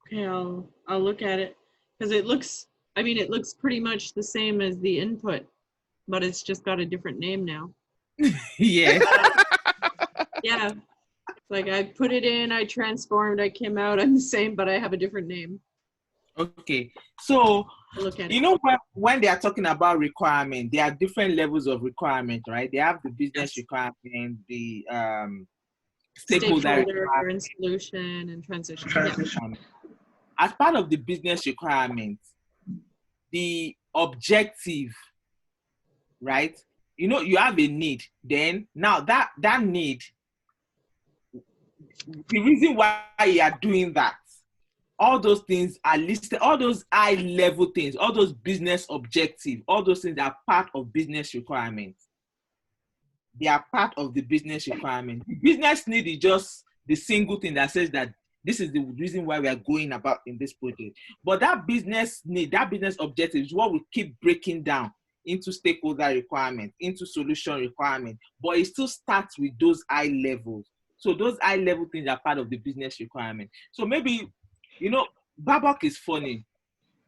Okay, I'll look at it because it looks pretty much the same as the input, but it's just got a different name now. Yeah. Yeah. It's like I put it in, I transformed, I came out, I'm the same, but I have a different name. Okay, so Look at you know when they are talking about requirement, there are different levels of requirement, right? They have the business requirement, the stakeholder stakeholder requirement. and solution and transition. Yeah. Transition. As part of the business requirement, the objective, right? You know, you have a need. Then now that need, the reason why you are doing that, all those things are listed, all those high level things, all those business objectives, all those things are part of business requirements. They are part of the business requirement. The business need is just the single thing that says that this is the reason why we are going about in this project. But that business need, that business objective is what we keep breaking down into stakeholder requirement, into solution requirement. But it still starts with those high levels. So those high level things are part of the business requirement. So maybe, you know, Babok is funny.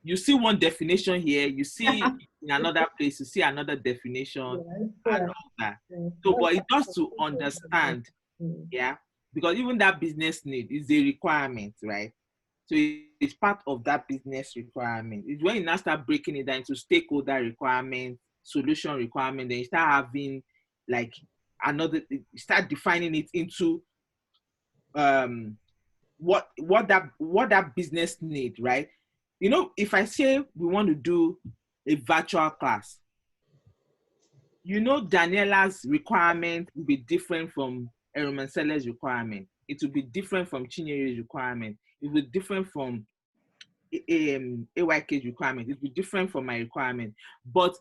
You see one definition here, you see in another place, you see another definition, and all that. So, but it does to understand, yeah, because even that business need is a requirement, right? So it's part of that business requirement. It's when you now start breaking it down into stakeholder requirement, solution requirement, then you start having like another, you start defining it into what that business need, right? You know, if I say we want to do a virtual class, you know, Daniela's requirement will be different from Eromensele's requirement. It will be different from Chinyere's requirement. It will be different from AYK's requirement. It will be different from my requirement. But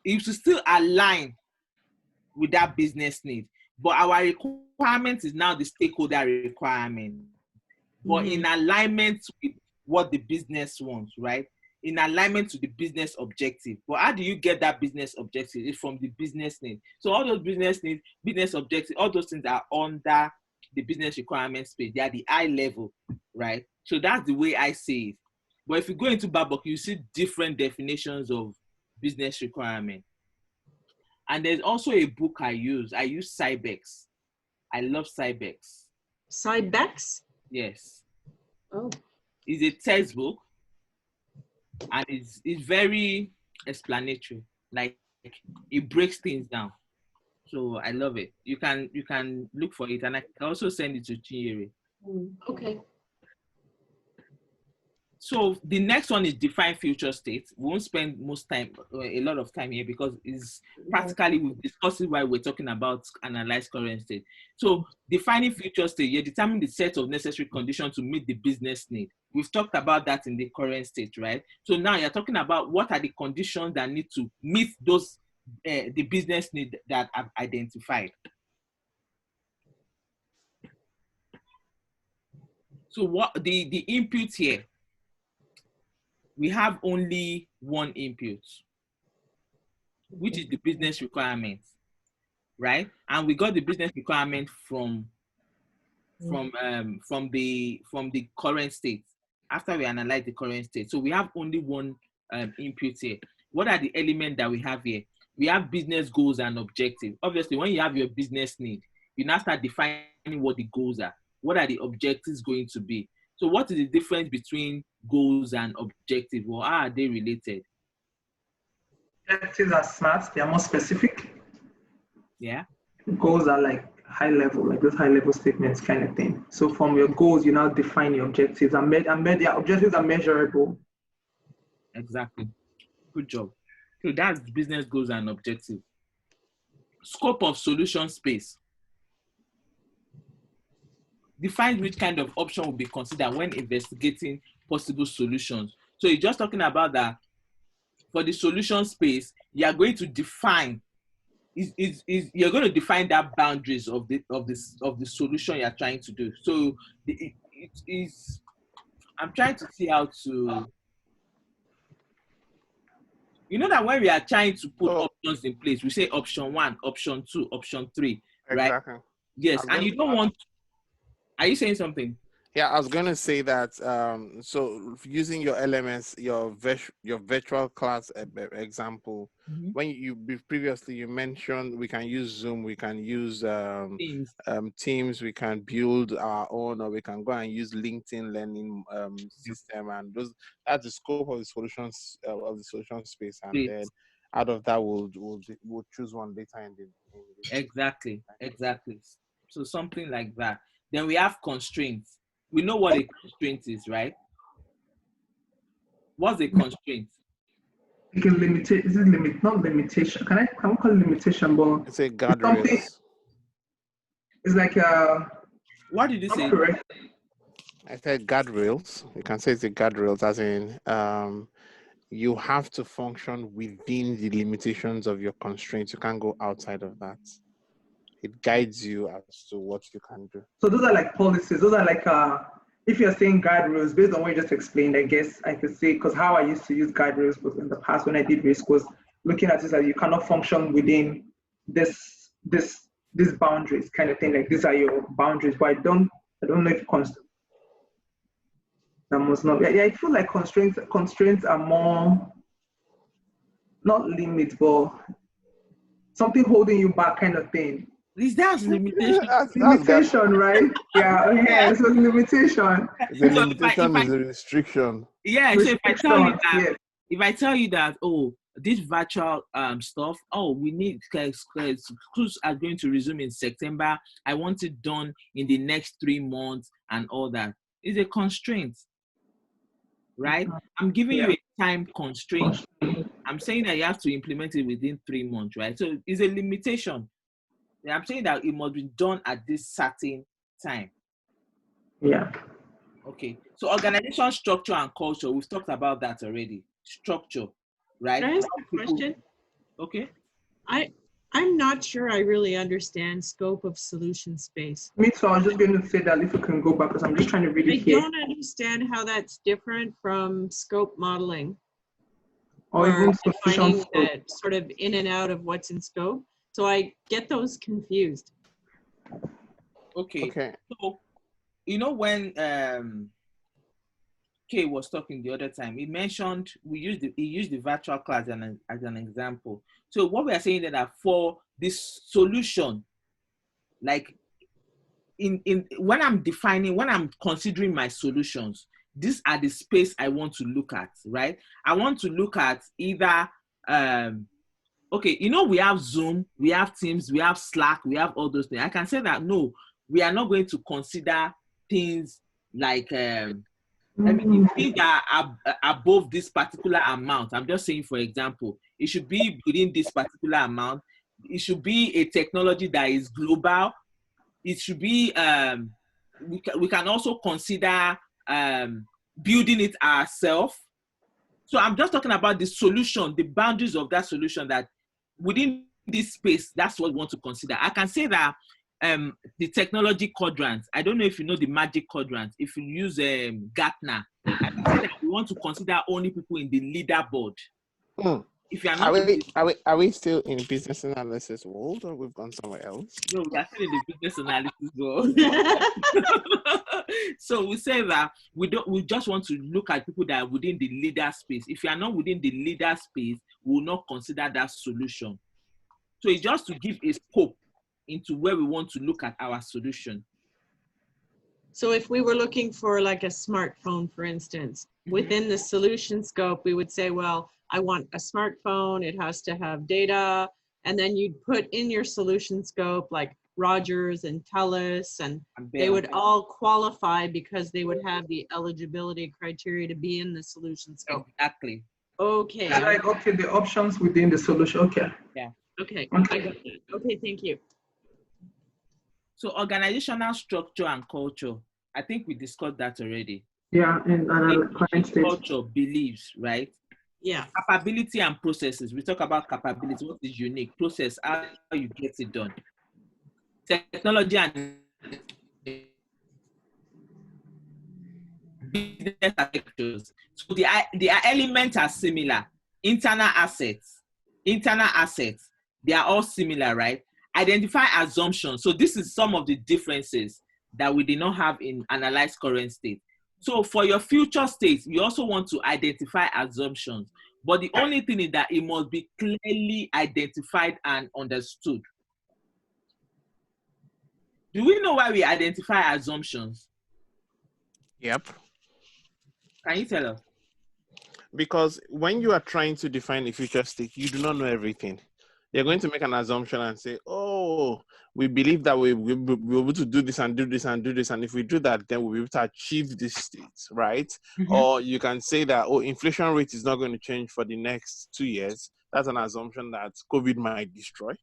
it should still align with that business need. But our requirement is now the stakeholder requirement. But in alignment with what the business wants, right? In alignment to the business objective. But how do you get that business objective? It's from the business need. So all those business needs, business objectives, all those things are under the business requirement space. They are the high level, right? So that's the way I see it. But if you go into Babok, you see different definitions of business requirement. And there's also a book I use. I use Cybex. I love Cybex. Cybex? Yes. Oh. It's a textbook, and it's very explanatory. Like it breaks things down. So I love it. You can look for it, and I can also send it to Chinyere. Okay. So the next one is define future state. We won't spend a lot of time here because it's practically we've discussed it while we're talking about analyze current state. So defining future state, you determine the set of necessary conditions to meet the business need. We've talked about that in the current state, right? So now you're talking about what are the conditions that need to meet those the business need that I've identified. So what the input here? We have only one input, which is the business requirement, right? And we got the business requirement from the current state after we analyze the current state. So we have only one input here. What are the elements that we have here? We have business goals and objectives. Obviously, when you have your business need, you now start defining what the goals are. What are the objectives going to be? So what is the difference between goals and objectives? Or how are they related? Objectives are smart, they are more specific. Yeah. Goals are like high level, like those high level statements kind of thing. So from your goals, you now define your objectives and their objectives are measurable. Exactly. Good job. So that's business goals and objectives. Scope of solution space. Define which kind of option will be considered when investigating possible solutions. So you're just talking about that for the solution space, you are going to define you're going to define that boundaries of the solution you're trying to do. So it is I'm trying to see how to, you know, that when we are trying to put options in place, we say option 1, option 2, option 3, right? Exactly. Yes, and you don't want. Are you saying something? Yeah, I was going to say that. So using your LMS, your virtual class example, when previously you mentioned we can use Zoom, we can use Teams, we can build our own, or we can go and use LinkedIn Learning system, and that's the scope of the solutions of the solution space, and then out of that we'll choose one later in the exactly. So something like that. Then we have constraints. We know what a constraint is, right? What's a constraint? You can limit it. Is it not limitation? Can we call it limitation? But it's a guardrails. It's like What did you say? Correct. I said guardrails. You can say it's a guardrails, as in you have to function within the limitations of your constraints. You can't go outside of that. It guides you as to what you can do. So those are like policies. Those are like, if you're saying guardrails, based on what you just explained, I guess I could say, because how I used to use guardrails was in the past when I did risk was looking at this as you cannot function within this boundaries kind of thing. Like these are your boundaries, but I don't know if that must not be. Yeah, I feel like constraints are more, not limits, but something holding you back kind of thing. That's limitation. Limitation, right? Yeah, okay. So limitation. The limitation is a restriction. Yeah, so if I tell you that, oh, this virtual stuff, we need schools are going to resume in September. I want it done in the next 3 months and all that. It's a constraint, right? I'm giving you a time constraint. I'm saying that you have to implement it within 3 months, right? So it's a limitation. I'm saying that it must be done at this certain time. Yeah. Okay. So organization structure and culture, we've talked about that already. Structure, right? Can I ask a question? Okay. I'm not sure I really understand scope of solution space. Me too. I was just going to say that if we can go back, because I'm just trying to read it here. I don't understand how that's different from scope modeling. Or even defining that sort of in and out of what's in scope. So I get those confused. Okay. So, when Kay was talking the other time, he mentioned he used the virtual class as an example. So what we are saying that for this solution, like when I'm considering my solutions, these are the space I want to look at, right? I want to look at either okay, we have Zoom, we have Teams, we have Slack, we have all those things. I can say that, no, we are not going to consider things like, things that are above this particular amount. I'm just saying, for example, it should be within this particular amount. It should be a technology that is global. It should be, we can also consider building it ourselves. So I'm just talking about the solution, the boundaries of that solution, that within this space, that's what we want to consider. I can say that the technology quadrant, I don't know if you know the magic quadrant. If you use Gartner, I can say that we want to consider only people in the leaderboard. If you are not, are we still in business analysis world, or we've gone somewhere else? No, we are still in the business analysis world. So we say that we just want to look at people that are within the leader space. If you are not within the leader space, we will not consider that solution. So it's just to give a scope into where we want to look at our solution. So if we were looking for like a smartphone, for instance, within the solution scope, we would say, well, I want a smartphone, it has to have data, and then you'd put in your solution scope like Rogers and TELUS, and they would all qualify because they would have the eligibility criteria to be in the solution scope. Exactly. Okay. Like, okay, the options within the solution. Okay. Yeah. Okay. I got that. Okay, thank you. So organizational structure and culture, I think we discussed that already. Yeah, and current state. Culture, beliefs, right? Yeah. Capability and processes. We talk about capability, what is unique, process, how you get it done. Technology and business sectors. So the elements are similar. Internal assets, they are all similar, right? Identify assumptions. So this is some of the differences that we did not have in analyzed current state. So for your future states, you also want to identify assumptions. But the only thing is that it must be clearly identified and understood. Do we know why we identify assumptions? Yep. Can you tell us? Because when you are trying to define a future state, you do not know everything. You're going to make an assumption and say, oh, we believe that we'll be able to do this and do this and do this. And if we do that, then we'll be able to achieve this state, right? Mm-hmm. Or you can say that, oh, inflation rate is not going to change for the next 2 years. That's an assumption that COVID might destroy,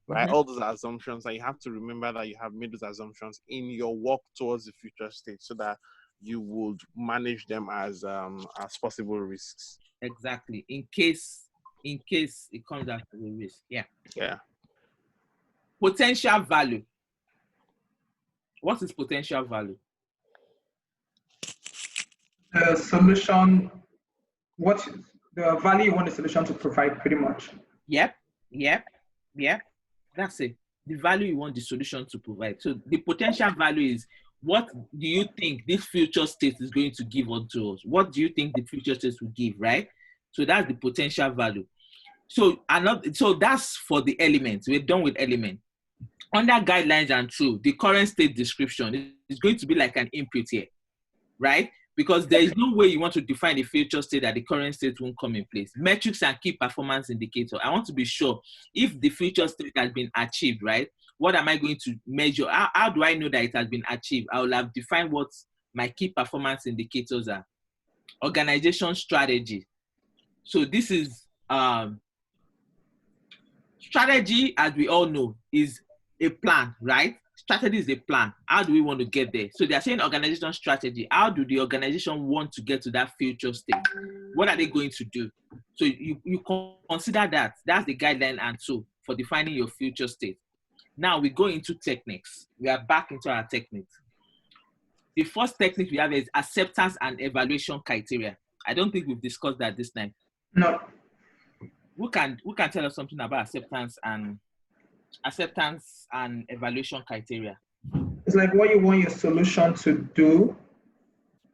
right? Mm-hmm. All those assumptions, and you have to remember that you have made those assumptions in your walk towards the future state so that you would manage them as possible risks. Exactly. In case it comes out as a risk. Yeah. Yeah. Potential value. What is potential value? The solution, the value you want the solution to provide, pretty much. Yep. That's it. The value you want the solution to provide. So the potential value is, what do you think this future state is going to give unto us? What do you think the future state will give, right? So that's the potential value. So that's for the elements. We're done with element. Under guidelines and true, the current state description is going to be like an input here, right? Because there is no way you want to define a future state that the current state won't come in place. Metrics and key performance indicator. I want to be sure if the future state has been achieved, right? What am I going to measure? How do I know that it has been achieved? I will have defined what my key performance indicators are. Organization strategy. So this is strategy, as we all know, is a plan, right? Strategy is a plan. How do we want to get there? So they are saying organization strategy. How do the organization want to get to that future state? What are they going to do? So you consider that. That's the guideline and so for defining your future state. Now we go into techniques. We are back into our techniques. The first technique we have is acceptance and evaluation criteria. I don't think we've discussed that this time. No. Who can tell us something about acceptance and evaluation criteria? It's like what you want your solution to do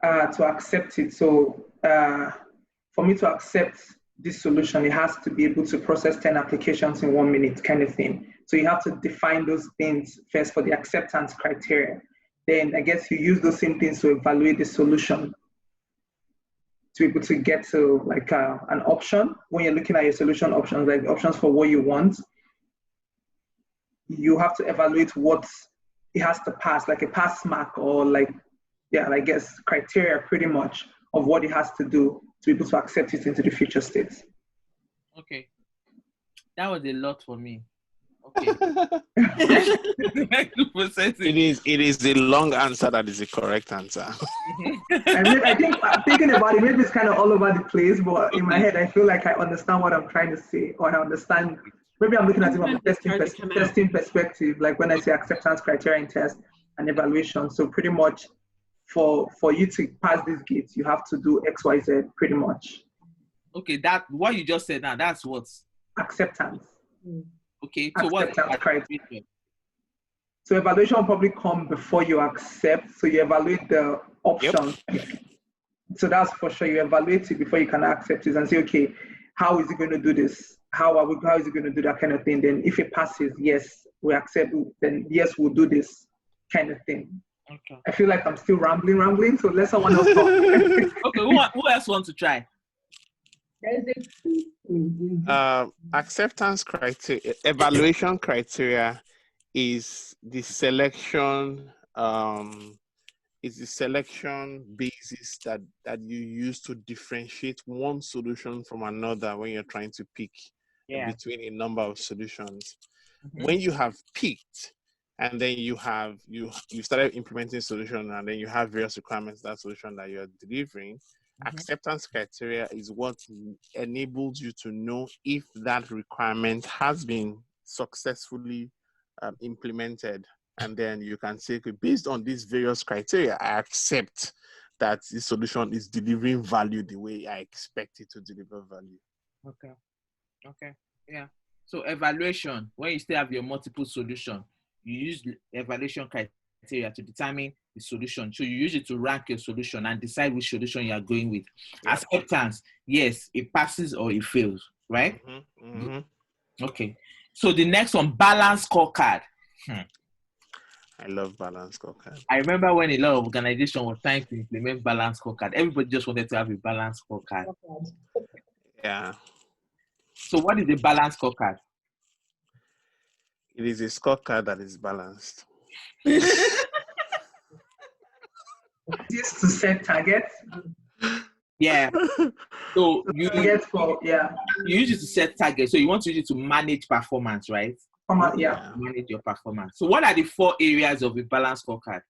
to accept it. So for me to accept this solution, it has to be able to process 10 applications in 1 minute kind of thing. So you have to define those things first for the acceptance criteria. Then I guess you use those same things to evaluate the solution to be able to get to like an option. When you're looking at your solution options, like options for what you want, you have to evaluate what it has to pass, like a pass mark or like, yeah, I guess criteria pretty much of what it has to do to be able to accept it into the future states. Okay. That was a lot for me. Okay. It is the long answer that is the correct answer. I think thinking about it, maybe it's kind of all over the place, but in my head, I feel like I understand what I'm trying to say, or I understand. Maybe I'm looking at it from a testing perspective, like when I say acceptance criteria in test and evaluation. So pretty much for you to pass these gates, you have to do X, Y, Z pretty much. Okay, that what you just said now, that's what? Acceptance. Okay, so what? So evaluation will probably come before you accept. So you evaluate the option. Yep. So that's for sure. You evaluate it before you can accept it and say, okay, how is it going to do this? How is it going to do that kind of thing? Then if it passes, yes, we accept. Then yes, we'll do this kind of thing. Okay. I feel like I'm still rambling. So let someone else talk. Okay, who else wants to try? Acceptance criteria, evaluation criteria is the selection. It's the selection basis that you use to differentiate one solution from another when you're trying to pick between a number of solutions. Mm-hmm. When you have picked, and then you started implementing solution, and then you have various requirements that solution that you're delivering. Mm-hmm. Acceptance criteria is what enables you to know if that requirement has been successfully implemented. And then you can say, okay, based on these various criteria, I accept that this solution is delivering value the way I expect it to deliver value. Okay. Yeah. So evaluation, when you still have your multiple solution, you use evaluation criteria criteria to determine the solution. So you use it to rank your solution and decide which solution you are going with. Yeah. Acceptance, yes, it passes or it fails, right? Okay. So the next one, balance scorecard. I love balance scorecard. I remember when a lot of organizations were trying to implement balance scorecard. Everybody just wanted to have a balance scorecard. Yeah. So what is a balance scorecard? It is a scorecard that is balanced. Used to set targets. Yeah. So you Targets for you use it to set targets. So you want to use it to manage performance, right? Yeah. Manage your performance. So what are the 4 areas of a balance scorecard?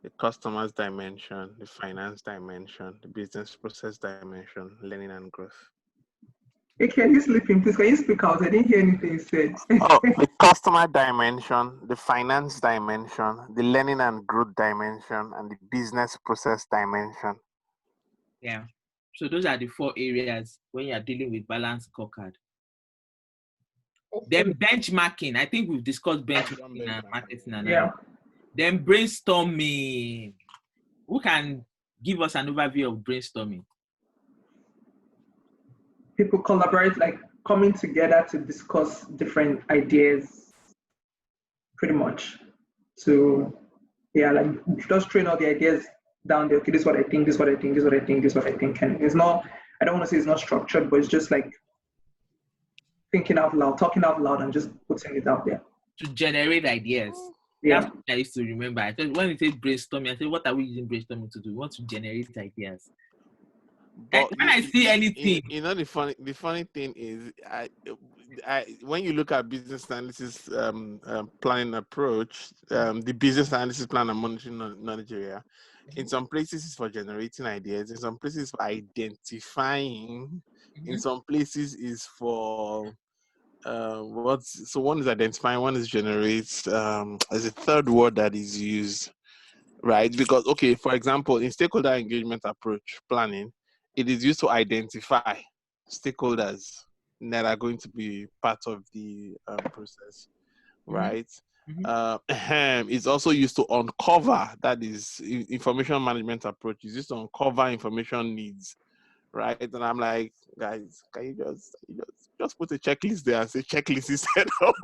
The customer's dimension, the finance dimension, the business process dimension, learning and growth. Hey, can you sleep in, please? Can you speak out? I didn't hear anything you said. Oh, the customer dimension, the finance dimension, the learning and growth dimension, and the business process dimension. Yeah. So those are the 4 areas when you are dealing with balance scorecard. Then benchmarking. I think we've discussed benchmarking and marketing analysis. Yeah. Then brainstorming. Who can give us an overview of brainstorming? People collaborate, like coming together to discuss different ideas, pretty much. So, yeah, like just train all the ideas down there. Okay, this is what I think, this is what I think, this is what I think, this is what I think. And it's not, I don't want to say it's not structured, but it's just like thinking out loud, talking out loud, and just putting it out there. To generate ideas. Yeah. That's what I used to remember. I thought when we say brainstorming, I said, what are we using brainstorming to do? We want to generate ideas. And when I see anything, the funny thing is, I when you look at business analysis planning approach, the business analysis plan and monitoring Nigeria, in some places it's for generating ideas, in some places for identifying, in some places is for so one is identifying, one is generates. There's a third word that is used, right? Because okay, for example, in stakeholder engagement approach planning, it is used to identify stakeholders that are going to be part of the process, right? It's also used to uncover, that is information management approach is used to uncover information needs, right? And I'm like, guys, can you just put a checklist there and say checklist instead of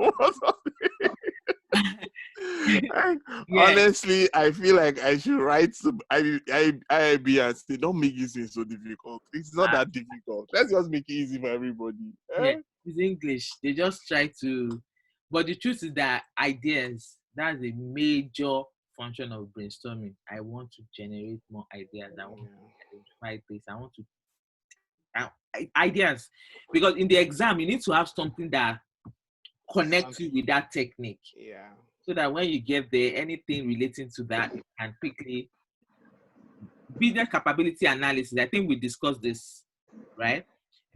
Honestly, I feel like I should write some IIB and say, don't make this thing so difficult. It's not that difficult. Let's just make it easy for everybody. Yeah, it's English. They just try to, but the truth is that ideas, that's a major function of brainstorming. I want to generate more ideas. I want to identify this. I want to ideas, because in the exam you need to have something that connects you with that technique. Yeah. So that when you get there, anything relating to that, you can quickly. Business capability analysis. I think we discussed this, right?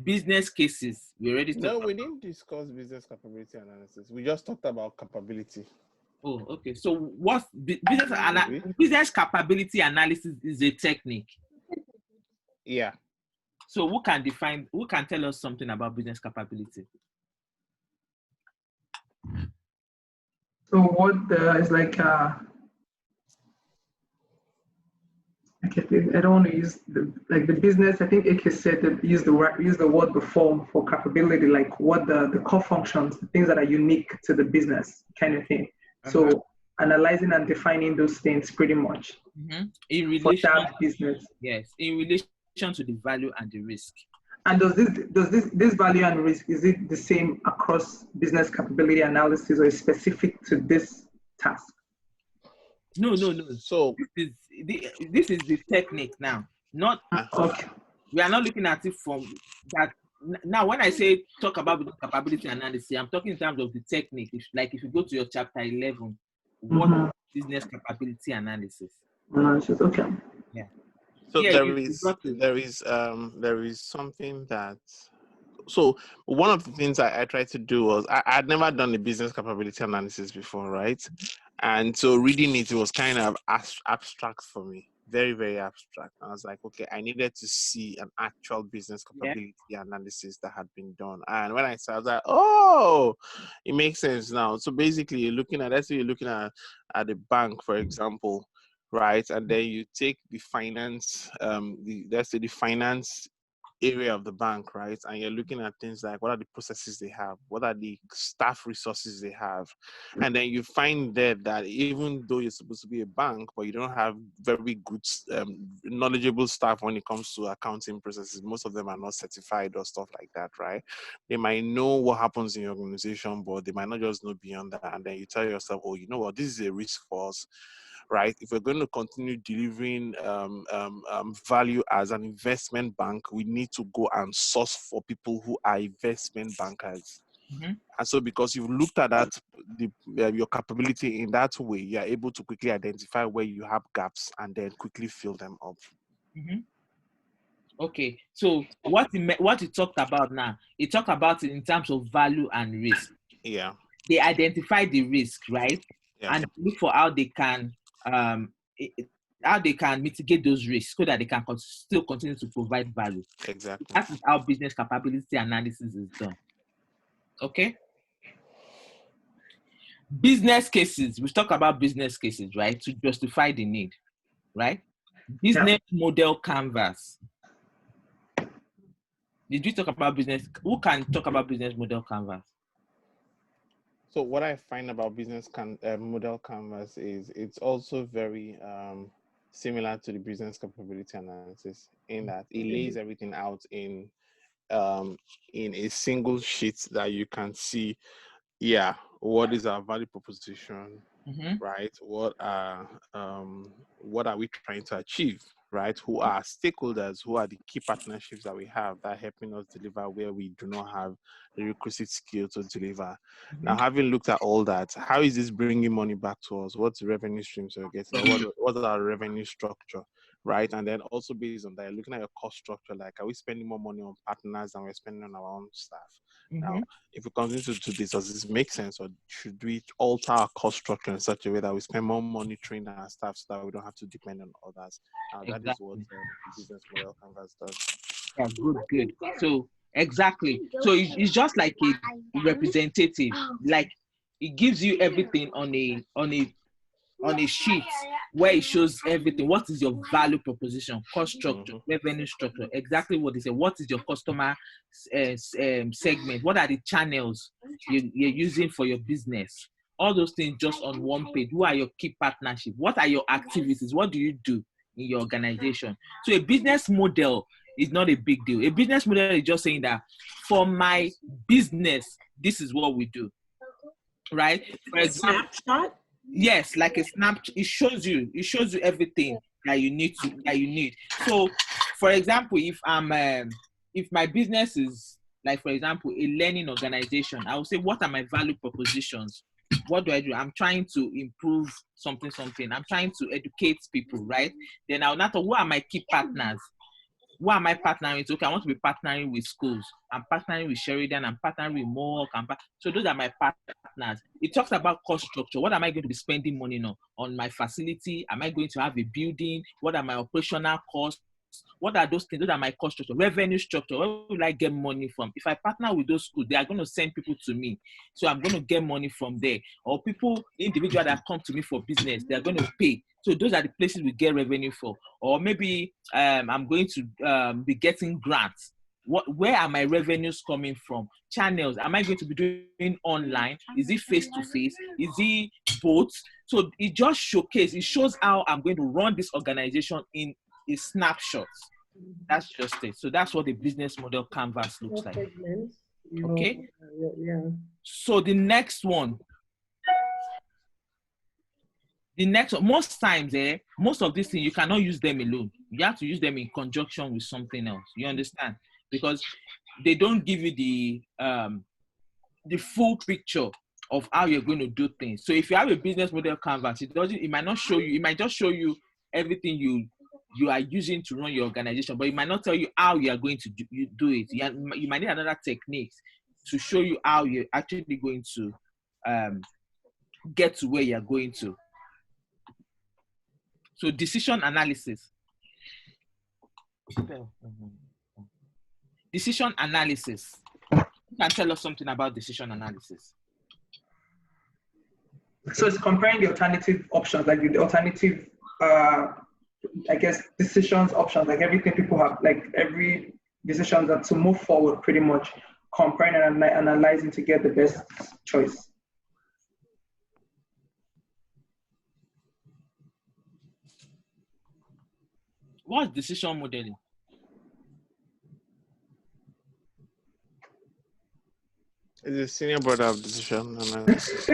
Business cases. We already talked No, we didn't discuss business capability analysis. We just talked about capability. Oh, okay. So what business capability analysis is a technique. Yeah. So who can tell us something about business capability? So what is like, I don't want to use the business. I think AK said that use the word before for capability, like what the core functions, the things that are unique to the business kind of thing. So analyzing and defining those things pretty much in relation for that business. Yes, in relation to the value and the risk. And does this value and risk, is it the same across business capability analysis, or is specific to this task? No. So this is the technique now. Not okay. We are not looking at it from that. Now, when I say talk about business capability analysis, I'm talking in terms of the technique. If you go to your chapter 11, what is business capability analysis? Analysis, okay. Yeah. So yeah, there is something that. So one of the things I tried to do was I had never done a business capability analysis before, right? And so reading it was kind of abstract for me. very, very abstract. I was like, okay, I needed to see an actual business capability analysis that had been done. And when I saw that, oh, it makes sense now. So basically, you're looking at, let's say you're looking at a bank, for example, right? And then you take the finance, let's say the finance area of the bank, right? And you're looking at things like what are the processes they have, what are the staff resources they have, and then you find that even though you're supposed to be a bank, but you don't have very good, knowledgeable staff when it comes to accounting processes. Most of them are not certified or stuff like that, right? They might know what happens in your organization, but they might not just know beyond that. And then you tell yourself, oh, you know what, this is a risk for us. Right? If we're going to continue delivering value as an investment bank, we need to go and source for people who are investment bankers. Mm-hmm. And so because you've looked at that, your capability in that way, you're able to quickly identify where you have gaps and then quickly fill them up. Mm-hmm. Okay, so what you talked about now, you talk about it in terms of value and risk. Yeah. They identify the risk, right? Yeah. And look for how they can mitigate those risks so that they can still continue to provide value. Exactly. That is how business capability analysis is done. Okay. Business cases. We talk about business cases, right? To justify the need, right? Business model canvas. Did we talk about business? Who can talk about business model canvas? So what I find about business model canvas is it's also very similar to the business capability analysis in that it lays everything out in a single sheet that you can see. Yeah, what is our value proposition, right? What are we trying to achieve, right? Who are stakeholders? Who are the key partnerships that we have that are helping us deliver where we do not have the requisite skill to deliver? Now, having looked at all that, how is this bringing money back to us? What's the revenue streams we're getting? What's our revenue structure, right? And then also based on that, looking at your cost structure, like are we spending more money on partners than we're spending on our own staff? Now, if we continue to do this, does this make sense, or should we alter our cost structure in such a way that we spend more money training our staff so that we don't have to depend on others? That is what business model canvas does. Yeah, good. So exactly. So it's just like a representative. Like it gives you everything on a sheet where it shows everything. What is your value proposition, cost structure, revenue structure, exactly what they say. What is your customer segment? What are the channels you're using for your business? All those things just on one page. Who are your key partnerships? What are your activities? What do you do in your organization? So a business model is not a big deal. A business model is just saying that for my business, this is what we do, right? For example, snapshot. Yes, like a snapshot. It shows you everything that you need. So, for example, if my business is like, for example, a learning organization, I will say, what are my value propositions? What do I do? I'm trying to improve something. I'm trying to educate people, right? Then I'll not know who are my key partners. Who am I partnering with? Okay, I want to be partnering with schools. I'm partnering with Sheridan. I'm partnering with Mohawk. So those are my partners. It talks about cost structure. What am I going to be spending money on my facility? Am I going to have a building? What are my operational costs? What are those things? Those are my cost structure. Revenue structure. Where will I get money from? If I partner with those schools, they are going to send people to me. So I'm going to get money from there. Or individuals that come to me for business, they are going to pay. So those are the places we get revenue for. Or maybe I'm going to be getting grants. Where are my revenues coming from? Channels. Am I going to be doing online? Is it face-to-face? Is it both? So it just showcases. It shows how I'm going to run this organization in a snapshot. That's just it. So that's what the business model canvas looks like. Okay. Yeah. So the next one. Most times, most of these things, you cannot use them alone. You have to use them in conjunction with something else. You understand? Because they don't give you the full picture of how you're going to do things. So if you have a business model canvas, it might not show you. It might just show you everything you are using to run your organization, but it might not tell you how you are going to do it. You might need another technique to show you how you're actually going to get to where you're going to. So decision analysis. Decision analysis. You can tell us something about decision analysis. So it's comparing the alternative options, like the alternative, I guess, decisions options, like everything people have, like every decision that to move forward, pretty much comparing and analyzing to get the best choice. What's decision modeling? It's a senior brother of decision analysis.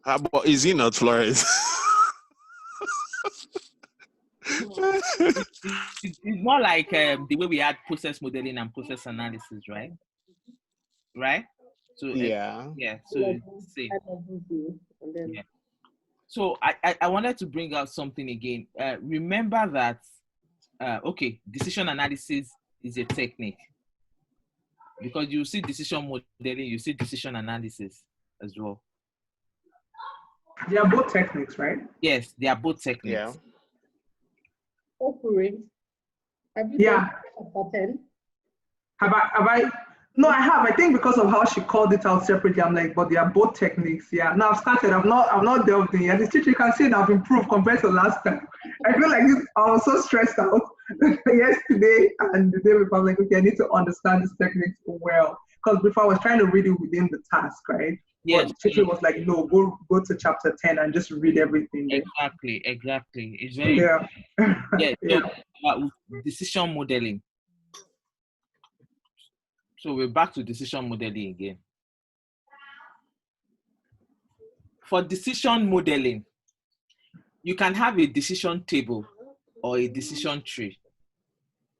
But is he not, Flores? It's more like the way we had process modeling and process analysis, right? Right? So Yeah. So same. Yeah. So I wanted to bring out something again. Remember that okay, decision analysis is a technique, because you see decision modeling, you see decision analysis as well. They are both techniques, right? Yes, they are both techniques. Yeah. Have you Yeah. done Have I? No, I have. I think because of how she called it out separately, I'm like, but they are both techniques. Yeah. Now I've started. I've not delved in yet. It's teacher, you can see I've improved compared to last time. I feel like I was so stressed out yesterday and the day before. I'm like, okay, I need to understand this technique well, because before I was trying to read it within the task, right? Yes. But teacher was like, no, go to chapter 10 and just read everything. Exactly. It's very yeah. Decision modeling. So we're back to decision modeling again. For decision modeling, you can have a decision table or a decision tree,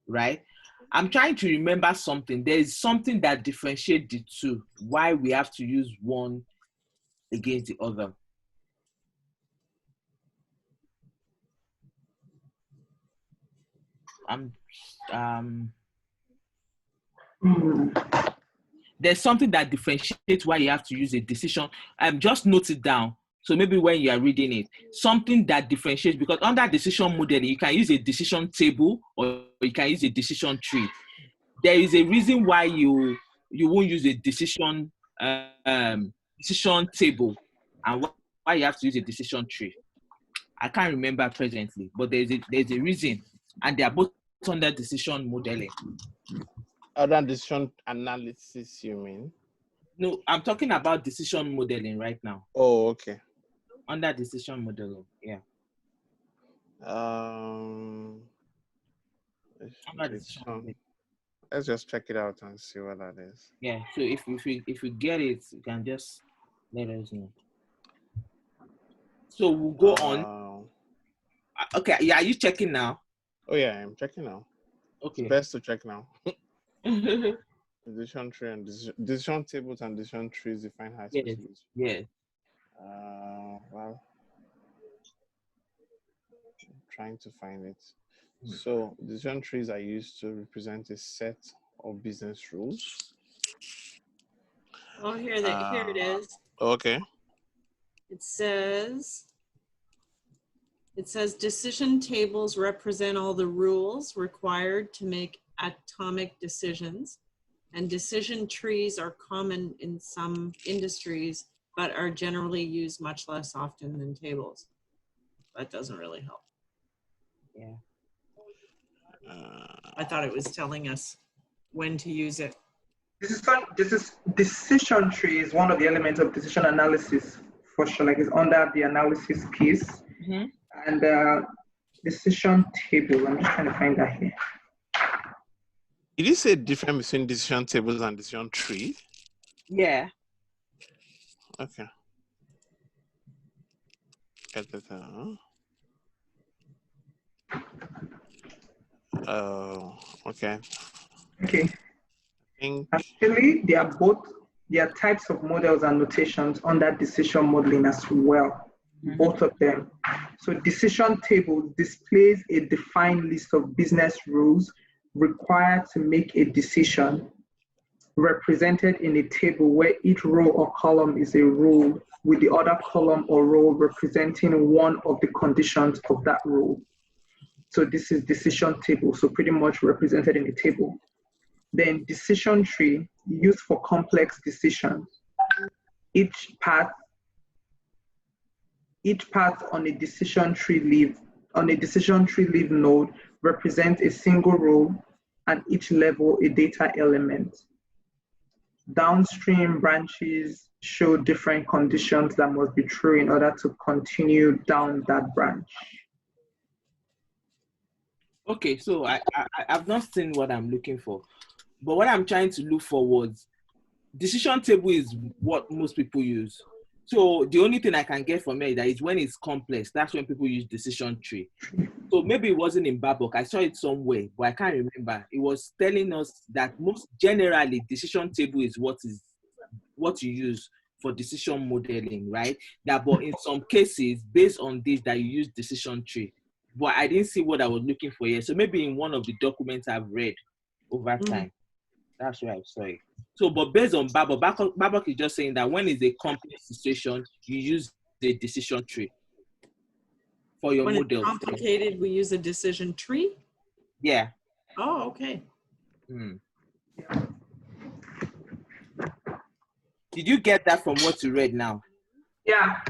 right? I'm trying to remember something. There is something that differentiates the two, why we have to use one against the other. There's something that differentiates why you have to use a decision. Just note it down. So maybe when you are reading it, something that differentiates, because under decision modeling, you can use a decision table or you can use a decision tree. There is a reason why you won't use a decision table and why you have to use a decision tree. I can't remember presently, but there's a reason, and they are both under decision modeling. Other decision analysis, you mean? No, I'm talking about decision modeling right now. Oh, okay. Under decision modeling, yeah. Let's just check it out and see what that is. Yeah. So if we get it, you can just let us know. So we'll go on. Okay. Yeah. Are you checking now? Oh yeah, I'm checking now. Okay. It's best to check now. Decision tree and decision tables and decision trees define how it's supposed to use. Yeah. Well, I'm trying to find it. So decision trees are used to represent a set of business rules. Oh, here it is. Okay. It says decision tables represent all the rules required to make atomic decisions, and decision trees are common in some industries, but are generally used much less often than tables. That doesn't really help. Yeah. I thought it was telling us when to use it. Decision tree is one of the elements of decision analysis for sure. Like it's under the analysis piece. Mm-hmm. And decision table. I'm just trying to find that here. Did you say difference between decision tables and decision tree? Yeah. Okay. Okay. Okay. Actually, they are types of models and notations under decision modeling as well. Mm-hmm. Both of them. So decision table displays a defined list of business rules required to make a decision. represented in a table where each row or column is a rule, with the other column or row representing one of the conditions of that rule. So this is decision table, so pretty much represented in a table. Then decision tree, used for complex decisions. Each path on a decision tree leaf node represents a single rule, and each level a data element. Downstream branches show different conditions that must be true in order to continue down that branch. Okay, so I've not seen what I'm looking for, but what I'm trying to look for was decision table is what most people use. So the only thing I can get from it is when it's complex, that's when people use decision tree. So maybe it wasn't in Babok. I saw it somewhere, but I can't remember. It was telling us that most generally decision table is what you use for decision modeling, right? That, but in some cases, based on this, that you use decision tree. But I didn't see what I was looking for here. So maybe in one of the documents I've read over time. That's why I saw it. So, but based on Babok is just saying that when it's a complex situation, you use the decision tree for your model. When it's complicated, we use a decision tree? Yeah. Oh, okay. Did you get that from what you read now? Yeah.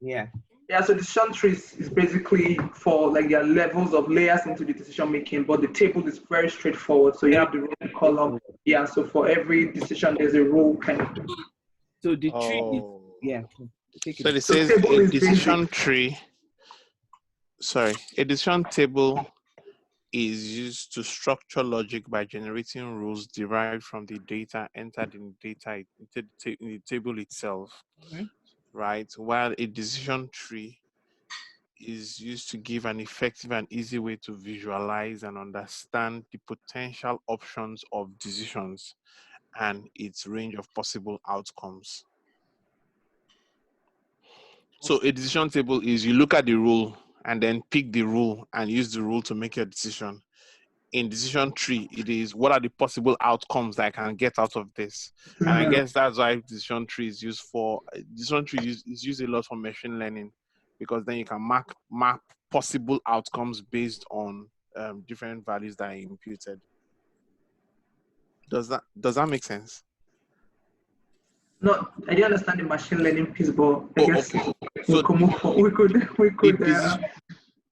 Yeah. Yeah, so decision trees is basically for like there are levels of layers into the decision making, but the table is very straightforward. So you have the row column. Yeah, so for every decision there's a row kind of thing. So the tree is, yeah. So it says a decision tree. Sorry, a decision table is used to structure logic by generating rules derived from the data entered in the table itself. Right? While a decision tree is used to give an effective and easy way to visualize and understand the potential options of decisions and its range of possible outcomes. So a decision table is you look at the rule and then pick the rule and use the rule to make your decision. In decision tree, it is what are the possible outcomes that I can get out of this? And I guess that's why decision tree is used for, decision tree is used a lot for machine learning, because then you can map possible outcomes based on different values that are imputed. Does that make sense? No, I didn't understand the machine learning piece, but I guess okay. we could.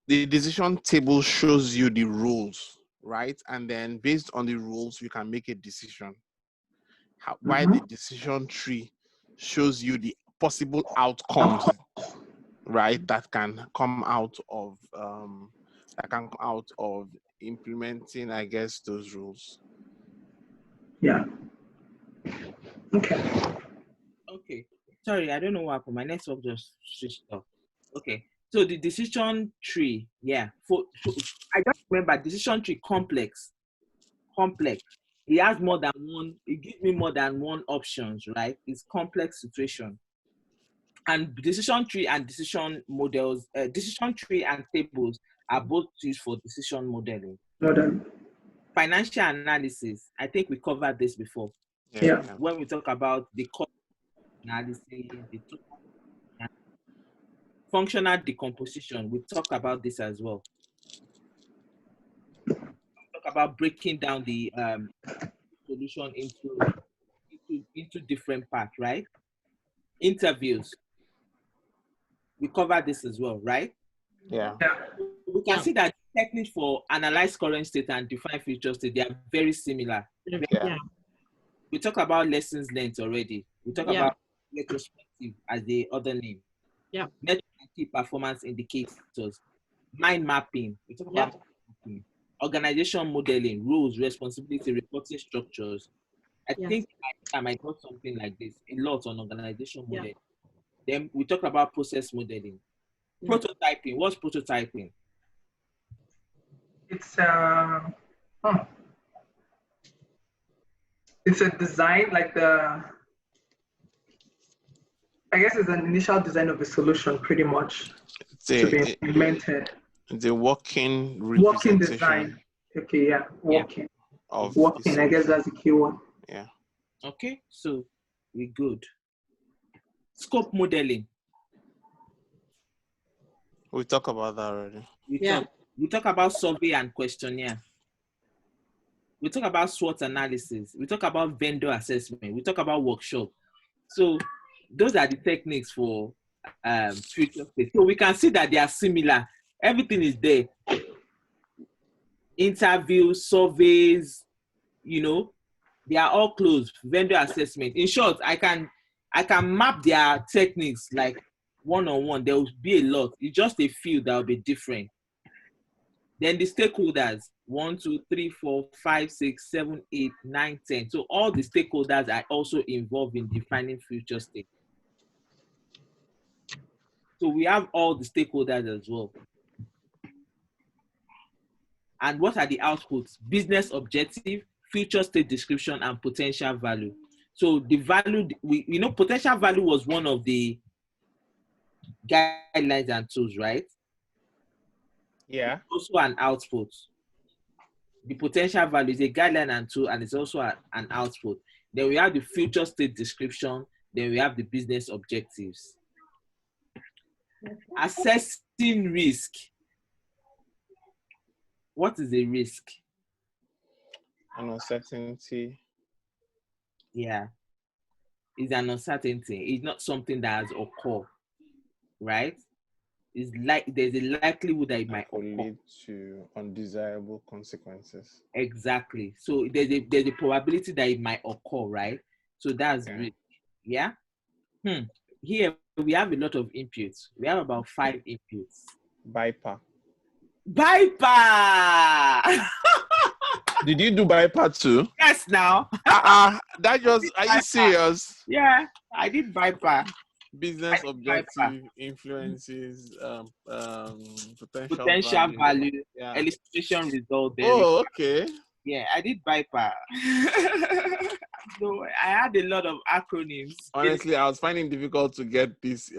The decision table shows you the rules, right? And then based on the rules, you can make a decision. Why the decision tree shows you the possible outcomes, right? That can come out of implementing, I guess, those rules. Yeah. Okay. Okay. Sorry, I don't know what happened. My network just switched off. Okay. So the decision tree, yeah. I just remember decision tree complex. It has more than one, it gives me more than one options, right? It's complex situation. And decision tree and decision models, decision tree and tables are both used for decision modeling. Financial analysis, I think we covered this before. Yeah. When we talk about the cost analysis, the functional decomposition, we talk about this as well. We talk about breaking down the solution into different parts, right? Interviews, we cover this as well, right? Yeah. We can see that techniques for analyze current state and define future state, they are very similar. Yeah. We talk about lessons learned already. We talk about retrospective as the other name. Yeah. Metric and key performance indicators, mind mapping. We talk about organization modeling, rules, responsibility, reporting structures. I think I might got something like this, a lot on organization modeling. Then we talk about process modeling. Prototyping. What's prototyping? It's a design, like I guess it's an initial design of a solution, pretty much, to be implemented. The working design. Okay, yeah, working. I guess that's the key word. Yeah. Okay, so we're good. Scope modeling. We talk about that already. We talk about survey and questionnaire. We talk about SWOT analysis. We talk about vendor assessment. We talk about workshop. So those are the techniques for future state. So we can see that they are similar. Everything is there. Interviews, surveys, you know, they are all closed. Vendor assessment. In short, I can map their techniques like one-on-one. There will be a lot. It's just a few that will be different. Then the stakeholders, 1, 2, 3, 4, 5, 6, 7, 8, 9, 10. So all the stakeholders are also involved in defining future state. So we have all the stakeholders as well. And what are the outputs? Business objective, future state description, and potential value. So the value, potential value was one of the guidelines and tools, right? Yeah. Also an output. The potential value is a guideline and tool, and it's also an output. Then we have the future state description. Then we have the business objectives. Assessing risk. What is a risk? An uncertainty. Yeah. It's an uncertainty. It's not something that has occurred, right? It's like there's a likelihood that it might lead to undesirable consequences. Exactly. So there's a probability that it might occur, right? So that's risk. Yeah. Here we have a lot of inputs. We have about 5 inputs. BIPA. Did you do BIPA too? Yes, now. That just, are you serious? Yeah, I did BIPA. Business objective, influences, potential value, illustration result. Oh, okay. Yeah, I did BIPA. So I had a lot of acronyms. Honestly, I was finding it difficult to get this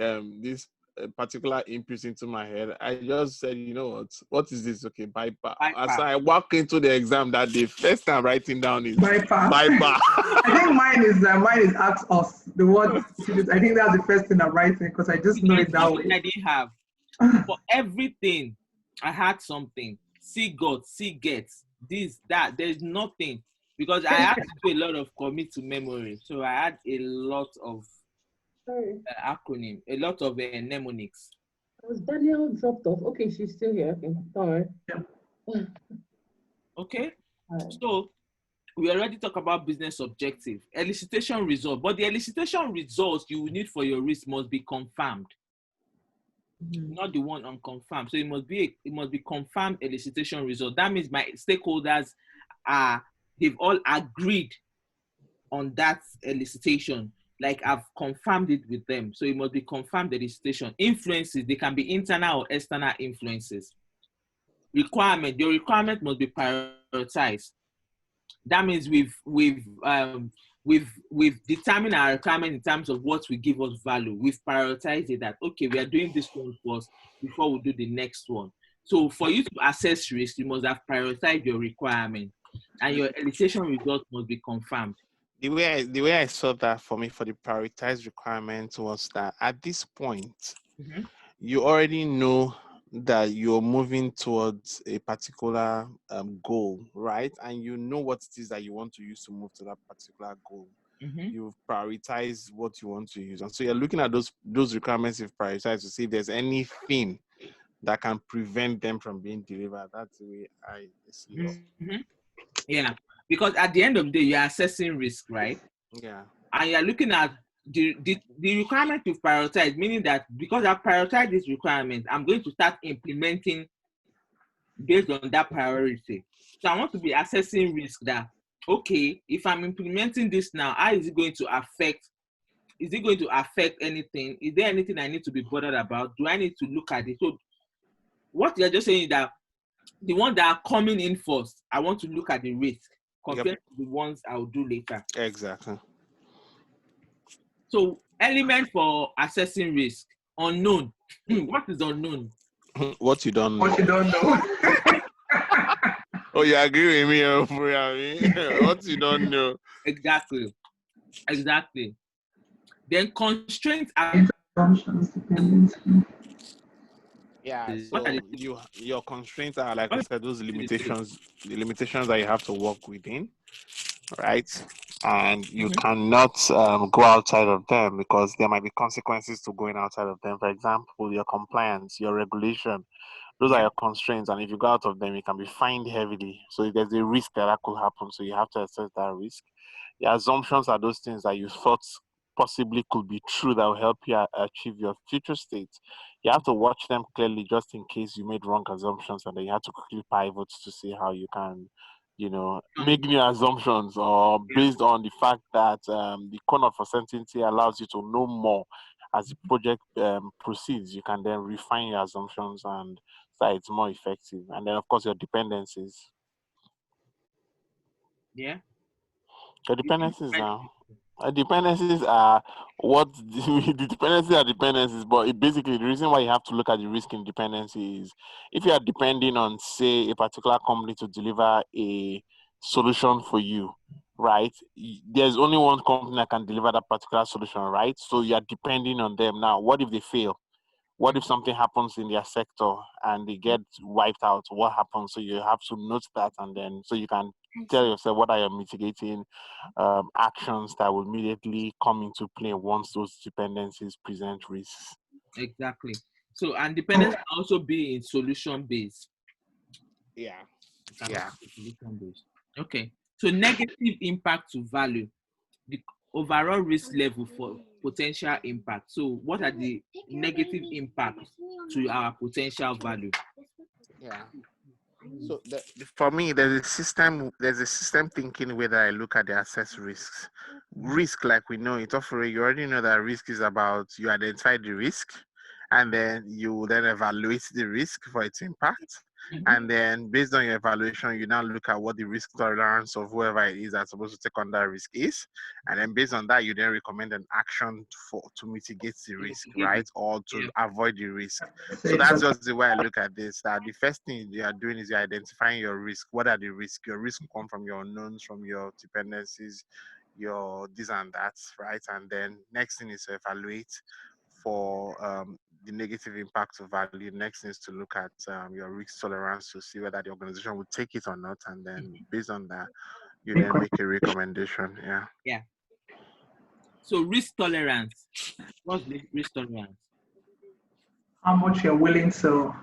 particular input into my head. I just said, you know what is this? Okay, BIPA. As I walk into the exam that day, first time writing down is BIPA. I think mine is ask us the word. I think that's the first thing I'm writing because I just know it that way. I didn't have for everything. I had something. See God, see get this, that. There's nothing because I had to do a lot of commit to memory. So I had a lot of acronym, a lot of mnemonics. Was Daniel dropped off? Okay, she's still here. Okay, sorry. Yeah. Okay, so we already talked about business objective, elicitation result, but the elicitation results you need for your risk must be confirmed, not the one unconfirmed. So it must be confirmed elicitation result. That means my stakeholders they've all agreed on that elicitation. Like I've confirmed it with them. So it must be confirmed elicitation. Influences, they can be internal or external influences. Requirement, your requirement must be prioritized. That means we've determined our requirement in terms of what will give us value. We've prioritized it that, okay, we are doing this one first before we do the next one. So for you to assess risk, you must have prioritized your requirement and your elicitation result must be confirmed. The way I saw that for me for the prioritized requirement was that at this point, you already know that you're moving towards a particular goal, right? And you know what it is that you want to use to move to that particular goal. You've prioritized what you want to use. And so you're looking at those requirements you've prioritized to see if there's anything that can prevent them from being delivered. That's the way I see it. Yeah, because at the end of the day, you're assessing risk, right? Yeah. And you're looking at the requirement to prioritize, meaning that because I've prioritized this requirement, I'm going to start implementing based on that priority. So I want to be assessing risk that, okay, if I'm implementing this now, how is it going to affect? Is it going to affect anything? Is there anything I need to be bothered about? Do I need to look at it? So what you're just saying is that the ones that are coming in first, I want to look at the risk compared to the ones I'll do later. Exactly. So element for assessing risk, unknown. What is unknown? What you don't know. What you don't know. Oh, you agree with me? What you don't know. Exactly. Exactly. Then constraints are Assumptions, dependency. Yeah, what are so the your constraints are, like I what said, those are the the limitations that you have to work within, right? And you Mhm. cannot go outside of them because there might be consequences to going outside of them. For example, your compliance, your regulation, those are Yeah. your constraints. And if you go out of them, you can be fined heavily. So there's a risk that could happen. So you have to assess that risk. The assumptions are those things that you thought possibly could be true that will help you achieve your future state. You have to watch them clearly just in case you made wrong assumptions, and then you have to quickly pivot to see how you can, make new assumptions, or Yeah. based on the fact that the cone of uncertainty allows you to know more as the project proceeds. You can then refine your assumptions and so it's more effective. And then, of course, your dependencies. Yeah. Your You see, dependencies are dependencies are what the dependencies are dependencies, but basically the reason why you have to look at the risk in dependency is if you are depending on, say, a particular company to deliver a solution for you, right? There's only one company that can deliver that particular solution, right? So you are depending on them. Now, what if they fail? What if something happens in their sector and they get wiped out? What happens? So you have to note that, and then so you can tell yourself what are your mitigating actions that will immediately come into play once those dependencies present risks. exactly. So and dependence can also be in solution based. Yeah. It can also Yeah. be solution based. Okay. So negative impact to value, the overall risk level for potential impact. So what are the negative impacts to our potential value? Yeah. So for me, there's a system thinking where I look at the assess risks. Risk, like we know it, you already know that risk is about you identify the risk, and then you then evaluate the risk for its impact. And then based on your evaluation, you now look at what the risk tolerance of whoever it is that's supposed to take on that risk is. And then based on that, you then recommend an action to mitigate the risk, right? Or to Yeah. avoid the risk. So Say that's something. just the way I look at this. That the first thing you are doing is you're identifying your risk. What are the risks? Your risk come from your unknowns, from your dependencies, your this and that, right? And then next thing is to evaluate for the negative impact of value. Next thing is to look at your risk tolerance to see whether the organization would take it or not. And then based on that, you then make a recommendation. Yeah. Yeah. So risk tolerance. What's the risk tolerance? How much you're willing to,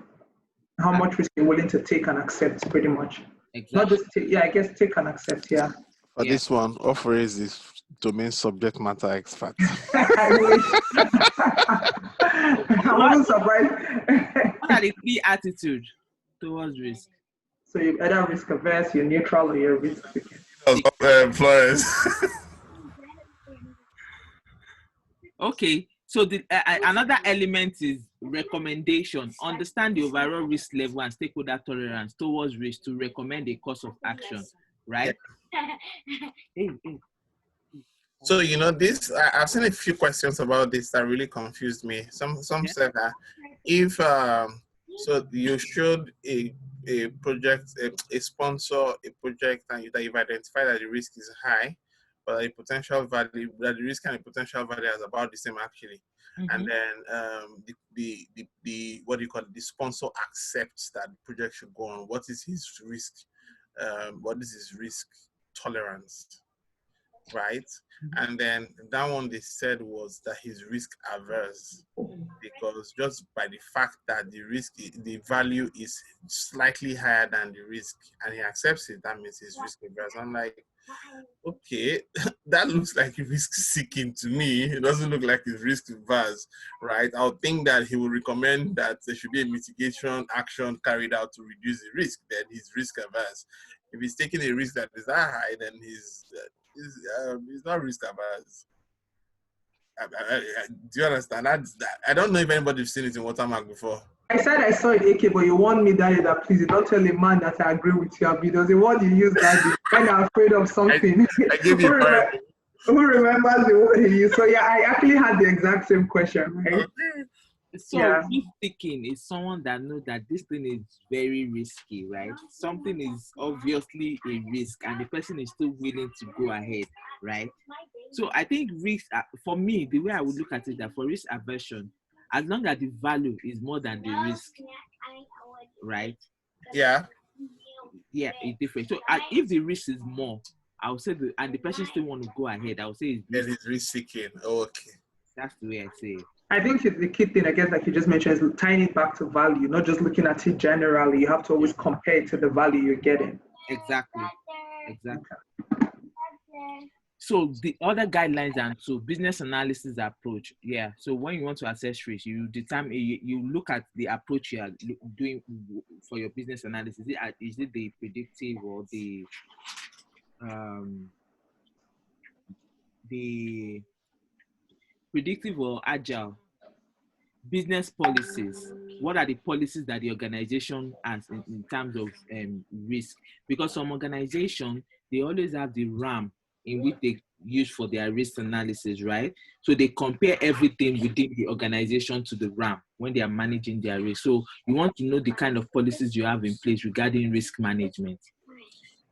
how much risk you're willing to take and accept, pretty much. Not Exactly. just take, yeah, I guess take and accept, yeah. For Yeah. this one, offer is this domain subject matter expert. I wish. I'm What, even surprised. what are the key attitudes towards risk? So you're either risk averse, you're neutral, or you're risk seeking. Florence. Okay. So the another element is recommendation. Understand the overall risk level and stakeholder tolerance towards risk to recommend a course of action. Right? Hey. So this, I've seen a few questions about this that really confused me. Some Yeah. said that if so you should a project a sponsor a project and that you've identified that the risk is high, but the potential value that the risk and the potential value is about the same actually. And then the what do you call it? The sponsor accepts that the project should go on. What is his risk? What is his risk tolerance? Right? And then that one they said was that he's risk averse because just by the fact that the value is slightly higher than the risk and he accepts it, that means he's risk averse. I'm like, okay, that looks like risk seeking to me. It doesn't look like he's risk averse, right? I would think that he would recommend that there should be a mitigation action carried out to reduce the risk, then he's risk averse. If he's taking a risk that is that high, then he's not risk averse. Do you understand? I don't know if anybody's seen it in Watermark before. I said I saw it, AK, but you warned me that please don't tell a man that I agree with you because the word you use that day when I'm afraid of something. I gave you Who remembers the word he used? So yeah, I actually had the exact same question, right? Okay. So Yeah. risk taking is someone that knows that this thing is very risky, right? Something is obviously a risk and the person is still willing to go ahead, right? So I think risk, for me, the way I would look at it, that for risk aversion, as long as the value is more than the risk, right? Yeah. Yeah, it's different. So if the risk is more, I would say, and the person still want to go ahead, I would say It is risk seeking. Okay. that's the way I say it. I think the key thing, I guess, like you just mentioned, is tying it back to value, not just looking at it generally. You have to always compare it to the value you're getting. Exactly. So the other guidelines and so business analysis approach, yeah. So when you want to assess risk, you determine, you look at the approach you are doing for your business analysis. Is it the predictive or the predictive or agile? Business policies. What are the policies that the organization has in terms of risk? Because some organizations, they always have the RAM in which they use for their risk analysis, right? So they compare everything within the organization to the RAM when they are managing their risk. So you want to know the kind of policies you have in place regarding risk management.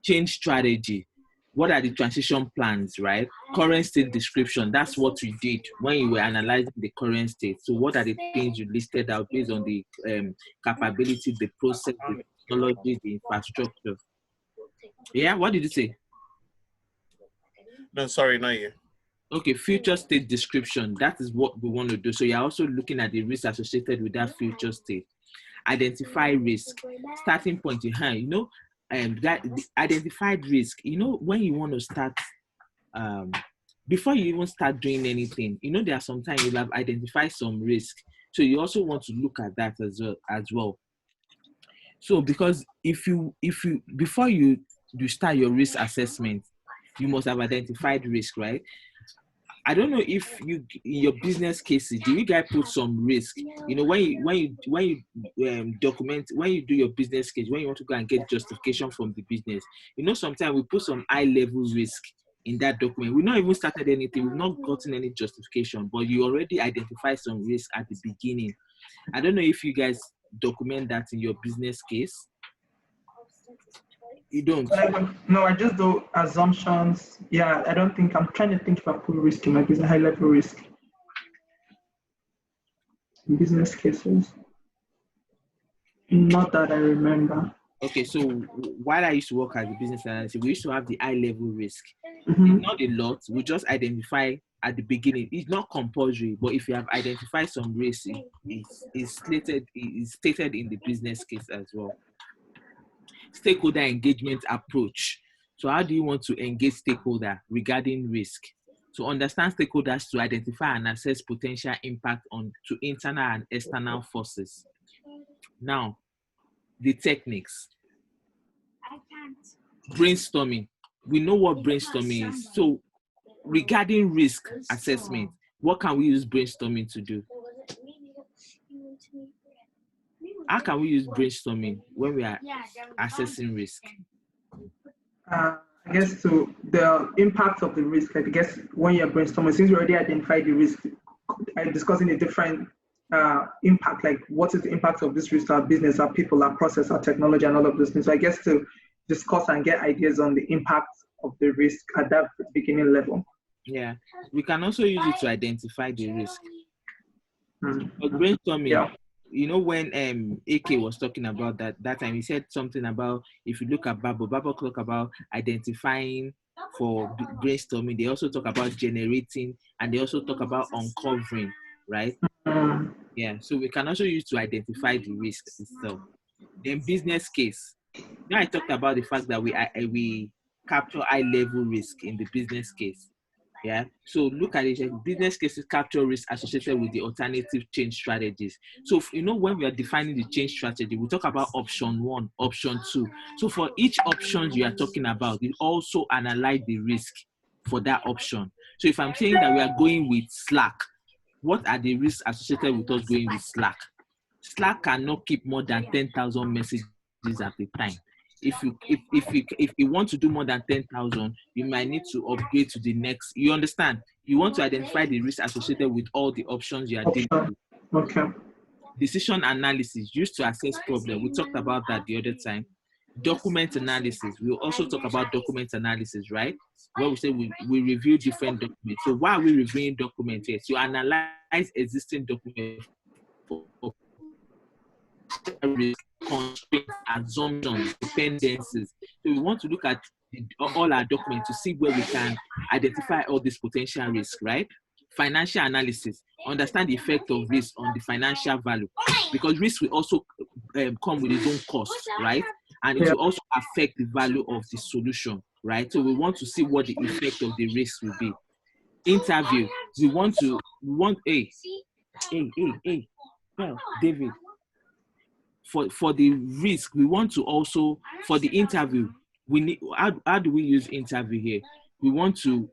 Change strategy. What are the transition plans, right? Current state description. That's what you did when you were analyzing the current state. So what are the things you listed out based on the capability, the process, the technology, the infrastructure? Yeah, what did you say? No, sorry, not you. Okay, future state description. That is what we want to do. So you're also looking at the risk associated with that future state. Identify risk. Starting point in hand, you know, that identified risk, you know, when you want to start, before you even start doing anything, you know, there are sometimes you have identified some risk. So you also want to look at that as well. So because if you before you start your risk assessment, you must have identified risk, right? I don't know if you, in your business cases, do you guys put some risk? You know, when you document, when you do your business case, when you want to go and get justification from the business, you know, sometimes we put some high level risk in that document. We've not even started anything. We've not gotten any justification, but you already identify some risk at the beginning. I don't know if you guys document that in your business case. You don't? No, I just do assumptions. Yeah, I don't think, I'm trying to think if I put risk in my business, high level risk in business cases. Not that I remember. Okay, so while I used to work as a business analyst, we used to have the high level risk. Mm-hmm. Not a lot, we just identify at the beginning. It's not compulsory, but if you have identified some risk, it's stated in the business case as well. Stakeholder engagement approach. So how do you want to engage stakeholder regarding risk? To understand stakeholders to identify and assess potential impact to internal and external forces. Now, the techniques. Brainstorming. We know what brainstorming is. So regarding risk assessment, what can we use brainstorming to do? How can we use brainstorming when we are assessing risk? I guess to the impact of the risk, I guess when you're brainstorming, since you already identified the risk, discussing a different impact, like what is the impact of this risk to our business, our people, our process, our technology, and all of those things. So I guess to discuss and get ideas on the impact of the risk at that beginning level. Yeah, we can also use it to identify the risk. But brainstorming, yeah. You know, when AK was talking about that time, he said something about, if you look at Babel talk about identifying for brainstorming. They also talk about generating, and they also talk about uncovering, right? Yeah, so we can also use to identify the risk itself. Then business case. Now I talked about the fact that we capture high level risk in the business case. Yeah, so look at it. Business cases capture risk associated with the alternative change strategies. So, you know, when we are defining the change strategy, we talk about option 1, option 2. So for each option you are talking about, you also analyze the risk for that option. So if I'm saying that we are going with Slack, what are the risks associated with us going with Slack? Slack cannot keep more than 10,000 messages at a time. If you want to do more than 10,000, you might need to upgrade to the next. You understand? You want to identify the risk associated with all the options you are dealing with. Okay. Decision analysis used to assess problem. We talked about that the other time. Document analysis. We'll also talk about document analysis, right? Where we say we review different documents. So why are we reviewing documents here? To analyze existing documents for risk, constraints, assumptions, dependencies. So we want to look at all our documents to see where we can identify all these potential risks, right? Financial analysis, understand the effect of risk on the financial value, because risk will also come with its own cost, right? And it will also affect the value of the solution, right? So we want to see what the effect of the risk will be. Interview, well, David, for the risk, we want to also, for the interview, we need, how do we use interview here? We want to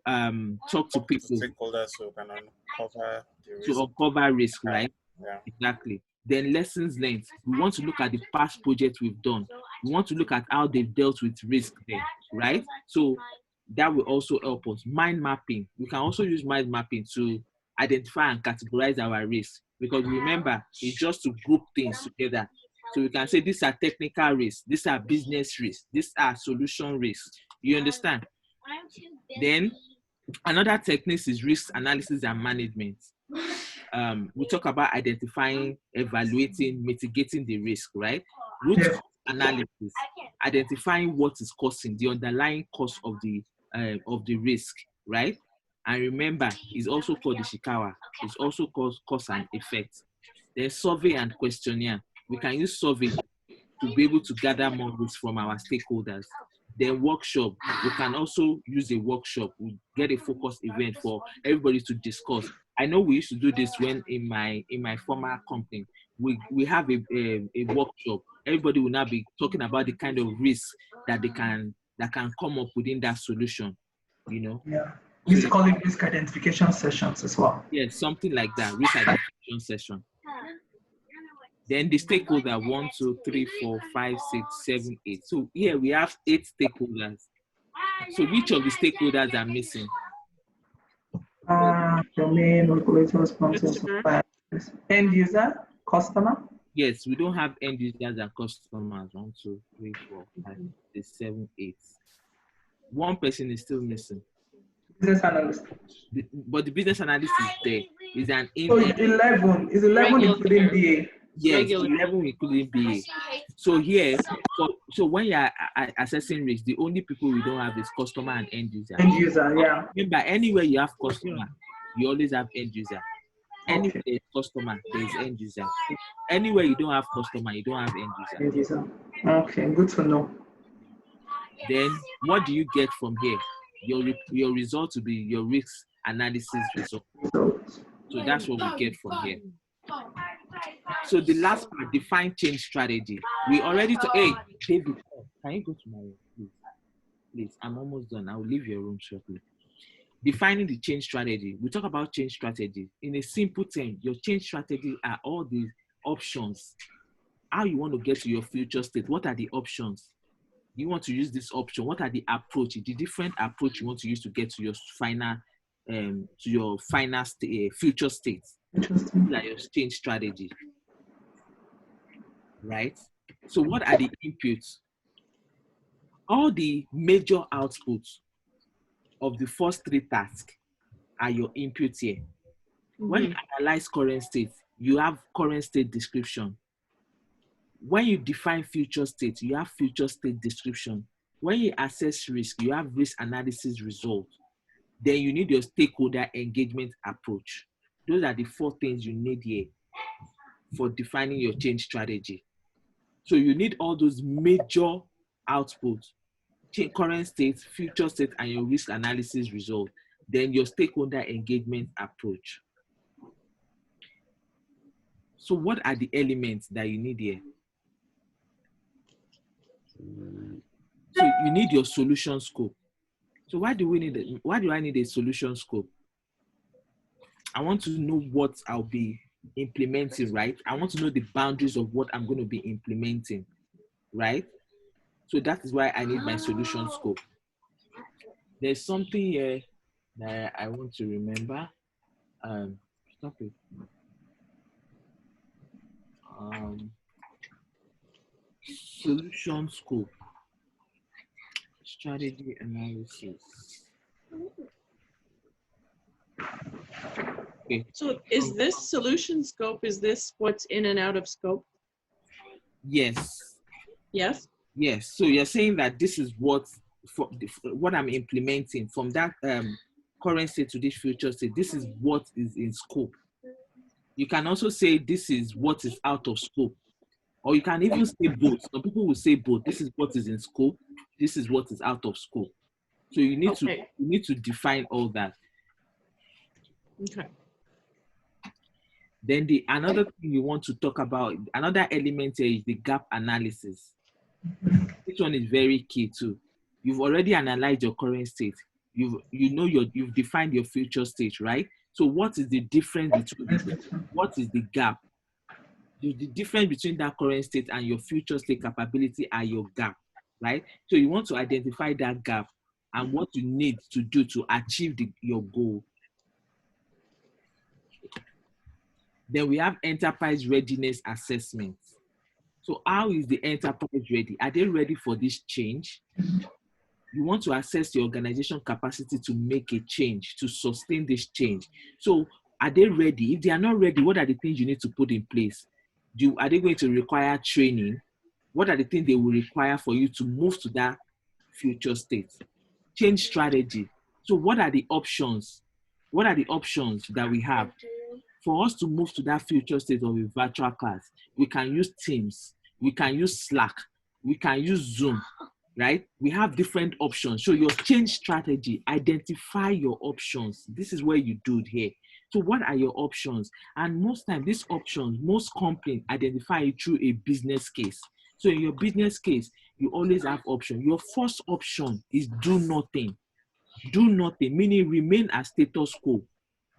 talk to people Stakeholders who can uncover the risk. to uncover risk, right? Yeah. Exactly. Then lessons learned. We want to look at the past projects we've done. We want to look at how they've dealt with risk there, right? So that will also help us. Mind mapping. We can also use mind mapping to identify and categorize our risks, because remember, it's just to group things together. So we can say these are technical risks, these are business risks, these are solution risks. You understand? Then another technique is risk analysis and management. We talk about identifying, evaluating, mitigating the risk, right? Root cause analysis, identifying what is causing the underlying cause of the risk, right? And remember, it's also called the Ishikawa. It's also called cause and effect. Then survey and questionnaire. We can use survey to be able to gather more risks from our stakeholders. Then workshop, we can also use a workshop. We get a focus event for everybody to discuss. I know we used to do this when in my former company, we have a workshop. Everybody will now be talking about the kind of risks that can come up within that solution, you know. Yeah. We used to call it risk identification sessions as well. Yeah, something like that, risk identification session. Then the stakeholder 1, 2, 3, 4, 5, 6, 7, 8. So here we have 8 stakeholders. So which of the stakeholders are missing? Domain, regulator, sponsors, end user, customer. Yes, we don't have end users and customers. 1, 2, 3, 4, 5, 6, 7, 8. One person is still missing. Business analyst. But the business analyst is there. Is an So 11. Is 11 including BA? Yes, 11 including BA. So here, so when you are assessing risk, the only people we don't have is customer and end user. End user, yeah. Remember, anywhere you have customer, you always have end user. Anywhere there's customer, there's end user. Anywhere you don't have customer, you don't have end user. End user. Okay, good to know. Then what do you get from here? Your result will be your risk analysis result. So that's what we get from here. So the last part, define change strategy. We already hey, David, can you go to my room, please? Please, I'm almost done. I will leave your room shortly. Defining the change strategy. We talk about change strategy. In a simple term, your change strategy are all the options. How you want to get to your future state. What are the options? You want to use this option. What are the approach? The different approach you want to use to get to your final future state. Like your change strategy. Right? So what are the inputs? All the major outputs of the first 3 tasks are your inputs here. When you analyze current state, you have current state description. When you define future state, you have future state description. When you assess risk, you have risk analysis result. Then you need your stakeholder engagement approach. Those are the 4 things you need here for defining your change strategy. So you need all those major outputs, current state, future state, and your risk analysis result. Then your stakeholder engagement approach. So what are the elements that you need here? So you need your solution scope. So why do I need a solution scope? I want to know what I'll be implementing, right? I want to know the boundaries of what I'm going to be implementing, right? So that is why I need my solution scope. There's something here that I want to remember. Stop it. Solution scope. Strategy analysis. Okay. So is this solution scope, is this what's in and out of scope? Yes. Yes? Yes. So you're saying that this is what what I'm implementing from that current state to this future state. This is what is in scope. You can also say this is what is out of scope, or you can even say both. Some people will say both. This is what is in scope. This is what is out of scope. So you need to define all that. Okay. Then another thing you want to talk about, another element here is the gap analysis. This one is very key too. You've already analyzed your current state. You've defined your future state, right? So what is the difference between what is the gap? The difference between that current state and your future state capability are your gap, right? So you want to identify that gap and what you need to do to achieve your goal. Then we have enterprise readiness assessment. So how is the enterprise ready? Are they ready for this change? You want to assess the organization capacity to make a change, to sustain this change. So are they ready? If they are not ready, what are the things you need to put in place? Are they going to require training? What are the things they will require for you to move to that future state? Change strategy. So what are the options? What are the options that we have? For us to move to that future state of a virtual class, we can use Teams, we can use Slack, we can use Zoom, right? We have different options. So your change strategy, identify your options. This is where you do it here. So what are your options? And most times, these options, most companies identify it through a business case. So in your business case, you always have options. Your first option is do nothing. Do nothing, meaning remain as status quo.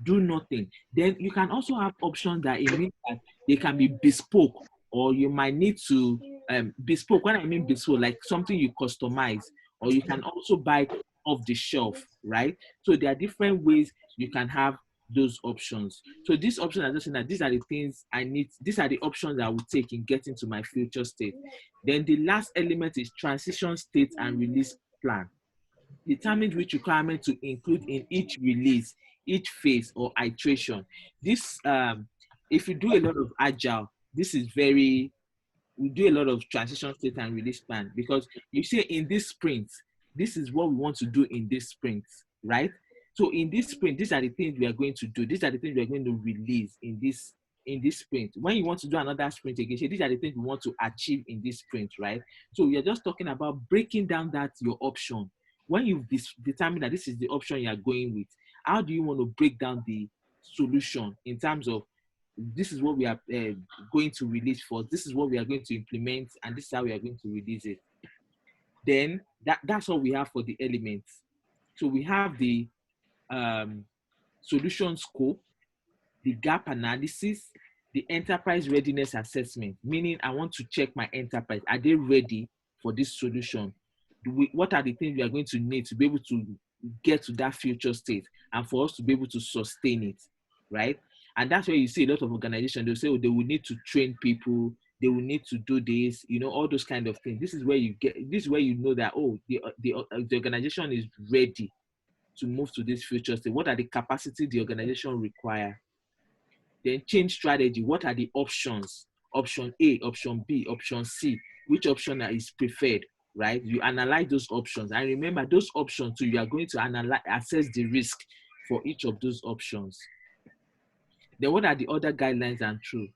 Do nothing. Then you can also have options that it means that they can be bespoke, or you might need to bespoke. When I mean bespoke, like something you customize, or you can also buy off the shelf, right? So there are different ways you can have those options. So these options are just saying that these are the things I need. These are the options I will take in getting to my future state. Then the last element is transition state and release plan. Determine which requirement to include in each release, each phase or iteration. This, if you do a lot of agile, we do a lot of transition state and release plan, because you say in this sprint, this is what we want to do in this sprint, right? So in this sprint, these are the things we are going to do. These are the things we are going to release in this sprint. When you want to do another sprint again, these are the things we want to achieve in this sprint, right? So we are just talking about breaking down your option. When you've determined that this is the option you are going with, how do you want to break down the solution in terms of this is what we are going to release for, this is what we are going to implement, and this is how we are going to release it. Then that's all we have for the elements. So we have the solution scope, the gap analysis, the enterprise readiness assessment, meaning I want to check my enterprise. Are they ready for this solution? What are the things we are going to need to be able to get to that future state and for us to be able to sustain it, right? And that's where you see a lot of organizations, they'll say, oh, they will need to train people, they will need to do this, all those kind of things. This is where you know that, oh, the organization is ready to move to this future state. What are the capacity the organization require? Then change strategy. What are the options? Option A, option B, option C. Which option is preferred? Right? You analyze those options. And remember, those options too, you are going to assess the risk for each of those options. Then what are the other guidelines and true?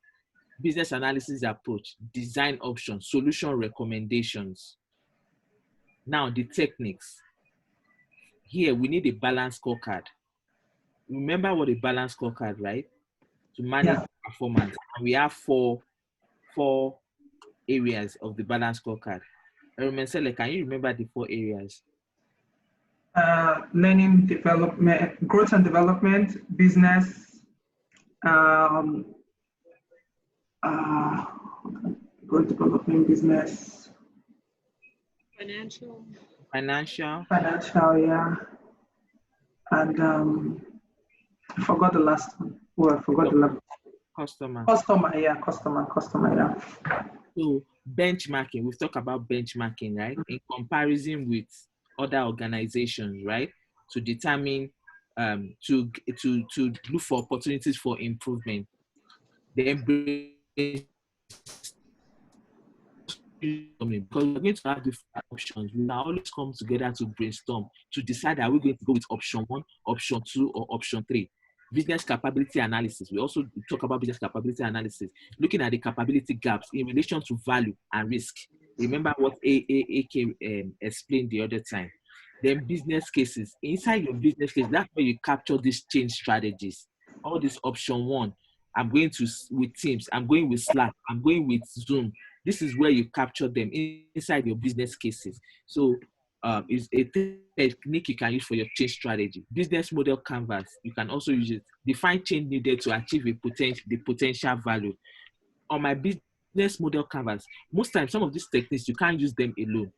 Business analysis approach, design options, solution recommendations. Now the techniques. Here we need a balanced scorecard. Remember what a balanced scorecard, right? To manage performance. And we have four areas of the balanced scorecard. Erumensele, can you remember the 4 areas? Learning, development, growth and development, business, growth, development, business, Financial, yeah. And I forgot the last one. Oh, I forgot the last one. Customer, yeah. So benchmarking, we've talked about benchmarking, right? In comparison with other organizations, right? To determine, to look for opportunities for improvement. Then because we're going to have different options, we will always come together to brainstorm to decide, are we going to go with option 1, option 2, or option 3. Business capability analysis. We also talk about business capability analysis, looking at the capability gaps in relation to value and risk. Remember what AK explained the other time. Then business cases. Inside your business case, that's where you capture these change strategies. All this option 1, I'm going to with Teams, I'm going with Slack, I'm going with Zoom. This is where you capture them inside your business cases. So it's a technique you can use for your change strategy. Business model canvas, you can also use it. Define change needed to achieve the potential value. On my business model canvas, most times some of these techniques, you can't use them alone.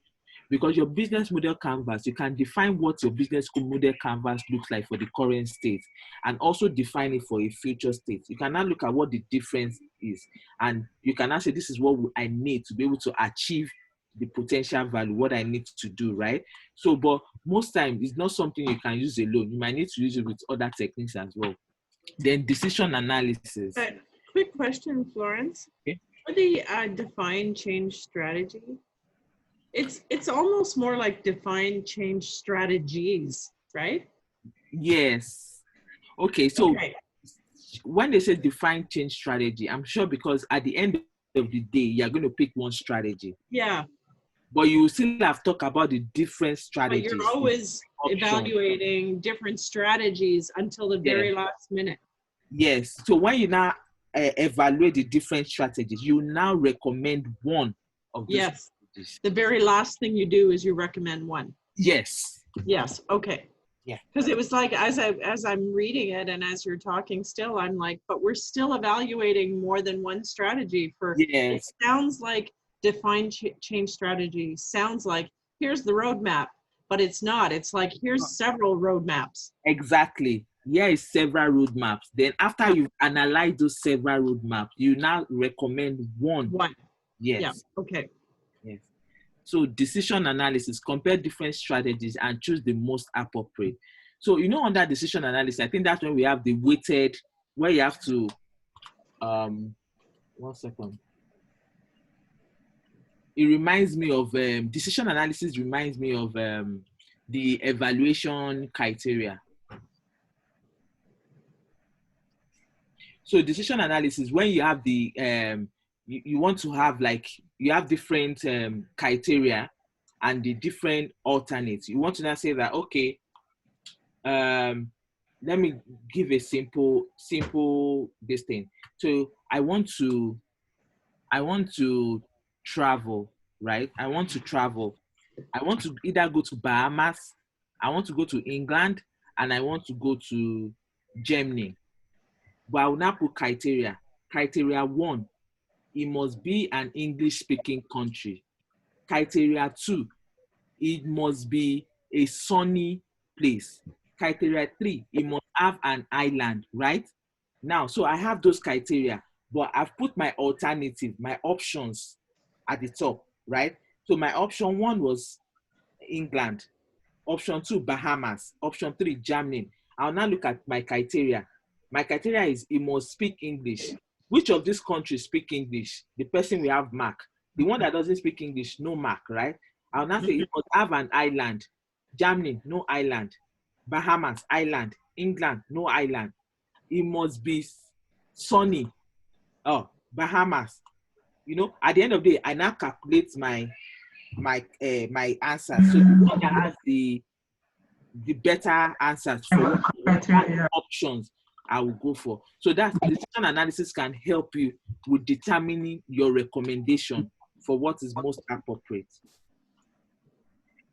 Because your business model canvas, you can define what your business model canvas looks like for the current state and also define it for a future state. You can now look at what the difference is, and you can now say, this is what I need to be able to achieve the potential value, what I need to do, right? So, but most times it's not something you can use alone. You might need to use it with other techniques as well. Then decision analysis. Quick question, Florence. Okay. For the define change strategy, it's almost more like define change strategies, right? Yes. Okay, so when they say define change strategy, I'm sure because at the end of the day, you're going to pick one strategy. Yeah. But you still have to talk about the different strategies. But you're always evaluating different strategies until the very last minute. Yes. So when you now evaluate the different strategies, you now recommend one of these strategies. The very last thing you do is you recommend one. Yes. Yes. Okay. Yeah. Because it was like, as I'm reading it and as you're talking still, I'm like, but we're still evaluating more than one strategy for, it sounds like define change strategy sounds like here's the roadmap, but it's not. It's like, here's several roadmaps. Exactly. Here is several roadmaps. Then after you've analyzed those several roadmaps, you now recommend one. One. Yes. Yeah. Okay. Yes. So decision analysis, compare different strategies and choose the most appropriate. So, under decision analysis, I think that's when we have the weighted, where you have to, 1 second. It reminds me of, decision analysis reminds me of the evaluation criteria. So decision analysis, when you have the, you want to have you have different criteria and the different alternates. You want to now say that, okay, let me give a simple this thing. So I want to travel, right? I want to travel. I want to either go to Bahamas, I want to go to England, and I want to go to Germany. But I will now put criteria. Criteria 1, it must be an English-speaking country. Criteria 2, it must be a sunny place. Criteria 3, it must have an island, right? Now, so I have those criteria, but I've put my alternative, my options at the top, right? So my option 1 was England. Option 2, Bahamas. Option 3, Germany. I'll now look at my criteria. My criteria is it must speak English. Which of these countries speak English? The person we have mark. The one that doesn't speak English, no mark, right? I'll now say it must have an island. Germany, no island. Bahamas, island. England, no island. It must be sunny. Oh, Bahamas. At the end of the day, I now calculate my answers. So the one that has the better answers for options, I will go for. So that decision analysis can help you with determining your recommendation for what is most appropriate.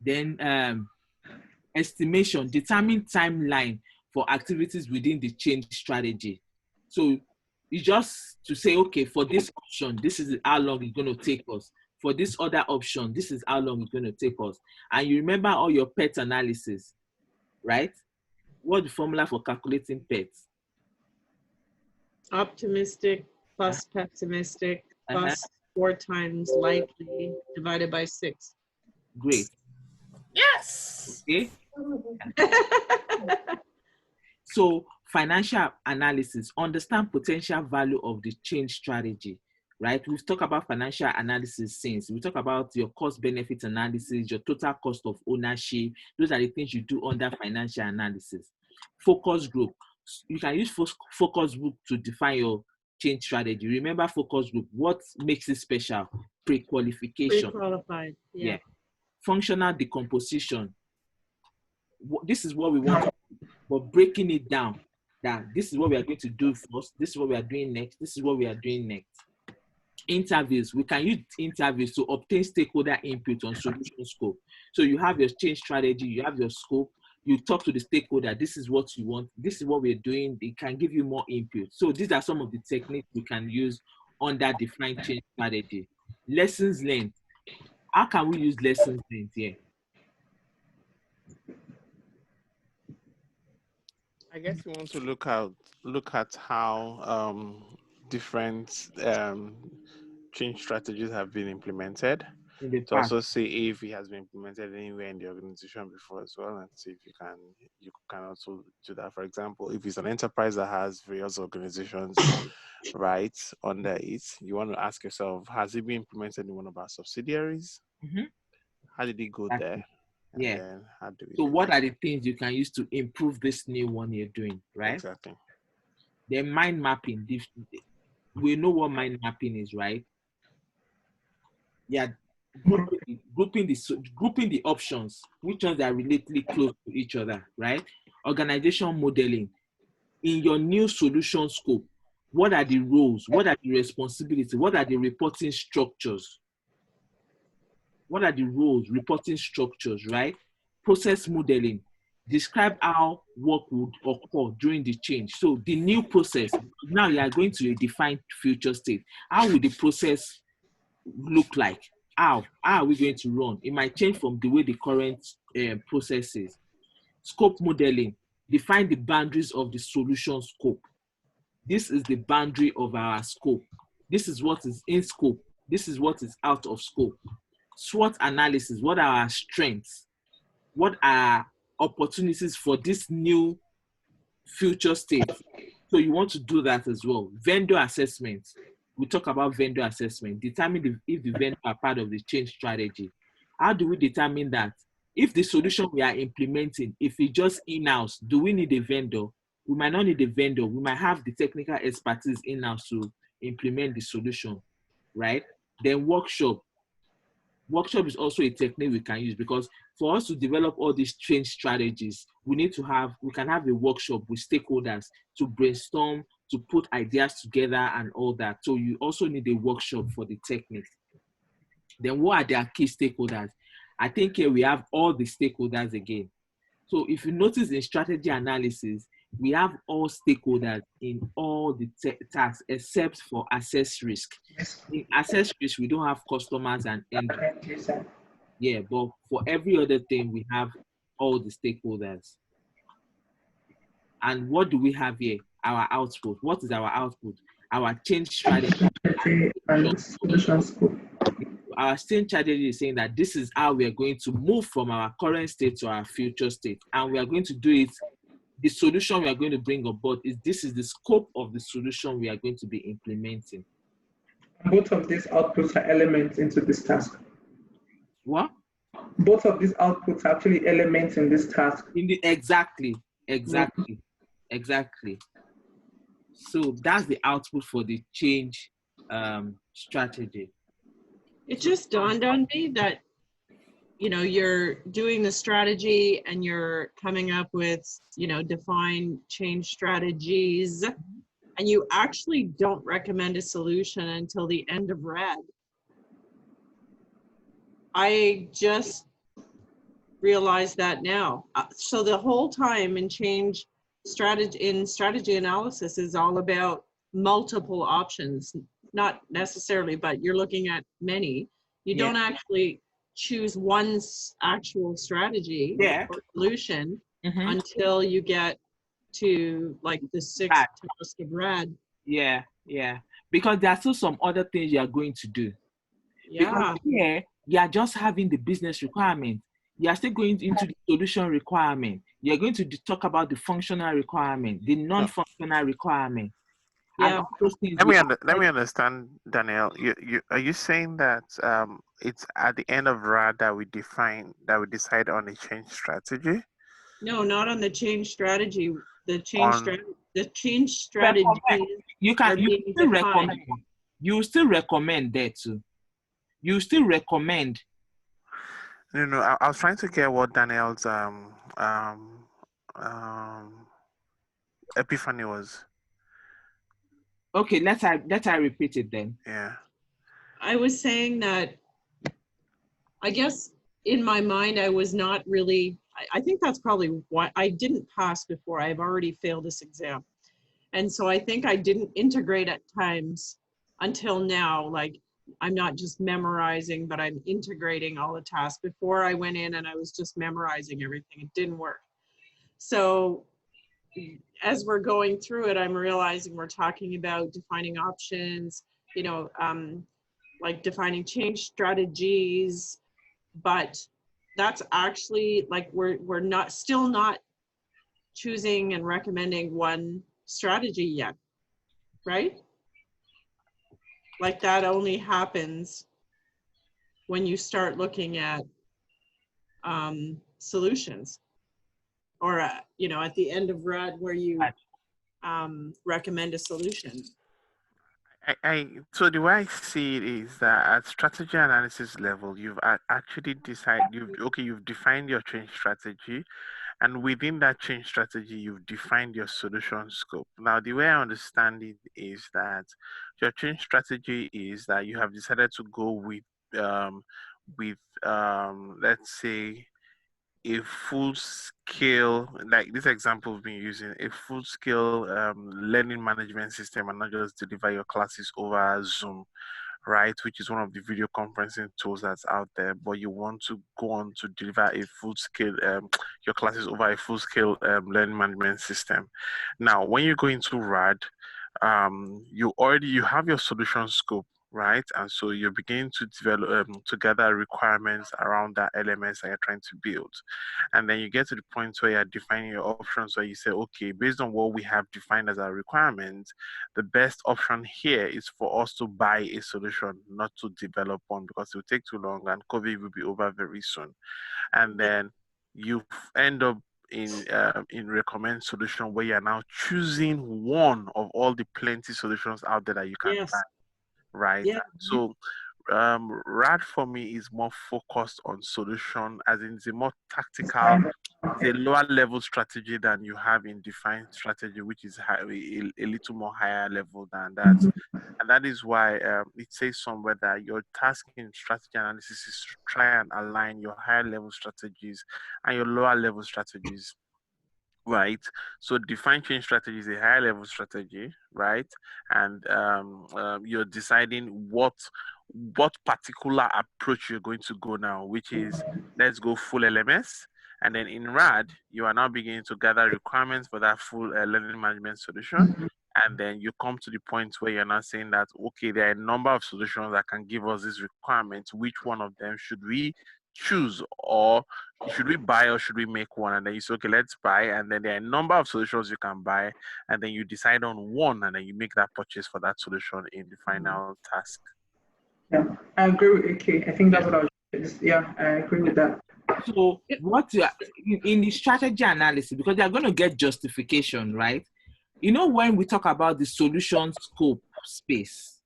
Then estimation, determine timeline for activities within the change strategy. So it's just to say, okay, for this option, this is how long it's going to take us. For this other option, this is how long it's going to take us. And you remember all your PET analysis, right? What's the formula for calculating PET? Optimistic plus pessimistic plus 4 times likely divided by 6. Great. Yes. Okay. So financial analysis, understand potential value of the change strategy, right? We've talked about financial analysis since. We talk about your cost benefit analysis, your total cost of ownership. Those are the things you do under financial analysis. Focus group. You can use focus group to define your change strategy. Remember focus group, what makes it special? Pre-qualification. Pre-qualified, yeah. Functional decomposition. This is what we want to do, but breaking it down, that this is what we are going to do first, this is what we are doing next, this is what we are doing next. Interviews. We can use interviews to obtain stakeholder input on solution scope. So you have your change strategy, you have your scope, you talk to the stakeholder, this is what you want, this is what we're doing, they can give you more input. So these are some of the techniques we can use under defined change strategy. Lessons learned. How can we use lessons learned here? I guess you want to look at how different change strategies have been implemented. In the To past. also see if it has been implemented anywhere in the organization before as well, and see if you can also do that. For example, if it's an enterprise that has various organizations right under it, you want to ask yourself, has it been implemented in one of our subsidiaries? Mm-hmm. How did it go Exactly. there? And yeah. then how do we So do what that? are the things you can use to improve this new one you're doing, right? Exactly. Then mind mapping. We know what mind mapping is, right? Yeah, grouping the options, which ones are relatively close to each other, right? Organization modeling. In your new solution scope, what are the roles? What are the responsibilities? What are the reporting structures? What are the roles, reporting structures, right? Process modeling. Describe how work would occur during the change. So the new process, now you are going to a defined future state. How will the process look like? How are we going to run? It might change from the way the current process is. Scope modeling. Define the boundaries of the solution scope. This is the boundary of our scope. This is what is in scope. This is what is out of scope. SWOT analysis. What are our strengths? What are opportunities for this new future state? So you want to do that as well. Vendor assessment. We talk about vendor assessment. Determine if the vendor are part of the change strategy. How do we determine that? If the solution we are implementing, if it's just in-house, do we need a vendor? We might not need a vendor. We might have the technical expertise in-house to implement the solution, right? Then workshop. Workshop is also a technique we can use, because for us to develop all these change strategies, we can have a workshop with stakeholders to brainstorm, to put ideas together and all that. So you also need a workshop for the techniques. Then what are their key stakeholders? I think here we have all the stakeholders again. So if you notice in strategy analysis, we have all stakeholders in all the tasks except for assess risk. In assess risk, we don't have customers and end. Yeah, but for every other thing, we have all the stakeholders. And what do we have here? Our output. What is our output? Our change strategy. And solution scope. Our change strategy is saying that this is how we are going to move from our current state to our future state. And we are going to do it. The solution we are going to bring on board is this is the scope of the solution we are going to be implementing. Both of these outputs are elements into this task. What? Both of these outputs are actually elements in this task. Exactly. So that's the output for the change strategy. It just dawned on me that, you know, you're doing the strategy and you're coming up with, you know, defined change strategies, and you actually don't recommend a solution until the end of RED. I just realized that now. So the whole time in strategy analysis is all about multiple options, not necessarily, but you're looking at many. You don't actually choose one actual strategy or solution until you get to like the sixth task of RED. Yeah. Because there are still some other things you are going to do. Yeah. Because here, you are just having the business requirement. You are still going into the solution requirement. You're going to talk about the functional requirement, the non-functional requirement. And Yeah. all those things. Let me understand, Danielle. Are you saying that it's at the end of RAD that we decide on a change strategy? No, not on the change strategy. The change strategy. You still recommend that too. You still recommend. No. I was trying to get what Danielle's epiphany was. Okay, let I repeat it then. Yeah. I was saying that, I guess in my mind, I was not really, I think that's probably why I didn't pass before. I've already failed this exam. And so I think I didn't integrate at times until now. Like, I'm not just memorizing, but I'm integrating all the tasks. Before I went in and I was just memorizing everything. It didn't work. So as we're going through it, I'm realizing we're talking about defining options, you know, like defining change strategies, but that's actually like we're not choosing and recommending one strategy yet, right? Like that only happens when you start looking at solutions, or you know, at the end of RAD where you recommend a solution. So the way I see it is that at strategy analysis level, you've actually you've defined your change strategy, and within that change strategy, you've defined your solution scope. Now, the way I understand it is that your change strategy is that you have decided to go with let's say, a full scale, like this example we've been using, a full scale learning management system, and not just deliver your classes over Zoom, right? Which is one of the video conferencing tools that's out there, but you want to go on to deliver a full scale, your classes over a full scale learning management system. Now, when you go into RAD, you have your solution scope, right? And so you're beginning to develop, to gather requirements around that LMS that you're trying to build. And then you get to the point where you're defining your options, where you say, okay, based on what we have defined as our requirements, the best option here is for us to buy a solution, not to develop one, because it will take too long and COVID will be over very soon. And then you end up in recommend solution, where you're now choosing one of all the plenty solutions out there that you can buy, right? Yeah. So RAD for me is more focused on solution, as in it's a more tactical, it's a lower level strategy than you have in defined strategy, which is a little more higher level than that. And that is why it says somewhere that your task in strategy analysis is to try and align your higher level strategies and your lower level strategies. Right. So defined change strategy is a higher level strategy, right? And you're deciding what particular approach you're going to go now, which is let's go full LMS. And then in RAD, you are now beginning to gather requirements for that full learning management solution. And then you come to the point where you're now saying that, okay, there are a number of solutions that can give us these requirements. Which one of them should we choose, or should we buy, or should we make one? And then you say, okay, let's buy. And then there are a number of solutions you can buy, and then you decide on one, and then you make that purchase for that solution in the final task. Yeah, I agree with AK. I think that's what I was. Yeah, I agree with that. So what you are, in the strategy analysis, because they're going to get justification, right? You know, when we talk about the solution scope space,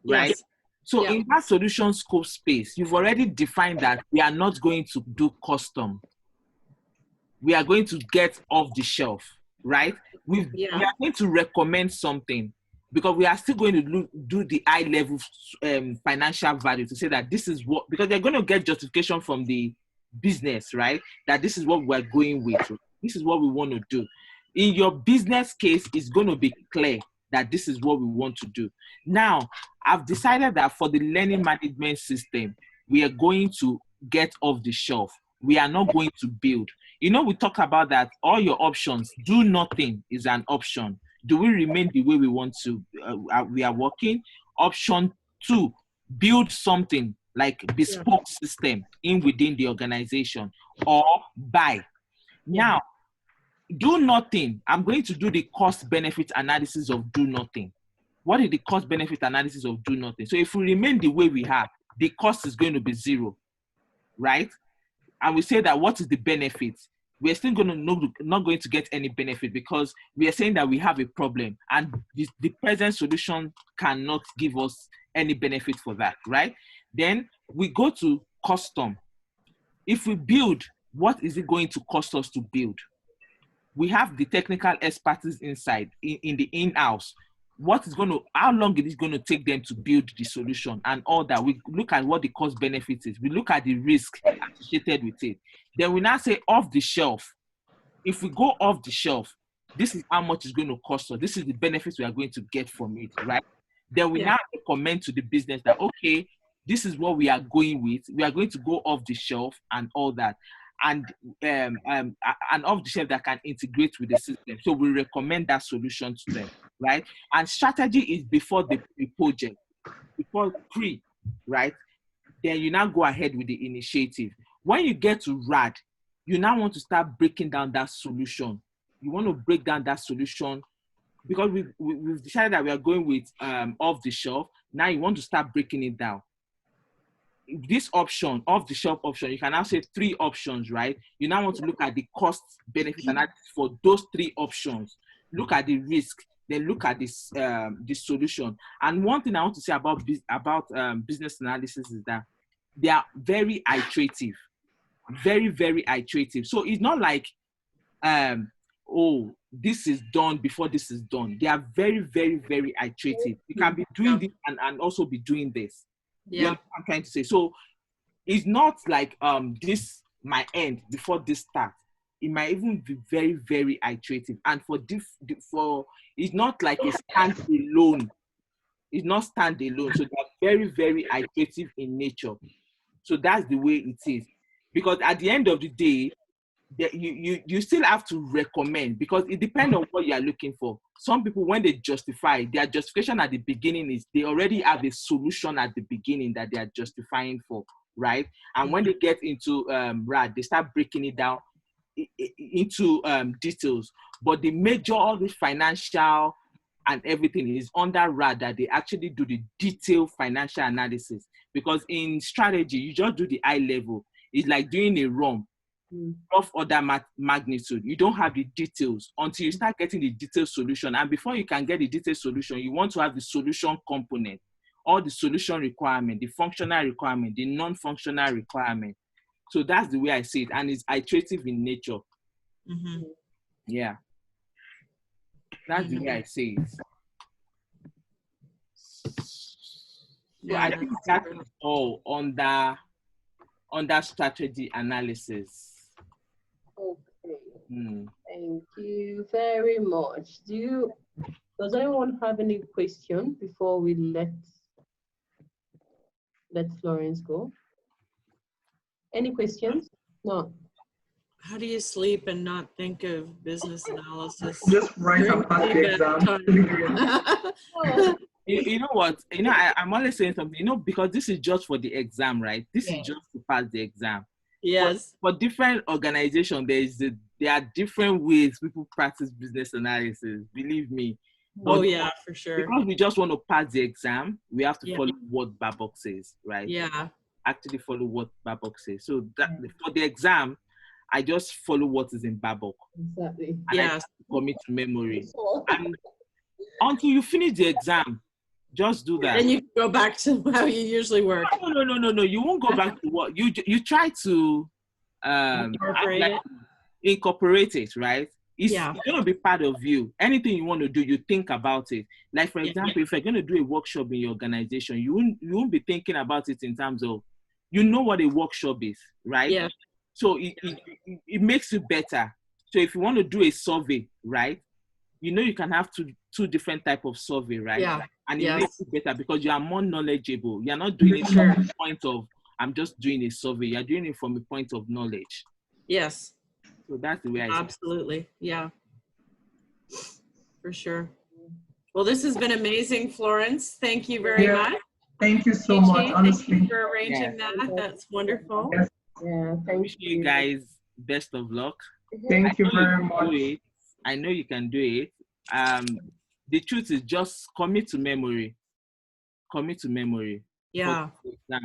right? Yes. So in that solution scope space, you've already defined that we are not going to do custom. We are going to get off the shelf, right? We are going to recommend something, because we are still going to do the high level financial value to say that this is what, because they're going to get justification from the business, right? That this is what we're going with. This is what we want to do. In your business case, it's going to be clear that this is what we want to do. Now, I've decided that for the learning management system, we are going to get off the shelf. We are not going to build. You know, we talk about that all your options, do nothing is an option. Do we remain the way we want to? We are working. Option 2, build something like bespoke system in within the organization, or buy. Now, do nothing. I'm going to do the cost benefit analysis of do nothing. What is the cost benefit analysis of do nothing? So if we remain the way we are, the cost is going to be zero, right? And we say that what is the benefit? We're still not going to get any benefit, because we are saying that we have a problem and the present solution cannot give us any benefit for that, right? Then we go to custom. If we build, what is it going to cost us to build? We have the technical expertise inside, in the in-house. How long it is going to take them to build the solution and all that. We look at what the cost benefit is. We look at the risk associated with it. Then we now say off the shelf. If we go off the shelf, this is how much it's going to cost us. This is the benefits we are going to get from it, right? Then we now recommend to the business that, okay, this is what we are going with. We are going to go off the shelf and all that. And off the shelf that can integrate with the system. So we recommend that solution to them, right? And strategy is before the project, before pre, right? Then you now go ahead with the initiative. When you get to RAD, you now want to start breaking down that solution. You want to break down that solution because we've decided that we are going with off the shelf. Now you want to start breaking it down. This option, off the shelf option, you can now say 3 options, right? You now want to look at the cost benefit analysis for those 3 options. Look at the risk, then look at this solution. And one thing I want to say about business analysis is that they are very iterative, very, very iterative. So it's not like, oh, this is done before this is done. They are very, very, very iterative. You can be doing this and also be doing this. Yeah, you know what I'm trying to say. So it's not like this might end before this starts. It might even be very, very iterative. And for it's not like a standalone. It's not standalone. So they're very, very iterative in nature. So that's the way it is. Because at the end of the day, you still have to recommend, because it depends on what you are looking for. Some people, when they justify, their justification at the beginning is they already have a solution at the beginning that they are justifying for, right? And when they get into RAD, they start breaking it down into details. But the major, all the financial and everything is under RAD, that they actually do the detailed financial analysis. Because in strategy, you just do the high level. It's like doing a ROM. Of order magnitude. You don't have the details until you start getting the detailed solution. And before you can get the detailed solution, you want to have the solution component, or the solution requirement, the functional requirement, the non-functional requirement. So that's the way I see it. And it's iterative in nature. Mm-hmm. Yeah. That's the way I see it. So I think that's all on that strategy analysis. Okay. Thank you very much. Does anyone have any question before we let Florence go? Any questions? No. How do you sleep and not think of business analysis? Just write and pass the exam. You know what? I'm always saying something, because this is just for the exam, right? This is just to pass the exam. Yes. For different organizations, there are different ways people practice business analysis, believe me. But yeah, for sure. Because we just want to pass the exam, we have to follow what Babok says, right? Yeah. Actually follow what Babok says. So for the exam, I just follow what is in Babok. Exactly. And I commit to memory. And until you finish the exam, just do that. And you go back to how you usually work. No. You won't go back to what you try to incorporate it, right? It's going to be part of you. Anything you want to do, you think about it. Like, for example, if you're going to do a workshop in your organization, you won't be thinking about it in terms of, what a workshop is, right? Yeah. So it makes you better. So if you want to do a survey, right? You can have two different type of survey, right? Yeah. And it makes it better because you are more knowledgeable. You're not doing it from the point of, I'm just doing a survey. You're doing it from a point of knowledge. Yes. So that's the way I see it. Absolutely. Yeah. For sure. Well, this has been amazing, Florence. Thank you very much. Thank you so much, Thank honestly. you for arranging that. That's wonderful. Yes. Yeah, thank Wish you guys best of luck. Thank you I know very can do much. it. I know you can do it. The truth is just commit to memory. Commit to memory. Yeah. Focus on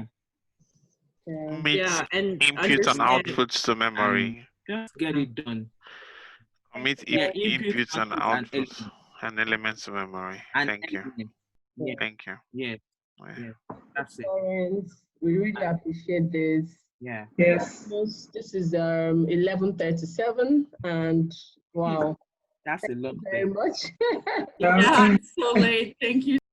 the exam. Commit Yeah. And inputs and understand. outputs to memory. Just get it done. Commit Yeah, inputs and outputs elements. and elements to memory. And Thank you. elements. Yeah, Thank you. yeah, Yeah. yeah. That's it. Florence, we really appreciate this. Yeah. Yes. This is 11:37, and wow, That's a lot. very much. Yeah, it's so late. Thank you